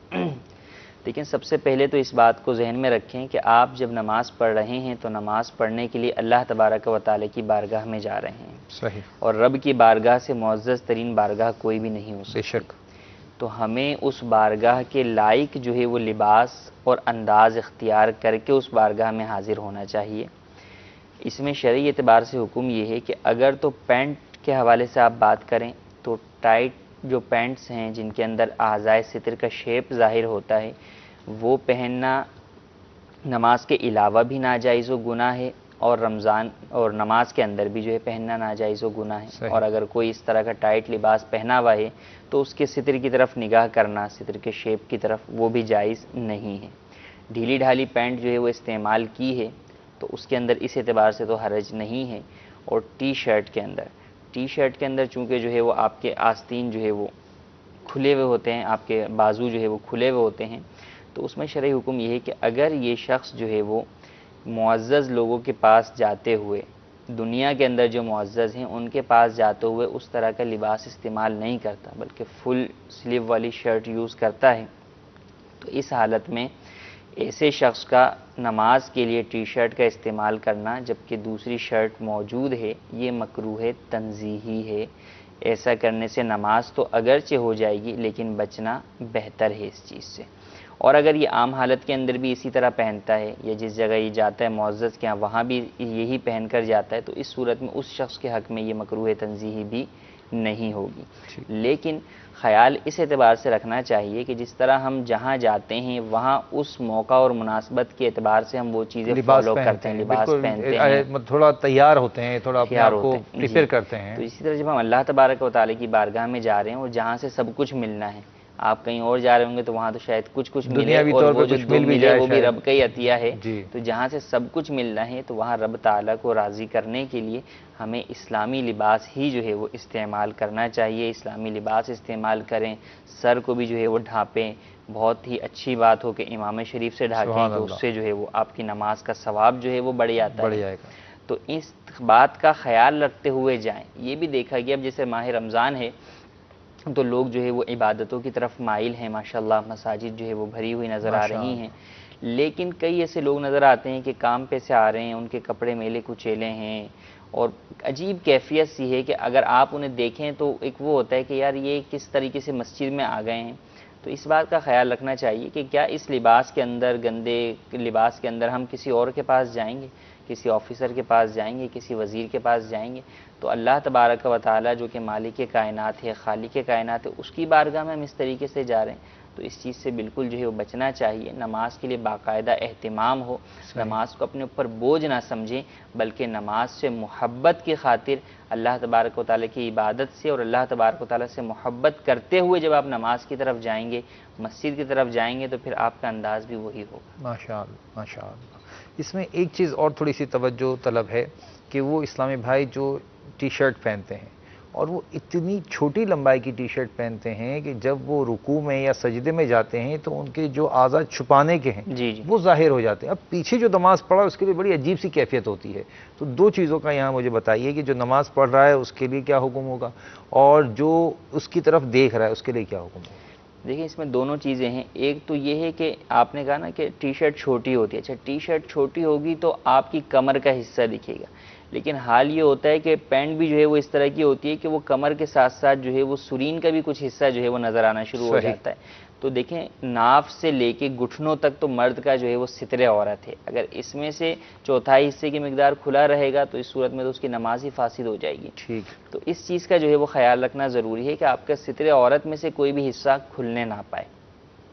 لیکن سب سے پہلے تو اس بات کو ذہن میں رکھیں کہ آپ جب نماز پڑھ رہے ہیں تو نماز پڑھنے کے لیے اللہ تبارک و تعالیٰ کی بارگاہ میں جا رہے ہیں، صحیح، اور رب کی بارگاہ سے معزز ترین بارگاہ کوئی بھی نہیں ہو سکتی۔ بے شک، تو ہمیں اس بارگاہ کے لائق جو ہے وہ لباس اور انداز اختیار کر کے اس بارگاہ میں حاضر ہونا چاہیے۔ اس میں شرعی اعتبار سے حکم یہ ہے کہ اگر تو پینٹ کے حوالے سے آپ بات کریں تو ٹائٹ جو پینٹس ہیں جن کے اندر اعضائے ستر کا شیپ ظاہر ہوتا ہے وہ پہننا نماز کے علاوہ بھی ناجائز و گناہ ہے، اور رمضان اور نماز کے اندر بھی جو ہے پہننا ناجائز و گناہ ہے۔ اور اگر کوئی اس طرح کا ٹائٹ لباس پہنا ہوا ہے تو اس کے ستر کی طرف نگاہ کرنا، ستر کے شیپ کی طرف، وہ بھی جائز نہیں ہے۔ ڈھیلی ڈھالی پینٹ جو ہے وہ استعمال کی ہے تو اس کے اندر اس اعتبار سے تو حرج نہیں ہے، اور ٹی شرٹ کے اندر چونکہ جو ہے وہ آپ کے آستین جو ہے وہ کھلے ہوئے ہوتے ہیں، آپ کے بازو جو ہے وہ کھلے ہوئے ہوتے ہیں، تو اس میں شرعی حکم یہ ہے کہ اگر یہ شخص جو ہے وہ معزز لوگوں کے پاس جاتے ہوئے، دنیا کے اندر جو معزز ہیں ان کے پاس جاتے ہوئے اس طرح کا لباس استعمال نہیں کرتا بلکہ فل سلیو والی شرٹ یوز کرتا ہے، تو اس حالت میں ایسے شخص کا نماز کے لیے ٹی شرٹ کا استعمال کرنا جبکہ دوسری شرٹ موجود ہے یہ مکروہ تنزیہی ہے۔ ایسا کرنے سے نماز تو اگرچہ ہو جائے گی لیکن بچنا بہتر ہے اس چیز سے۔ اور اگر یہ عام حالت کے اندر بھی اسی طرح پہنتا ہے یا جس جگہ یہ جاتا ہے معزز کے ہاں وہاں بھی یہی پہن کر جاتا ہے تو اس صورت میں اس شخص کے حق میں یہ مکروہ تنزیہی بھی نہیں ہوگی۔ لیکن خیال اس اعتبار سے رکھنا چاہیے کہ جس طرح ہم جہاں جاتے ہیں وہاں اس موقع اور مناسبت کے اعتبار سے ہم وہ چیزیں فالو کرتے ہیں، لباس پہنتے ہیں، تھوڑا تیار ہوتے ہیں، تھوڑا اپنے آپ کو پریپیئر کرتے ہیں۔ تو اسی طرح جب ہم اللہ تبارک و تعالیٰ کی بارگاہ میں جا رہے ہیں اور جہاں سے سب کچھ ملنا ہے، آپ کہیں اور جا رہے ہوں گے تو وہاں تو شاید کچھ ملے اور وہ جو ملے وہ بھی رب کا ہی عطیہ ہے، تو جہاں سے سب کچھ ملنا ہے تو وہاں رب تعالیٰ کو راضی کرنے کے لیے ہمیں اسلامی لباس ہی جو ہے وہ استعمال کرنا چاہیے۔ اسلامی لباس استعمال کریں، سر کو بھی جو ہے وہ ڈھانپیں، بہت ہی اچھی بات ہو کہ امام شریف سے ڈھانپیں تو اس سے جو ہے وہ آپ کی نماز کا ثواب جو ہے وہ بڑھ جاتا ہے۔ تو اس بات کا خیال رکھتے ہوئے جائیں۔ یہ بھی دیکھا گیا اب جیسے ماہ رمضان ہے تو لوگ جو ہے وہ عبادتوں کی طرف مائل ہیں، ماشاءاللہ مساجد جو ہے وہ بھری ہوئی نظر آ رہی ہیں، لیکن کئی ایسے لوگ نظر آتے ہیں کہ کام پہ سے آ رہے ہیں، ان کے کپڑے میلے کچیلے ہیں اور عجیب کیفیت سی ہے کہ اگر آپ انہیں دیکھیں تو ایک وہ ہوتا ہے کہ یار یہ کس طریقے سے مسجد میں آ گئے ہیں۔ تو اس بات کا خیال رکھنا چاہیے کہ کیا اس لباس کے اندر، گندے لباس کے اندر ہم کسی اور کے پاس جائیں گے، کسی آفیسر کے پاس جائیں گے، کسی وزیر کے پاس جائیں گے؟ تو اللہ تبارک و تعالیٰ جو کہ مالک کائنات ہے، خالق کائنات ہے، اس کی بارگاہ میں ہم اس طریقے سے جا رہے ہیں تو اس چیز سے بالکل جو ہے وہ بچنا چاہیے۔ نماز کے لیے باقاعدہ اہتمام ہو، نماز کو اپنے اوپر بوجھ نہ سمجھیں بلکہ نماز سے محبت کی خاطر اللہ تبارک و تعالیٰ کی عبادت سے اور اللہ تبارک و تعالیٰ سے محبت کرتے ہوئے جب آپ نماز کی طرف جائیں گے، مسجد کی طرف جائیں گے تو پھر آپ کا انداز بھی وہی ہوگا۔ ماشاءاللہ ماشاءاللہ۔ اس میں ایک چیز اور تھوڑی سی توجہ طلب ہے کہ وہ اسلامی بھائی جو ٹی شرٹ پہنتے ہیں اور وہ اتنی چھوٹی لمبائی کی ٹی شرٹ پہنتے ہیں کہ جب وہ رکوع میں یا سجدے میں جاتے ہیں تو ان کے جو اعضاء چھپانے کے ہیں وہ ظاہر ہو جاتے ہیں۔ اب پیچھے جو نماز پڑھا اس کے لیے بڑی عجیب سی کیفیت ہوتی ہے، تو دو چیزوں کا یہاں مجھے بتائیے کہ جو نماز پڑھ رہا ہے اس کے لیے کیا حکم ہوگا اور جو اس کی طرف دیکھ رہا ہے اس کے لیے کیا حکم ہوگا؟ دیکھیں اس میں دونوں چیزیں ہیں۔ ایک تو یہ ہے کہ آپ نے کہا نا کہ ٹی شرٹ چھوٹی ہوتی ہے، اچھا ٹی شرٹ چھوٹی ہوگی تو آپ کی کمر کا حصہ دکھے گا، لیکن حال یہ ہوتا ہے کہ پینٹ بھی جو ہے وہ اس طرح کی ہوتی ہے کہ وہ کمر کے ساتھ ساتھ جو ہے وہ سرین کا بھی کچھ حصہ جو ہے وہ نظر آنا شروع ہو جاتا ہے۔ تو دیکھیں ناف سے لے کے گھٹنوں تک تو مرد کا جو ہے وہ ستر عورت ہے، اگر اس میں سے چوتھائی حصے کی مقدار کھلا رہے گا تو اس صورت میں تو اس کی نماز ہی فاسد ہو جائے گی۔ ٹھیک، تو اس چیز کا جو ہے وہ خیال رکھنا ضروری ہے کہ آپ کا ستر عورت میں سے کوئی بھی حصہ کھلنے نہ پائے۔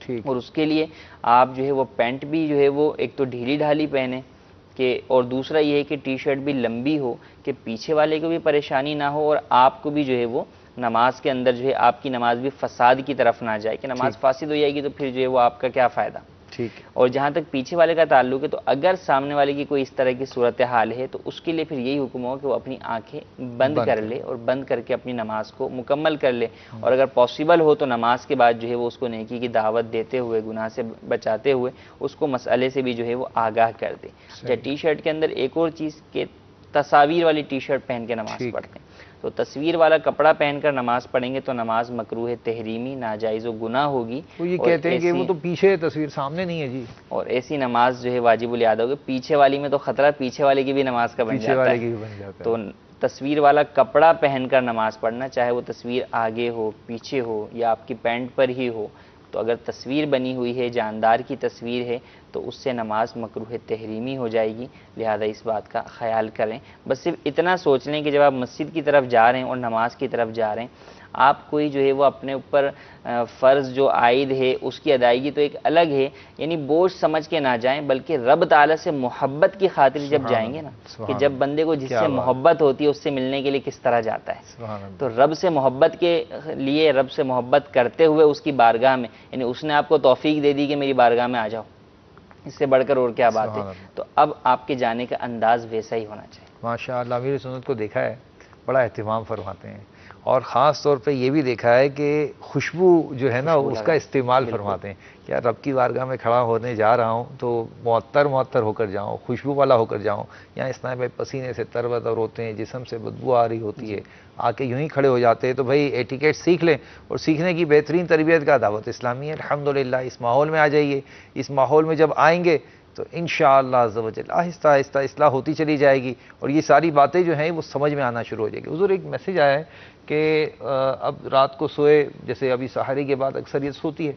ٹھیک، اور اس کے لیے آپ جو ہے وہ پینٹ بھی جو ہے وہ ایک تو ڈھیلی ڈھالی پہنیں کہ، اور دوسرا یہ ہے کہ ٹی شرٹ بھی لمبی ہو کہ پیچھے والے کو بھی پریشانی نہ ہو اور آپ کو بھی جو ہے وہ نماز کے اندر جو ہے آپ کی نماز بھی فساد کی طرف نہ جائے کہ نماز فاسد ہو جائے گی تو پھر جو ہے وہ آپ کا کیا فائدہ۔ ٹھیک، اور جہاں تک پیچھے والے کا تعلق ہے تو اگر سامنے والے کی کوئی اس طرح کی صورتحال ہے تو اس کے لیے پھر یہی حکم ہو کہ وہ اپنی آنکھیں بند کر لے اور بند کر کے اپنی نماز کو مکمل کر لے، اور اگر پاسبل ہو تو نماز کے بعد جو ہے وہ اس کو نیکی کی دعوت دیتے ہوئے، گناہ سے بچاتے ہوئے اس کو مسئلے سے بھی جو ہے وہ آگاہ کر دے۔ ٹی شرٹ کے اندر ایک اور چیز کہ تصاویر والی ٹی شرٹ پہن کے نماز پڑھتے ہیں، تو تصویر والا کپڑا پہن کر نماز پڑھیں گے تو نماز مکروہ تحریمی، ناجائز و گناہ ہوگی۔ وہ یہ کہتے ہیں کہ وہ تو پیچھے تصویر سامنے نہیں ہے جی، اور ایسی نماز جو ہے واجب الادا ہوگی۔ پیچھے والی میں تو خطرہ پیچھے والے کی بھی نماز کا بن جاتا ہے، تو تصویر والا کپڑا پہن کر نماز پڑھنا، چاہے وہ تصویر آگے ہو، پیچھے ہو یا آپ کی پینٹ پر ہی ہو، تو اگر تصویر بنی ہوئی ہے، جاندار کی تصویر ہے تو اس سے نماز مکروہ تحریمی ہو جائے گی، لہذا اس بات کا خیال کریں۔ بس صرف اتنا سوچ لیں کہ جب آپ مسجد کی طرف جا رہے ہیں اور نماز کی طرف جا رہے ہیں، آپ کوئی جو ہے وہ اپنے اوپر فرض جو عائد ہے اس کی ادائیگی تو ایک الگ ہے، یعنی بوجھ سمجھ کے نہ جائیں بلکہ رب تعالیٰ سے محبت کی خاطر جب جائیں گے نا، کہ جب بندے کو جس سے محبت ہوتی ہے اس سے ملنے کے لیے کس طرح جاتا ہے، تو رب سے محبت کے لیے، رب سے محبت کرتے ہوئے اس کی بارگاہ میں، یعنی اس نے آپ کو توفیق دے دی کہ میری بارگاہ میں آ جاؤ، اس سے بڑھ کر اور کیا بات ہے. تو اب آپ کے جانے کا انداز ویسا ہی ہونا چاہیے. ماشاء اللہ امیر سنت کو دیکھا ہے بڑا اہتمام فرماتے ہیں، اور خاص طور پہ یہ بھی دیکھا ہے کہ خوشبو جو ہے نا اس کا استعمال فرماتے ہیں کہ یار رب کی بارگاہ میں کھڑا ہونے جا رہا ہوں تو معطر ہو کر جاؤں، خوشبو والا ہو کر جاؤں. یہاں اسنان بھائی پسینے سے تر و تر ہوتے ہیں، جسم سے بدبو آ رہی ہوتی ہے، آ کے یوں ہی کھڑے ہو جاتے ہیں. تو بھائی ایٹیکیٹ سیکھ لیں، اور سیکھنے کی بہترین تربیت کا دعوت اسلامی ہے. الحمدللہ اس ماحول میں آ جائیے. اس ماحول میں جب آئیں گے تو انشاءاللہ عز و جل آہستہ آہستہ اصلاح ہوتی چلی جائے گی، اور یہ ساری باتیں جو ہیں وہ سمجھ میں آنا شروع ہو جائے گی. حضور ایک میسج آیا ہے کہ اب رات کو سوئے، جیسے ابھی سحری کے بعد اکثریت سوتی ہے،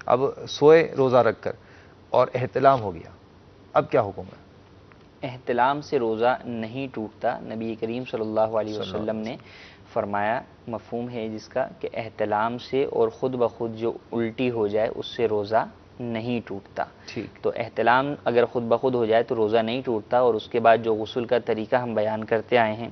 اب سوئے روزہ رکھ کر اور احتلام ہو گیا، اب کیا حکم ہے؟ احتلام سے روزہ نہیں ٹوٹتا. نبی کریم صلی اللہ علیہ وسلم نے فرمایا، مفہوم ہے جس کا کہ احتلام سے اور خود بخود جو الٹی ہو جائے اس سے روزہ نہیں ٹوٹتا. تو احتلام اگر خود بخود ہو جائے تو روزہ نہیں ٹوٹتا. اور اس کے بعد جو غسل کا طریقہ ہم بیان کرتے آئے ہیں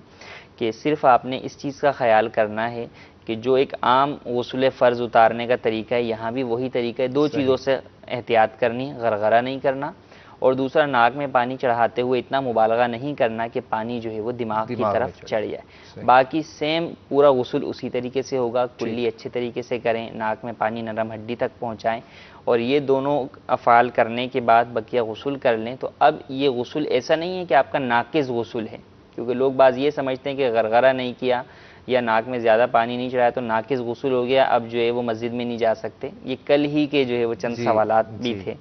کہ صرف آپ نے اس چیز کا خیال کرنا ہے کہ جو ایک عام غسل فرض اتارنے کا طریقہ ہے، یہاں بھی وہی طریقہ ہے. دو چیزوں سے احتیاط کرنی، غرغرہ نہیں کرنا، اور دوسرا ناک میں پانی چڑھاتے ہوئے اتنا مبالغہ نہیں کرنا کہ پانی جو ہے وہ دماغ کی طرف چڑھ جائے. باقی سیم پورا غسل اسی طریقے سے ہوگا. کلی اچھے طریقے سے کریں، ناک میں پانی نرم ہڈی تک پہنچائیں، اور یہ دونوں افعال کرنے کے بعد بقیہ غسل کر لیں. تو اب یہ غسل ایسا نہیں ہے کہ آپ کا ناقص غسل ہے، کیونکہ لوگ بعض یہ سمجھتے ہیں کہ غرغرہ نہیں کیا یا ناک میں زیادہ پانی نہیں چڑھایا تو ناقص غسل ہو گیا، اب جو ہے وہ مسجد میں نہیں جا سکتے. یہ کل ہی کے جو ہے وہ چند سوالات بھی تھے.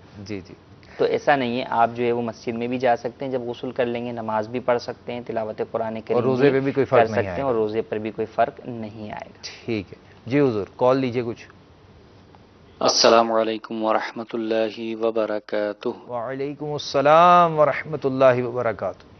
تو ایسا نہیں ہے، آپ جو ہے وہ مسجد میں بھی جا سکتے ہیں، جب غسل کر لیں گے نماز بھی پڑھ سکتے ہیں، تلاوت قرآن کریم اور روزے پہ بھی کوئی فرق نہیں آئے گا، اور روزے پر بھی کوئی فرق نہیں آئے گا. ٹھیک ہے جی حضور، کال لیجئے کچھ. السلام علیکم ورحمۃ اللہ وبرکاتہ. وعلیکم السلام ورحمۃ اللہ وبرکاتہ.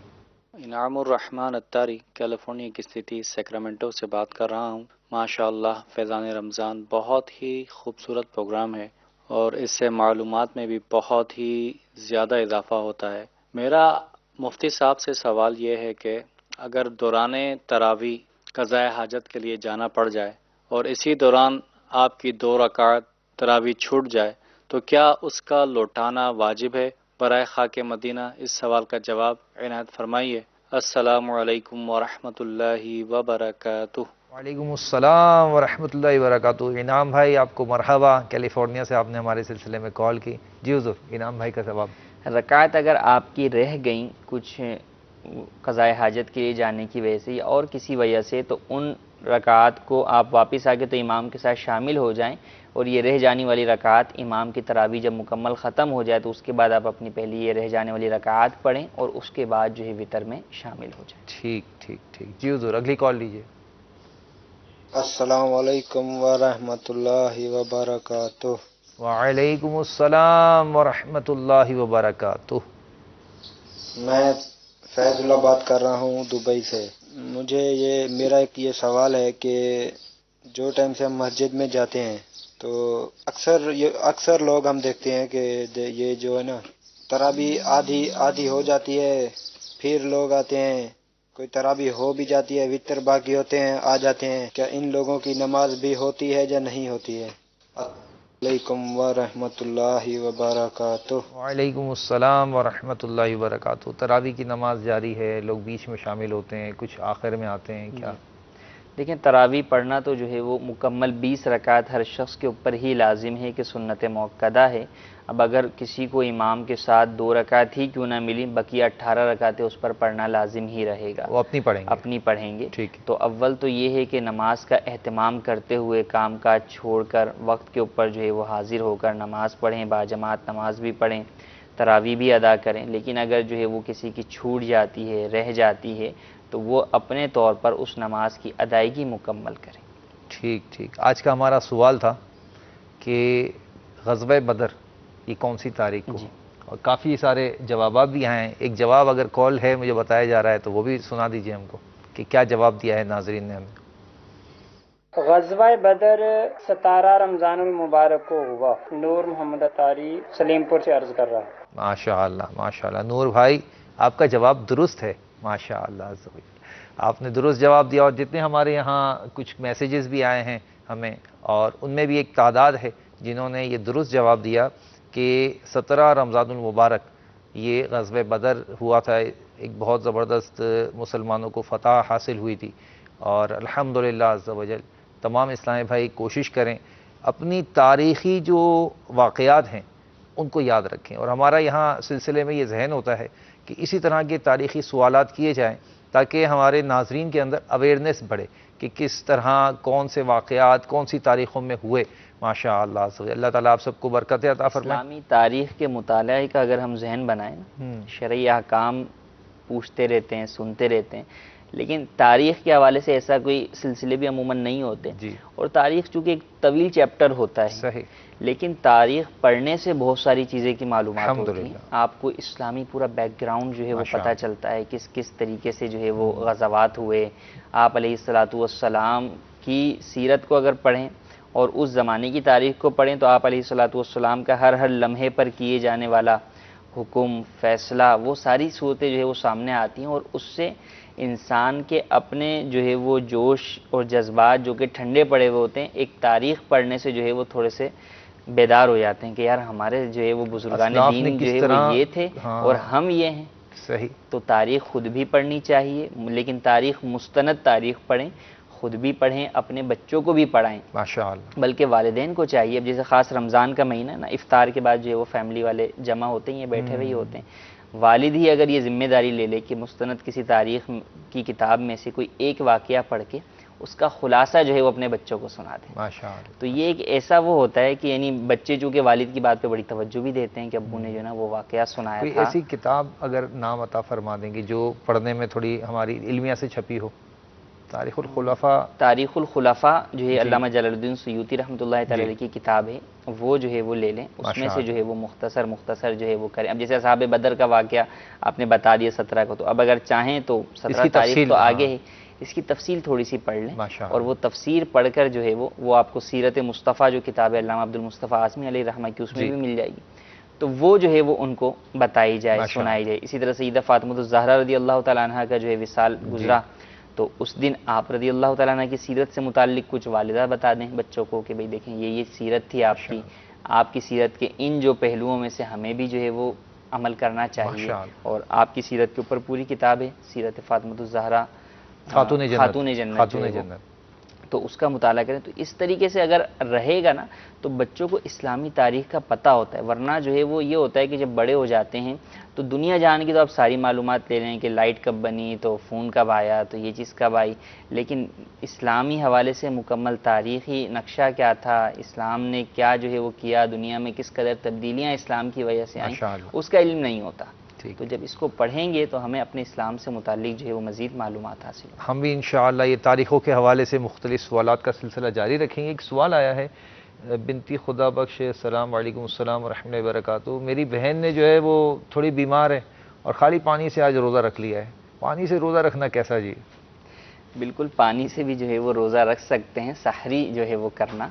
انعام الرحمن اتاری کیلیفورنیا کی سٹی سیکرامنٹو سے بات کر رہا ہوں. ماشاء اللہ فیضان رمضان بہت ہی خوبصورت پروگرام ہے، اور اس سے معلومات میں بھی بہت ہی زیادہ اضافہ ہوتا ہے. میرا مفتی صاحب سے سوال یہ ہے کہ اگر دوران تراویح قضاء حاجت کے لیے جانا پڑ جائے اور اسی دوران آپ کی 2 رکعت تراویح چھوٹ جائے تو کیا اس کا لوٹانا واجب ہے؟ برائے خاک مدینہ اس سوال کا جواب عنایت فرمائیے. السلام علیکم ورحمۃ اللہ وبرکاتہ. وعلیکم السلام ورحمۃ اللہ وبرکاتہ. انعام بھائی آپ کو مرحبا، کیلیفورنیا سے آپ نے ہمارے سلسلے میں کال کی. جی حضور، انعام بھائی کا جواب. رکعت اگر آپ کی رہ گئیں کچھ قضاء حاجت کے لیے جانے کی وجہ سے یا اور کسی وجہ سے، تو ان رکعات کو آپ واپس آ کے تو امام کے ساتھ شامل ہو جائیں، اور یہ رہ جانے والی رکعات امام کی تراویح جب مکمل ختم ہو جائے تو اس کے بعد آپ اپنی پہلی یہ رہ جانے والی رکعات پڑھیں، اور اس کے بعد جو ہے وتر میں شامل ہو جائیں. ٹھیک. جی حضور، اگلی کال لیجیے. السلام علیکم ورحمۃ اللہ وبرکاتہ. وعلیکم السلام ورحمۃ اللہ وبرکاتہ. میں فیض اللہ بات کر رہا ہوں دبئی سے. مجھے میرا ایک سوال ہے کہ جو ٹائم سے ہم مسجد میں جاتے ہیں تو اکثر لوگ ہم دیکھتے ہیں کہ یہ جو ہے نا تراویح آدھی ہو جاتی ہے، پھر لوگ آتے ہیں، کوئی تراویح ہو بھی جاتی ہے، وتر باقی ہوتے ہیں آ جاتے ہیں. کیا ان لوگوں کی نماز بھی ہوتی ہے یا نہیں ہوتی ہے؟ علیکم ورحمۃ اللہ وبرکاتہ. وعلیکم السلام ورحمۃ اللہ وبرکاتہ. تراویح کی نماز جاری ہے، لوگ بیچ میں شامل ہوتے ہیں، کچھ آخر میں آتے ہیں، کیا؟ دیکھیں تراویح پڑھنا تو جو ہے وہ مکمل 20 رکعت ہر شخص کے اوپر ہی لازم ہے کہ سنت موقدہ ہے. اب اگر کسی کو امام کے ساتھ 2 رکعت ہی کیوں نہ ملی، بقیہ 18 رکعتیں اس پر پڑھنا لازم ہی رہے گا. وہ اپنی پڑھیں گے. تو اول تو یہ ہے کہ نماز کا اہتمام کرتے ہوئے کام کاج چھوڑ کر وقت کے اوپر جو ہے وہ حاضر ہو کر نماز پڑھیں، باجماعت نماز بھی پڑھیں، تراویح بھی ادا کریں. لیکن اگر جو ہے وہ کسی کی چھوٹ جاتی ہے، رہ جاتی ہے، تو وہ اپنے طور پر اس نماز کی ادائیگی مکمل کریں. ٹھیک. آج کا ہمارا سوال تھا کہ غزوہ بدر یہ کون سی تاریخ کو؟ اور کافی سارے جوابات بھی آئے ہیں. ایک جواب اگر کال ہے مجھے بتایا جا رہا ہے تو وہ بھی سنا دیجئے ہم کو کہ کیا جواب دیا ہے ناظرین نے ہمیں. غزوہ بدر 17 رمضان المبارک کو ہوا. نور محمد اتاری سلیم پور سے عرض کر رہا ہوں. ماشاءاللہ نور بھائی آپ کا جواب درست ہے. ماشاءاللہ آپ نے درست جواب دیا. اور جتنے ہمارے یہاں کچھ میسیجز بھی آئے ہیں ہمیں، اور ان میں بھی ایک تعداد ہے جنہوں نے یہ درست جواب دیا کہ 17 رمضان المبارک یہ غزوہ بدر ہوا تھا، ایک بہت زبردست مسلمانوں کو فتح حاصل ہوئی تھی، اور الحمدللہ عز و جل تمام اسلامی بھائی کوشش کریں اپنی تاریخی جو واقعات ہیں ان کو یاد رکھیں، اور ہمارا یہاں سلسلے میں یہ ذہن ہوتا ہے کہ اسی طرح کے تاریخی سوالات کیے جائیں تاکہ ہمارے ناظرین کے اندر اویئرنیس بڑھے کہ کس طرح کون سے واقعات کون سی تاریخوں میں ہوئے. ماشاء اللہ، اللہ تعالیٰ آپ سب کو برکت عطا فرمائے. اسلامی تاریخ کے مطالعے کا اگر ہم ذہن بنائیں نا، شرعی احکام پوچھتے رہتے ہیں، سنتے رہتے ہیں، لیکن تاریخ کے حوالے سے ایسا کوئی سلسلے بھی عموماً نہیں ہوتے. اور تاریخ چونکہ ایک طویل چیپٹر ہوتا ہے، صحیح، لیکن تاریخ پڑھنے سے بہت ساری چیزیں کی معلومات ہوتی ہیں. آپ کو اسلامی پورا بیک گراؤنڈ جو ہے وہ پتہ چلتا ہے، کس کس طریقے سے جو ہے وہ غزوات ہوئے. آپ علیہ الصلاۃ والسلام کی سیرت کو اگر پڑھیں اور اس زمانے کی تاریخ کو پڑھیں تو آپ علیہ الصلاۃ والسلام کا ہر لمحے پر کیے جانے والا حکم، فیصلہ، وہ ساری صورتیں جو ہے وہ سامنے آتی ہیں، اور اس سے انسان کے اپنے جو ہے وہ جوش اور جذبات جو کہ ٹھنڈے پڑے ہوئے ہوتے ہیں، ایک تاریخ پڑھنے سے جو ہے وہ تھوڑے سے بیدار ہو جاتے ہیں کہ یار ہمارے جو ہے وہ بزرگان دین جو ہے وہ یہ تھے اور ہم یہ ہیں. صحیح. تو تاریخ خود بھی پڑھنی چاہیے، لیکن تاریخ مستند تاریخ پڑھیں، خود بھی پڑھیں، اپنے بچوں کو بھی پڑھائیں. ماشاءاللہ. بلکہ والدین کو چاہیے. اب جیسے خاص رمضان کا مہینہ نا، افطار کے بعد جو ہے وہ فیملی والے جمع ہوتے ہیں، یہ بیٹھے ہوئے ہوتے ہیں. والد ہی اگر یہ ذمہ داری لے لے کہ مستند کسی تاریخ کی کتاب میں سے کوئی ایک واقعہ پڑھ کے اس کا خلاصہ جو ہے وہ اپنے بچوں کو سنا دیں، ماشاءاللہ، تو یہ ایک ایسا وہ ہوتا ہے کہ یعنی بچے چونکہ والد کی بات پہ بڑی توجہ بھی دیتے ہیں کہ ابو نے جو ہے نا وہ واقعہ سنایا کوئی تھا. ایسی کتاب اگر نام عطا فرما دیں گے جو پڑھنے میں تھوڑی ہماری علمیہ سے چھپی ہو؟ تاریخ الخلفاء. تاریخ الخلفاء جو ہے علامہ جلال الدین سیوطی رحمۃ اللہ تعالی علیہ کی کتاب ہے، وہ جو ہے وہ لے لیں، اس میں سے جو ہے وہ مختصر جو ہے وہ کریں. اب جیسے اصحاب بدر کا واقعہ آپ نے بتا دیا 17 کو، تو اب اگر چاہیں تو 17 تاریخ تو آگے ہے، اس کی تفصیل تھوڑی سی پڑھ لیں، اور وہ تفسیر پڑھ کر جو ہے وہ آپ کو سیرت مصطفیٰ جو کتاب ہے علامہ عبد المصطفیٰ اعظمی علیہ رحمہ کی، اس میں بھی مل جائے گی. تو وہ جو ہے وہ ان کو بتائی جائے، سنائی جائے. اسی طرح سیدہ فاطمہ الزہرا رضی اللہ تعالیٰ عنہ کا جو ہے وصال گزرا، تو اس دن آپ رضی اللہ تعالیٰ عنہ کی سیرت سے متعلق کچھ والدہ بتا دیں بچوں کو کہ بھئی دیکھیں یہ سیرت تھی آپ کی سیرت کے ان جو پہلوؤں میں سے ہمیں بھی جو ہے وہ عمل کرنا چاہیے. اور آپ کی سیرت کے اوپر پوری کتاب ہے، سیرت فاطمہ الزہرا خاتون جنت، تو اس کا مطالعہ کریں. تو اس طریقے سے اگر رہے گا نا تو بچوں کو اسلامی تاریخ کا پتہ ہوتا ہے. ورنہ جو ہے وہ یہ ہوتا ہے کہ جب بڑے ہو جاتے ہیں تو دنیا جان کی تو آپ ساری معلومات لے رہے ہیں کہ لائٹ کب بنی، تو فون کب آیا، تو یہ چیز کب آئی، لیکن اسلامی حوالے سے مکمل تاریخی نقشہ کیا تھا، اسلام نے کیا جو ہے وہ کیا، دنیا میں کس قدر تبدیلیاں اسلام کی وجہ سے آئیں، اس کا علم نہیں ہوتا. تو جب اس کو پڑھیں گے تو ہمیں اپنے اسلام سے متعلق جو ہے وہ مزید معلومات حاصل ہوں. ہم بھی انشاءاللہ یہ تاریخوں کے حوالے سے مختلف سوالات کا سلسلہ جاری رکھیں گے. ایک سوال آیا ہے بنتی خدا بخش، السلام علیکم السلام ورحمۃ اللہ وبرکاتہ. میری بہن نے جو ہے وہ تھوڑی بیمار ہے اور خالی پانی سے آج روزہ رکھ لیا ہے. پانی سے روزہ رکھنا کیسا جی؟ بالکل پانی سے بھی جو ہے وہ روزہ رکھ سکتے ہیں. سحری جو ہے وہ کرنا،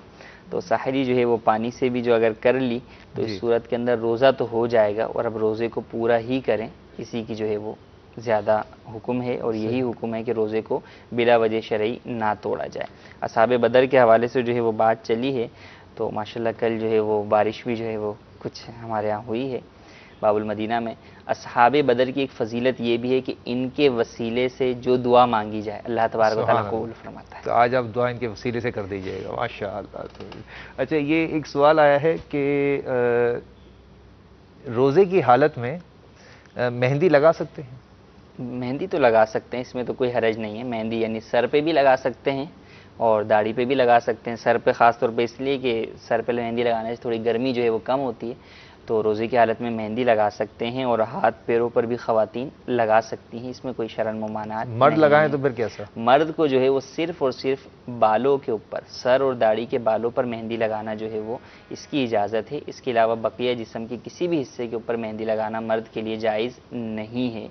تو سحری جو ہے وہ پانی سے بھی جو اگر کر لی تو اس صورت کے اندر روزہ تو ہو جائے گا. اور اب روزے کو پورا ہی کریں، اسی کی جو ہے وہ زیادہ حکم ہے، اور یہی حکم ہے کہ روزے کو بلا وجہ شرعی نہ توڑا جائے. اصحاب بدر کے حوالے سے جو ہے وہ بات چلی ہے، تو ماشاءاللہ کل جو ہے وہ بارش بھی جو ہے وہ کچھ ہمارے یہاں ہوئی ہے باب المدینہ میں. اصحاب بدر کی ایک فضیلت یہ بھی ہے کہ ان کے وسیلے سے جو دعا مانگی جائے اللہ تبارک و تعالیٰ قبول فرماتا ہے. تو آج آپ دعا ان کے وسیلے سے کر دیجیے گا. ماشاءاللہ. اچھا، یہ ایک سوال آیا ہے کہ روزے کی حالت میں مہندی لگا سکتے ہیں؟ مہندی تو لگا سکتے ہیں، اس میں تو کوئی حرج نہیں ہے. مہندی یعنی سر پہ بھی لگا سکتے ہیں اور داڑھی پہ بھی لگا سکتے ہیں. سر پہ خاص طور پہ اس لیے کہ سر پہ مہندی لگانے سے تھوڑی گرمی جو ہے وہ کم ہوتی ہے، تو روزے کی حالت میں مہندی لگا سکتے ہیں. اور ہاتھ پیروں پر بھی خواتین لگا سکتی ہیں، اس میں کوئی شرعن ممانعات نہیں. مرد لگائیں تو پھر کیسا؟ مرد کو جو ہے وہ صرف اور صرف بالوں کے اوپر، سر اور داڑھی کے بالوں پر مہندی لگانا جو ہے وہ اس کی اجازت ہے. اس کے علاوہ بقیہ جسم کے کسی بھی حصے کے اوپر مہندی لگانا مرد کے لیے جائز نہیں ہے.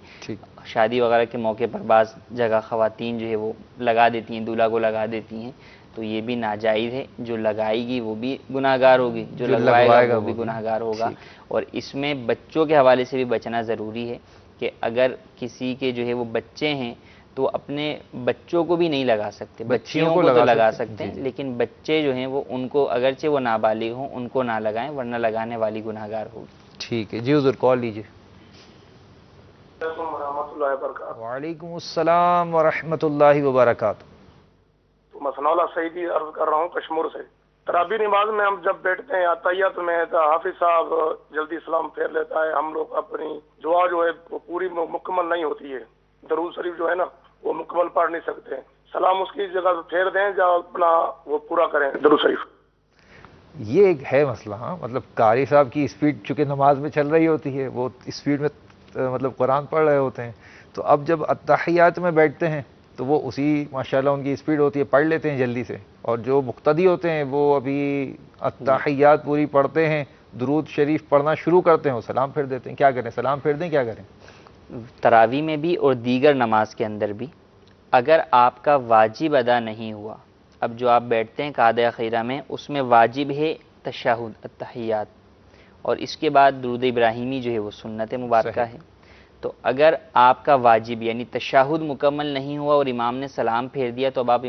شادی وغیرہ کے موقع پر بعض جگہ خواتین جو ہے وہ لگا دیتی ہیں، دولہا کو لگا دیتی ہیں، تو یہ بھی ناجائز ہے. جو لگائے گی وہ بھی گناہ گار ہوگی، جو لگوائے گا وہ بھی گناہ گار ہوگا. اور اس میں بچوں کے حوالے سے بھی بچنا ضروری ہے کہ اگر کسی کے جو ہے وہ بچے ہیں تو اپنے بچوں کو بھی نہیں لگا سکتے، بچیوں کو تو لگا سکتے ہیں، لیکن بچے جو ہیں وہ ان کو اگرچہ وہ نابالغ ہوں ان کو نہ لگائیں، ورنہ لگانے والی گناہگار ہوگی۔ ٹھیک ہے جی حضور، کال لیجیے۔ وعلیکم السلام ورحمۃ اللہ وبرکاتہ۔ مسنہ اللہ سعیدی عرض کر رہا ہوں کشمیر سے۔ تراویح نماز میں ہم جب بیٹھتے ہیں تحیات میں حافظ صاحب جلدی سلام پھیر لیتا ہے، ہم لوگ اپنی دعا جو ہے وہ پوری مکمل نہیں ہوتی ہے، درود شریف جو ہے نا وہ مکمل پڑھ نہیں سکتے، سلام اس کی جگہ پھیر دیں جب اپنا وہ پورا کریں درود شریف۔ یہ ایک ہے مسئلہ، ہاں مطلب قاری صاحب کی اسپیڈ چونکہ نماز میں چل رہی ہوتی ہے، وہ اسپیڈ میں مطلب قرآن پڑھ رہے ہوتے ہیں، تو اب جب اتحیات میں بیٹھتے ہیں تو وہ اسی ماشاءاللہ ان کی اسپیڈ ہوتی ہے، پڑھ لیتے ہیں جلدی سے، اور جو مقتدی ہوتے ہیں وہ ابھی اتحیات پوری پڑھتے ہیں، درود شریف پڑھنا شروع کرتے ہیں، وہ سلام پھیر دیتے ہیں۔ کیا کریں، سلام پھیر دیں، کیا کریں؟ تراویح میں بھی اور دیگر نماز کے اندر بھی اگر آپ کا واجب ادا نہیں ہوا، اب جو آپ بیٹھتے ہیں قعدہ اخیرہ میں اس میں واجب ہے تشہد التحیات، اور اس کے بعد درود ابراہیمی جو ہے وہ سنت مبارکہ ہے، تو اگر آپ کا واجب یعنی تشہد مکمل نہیں ہوا اور امام نے سلام پھیر دیا تو اب آپ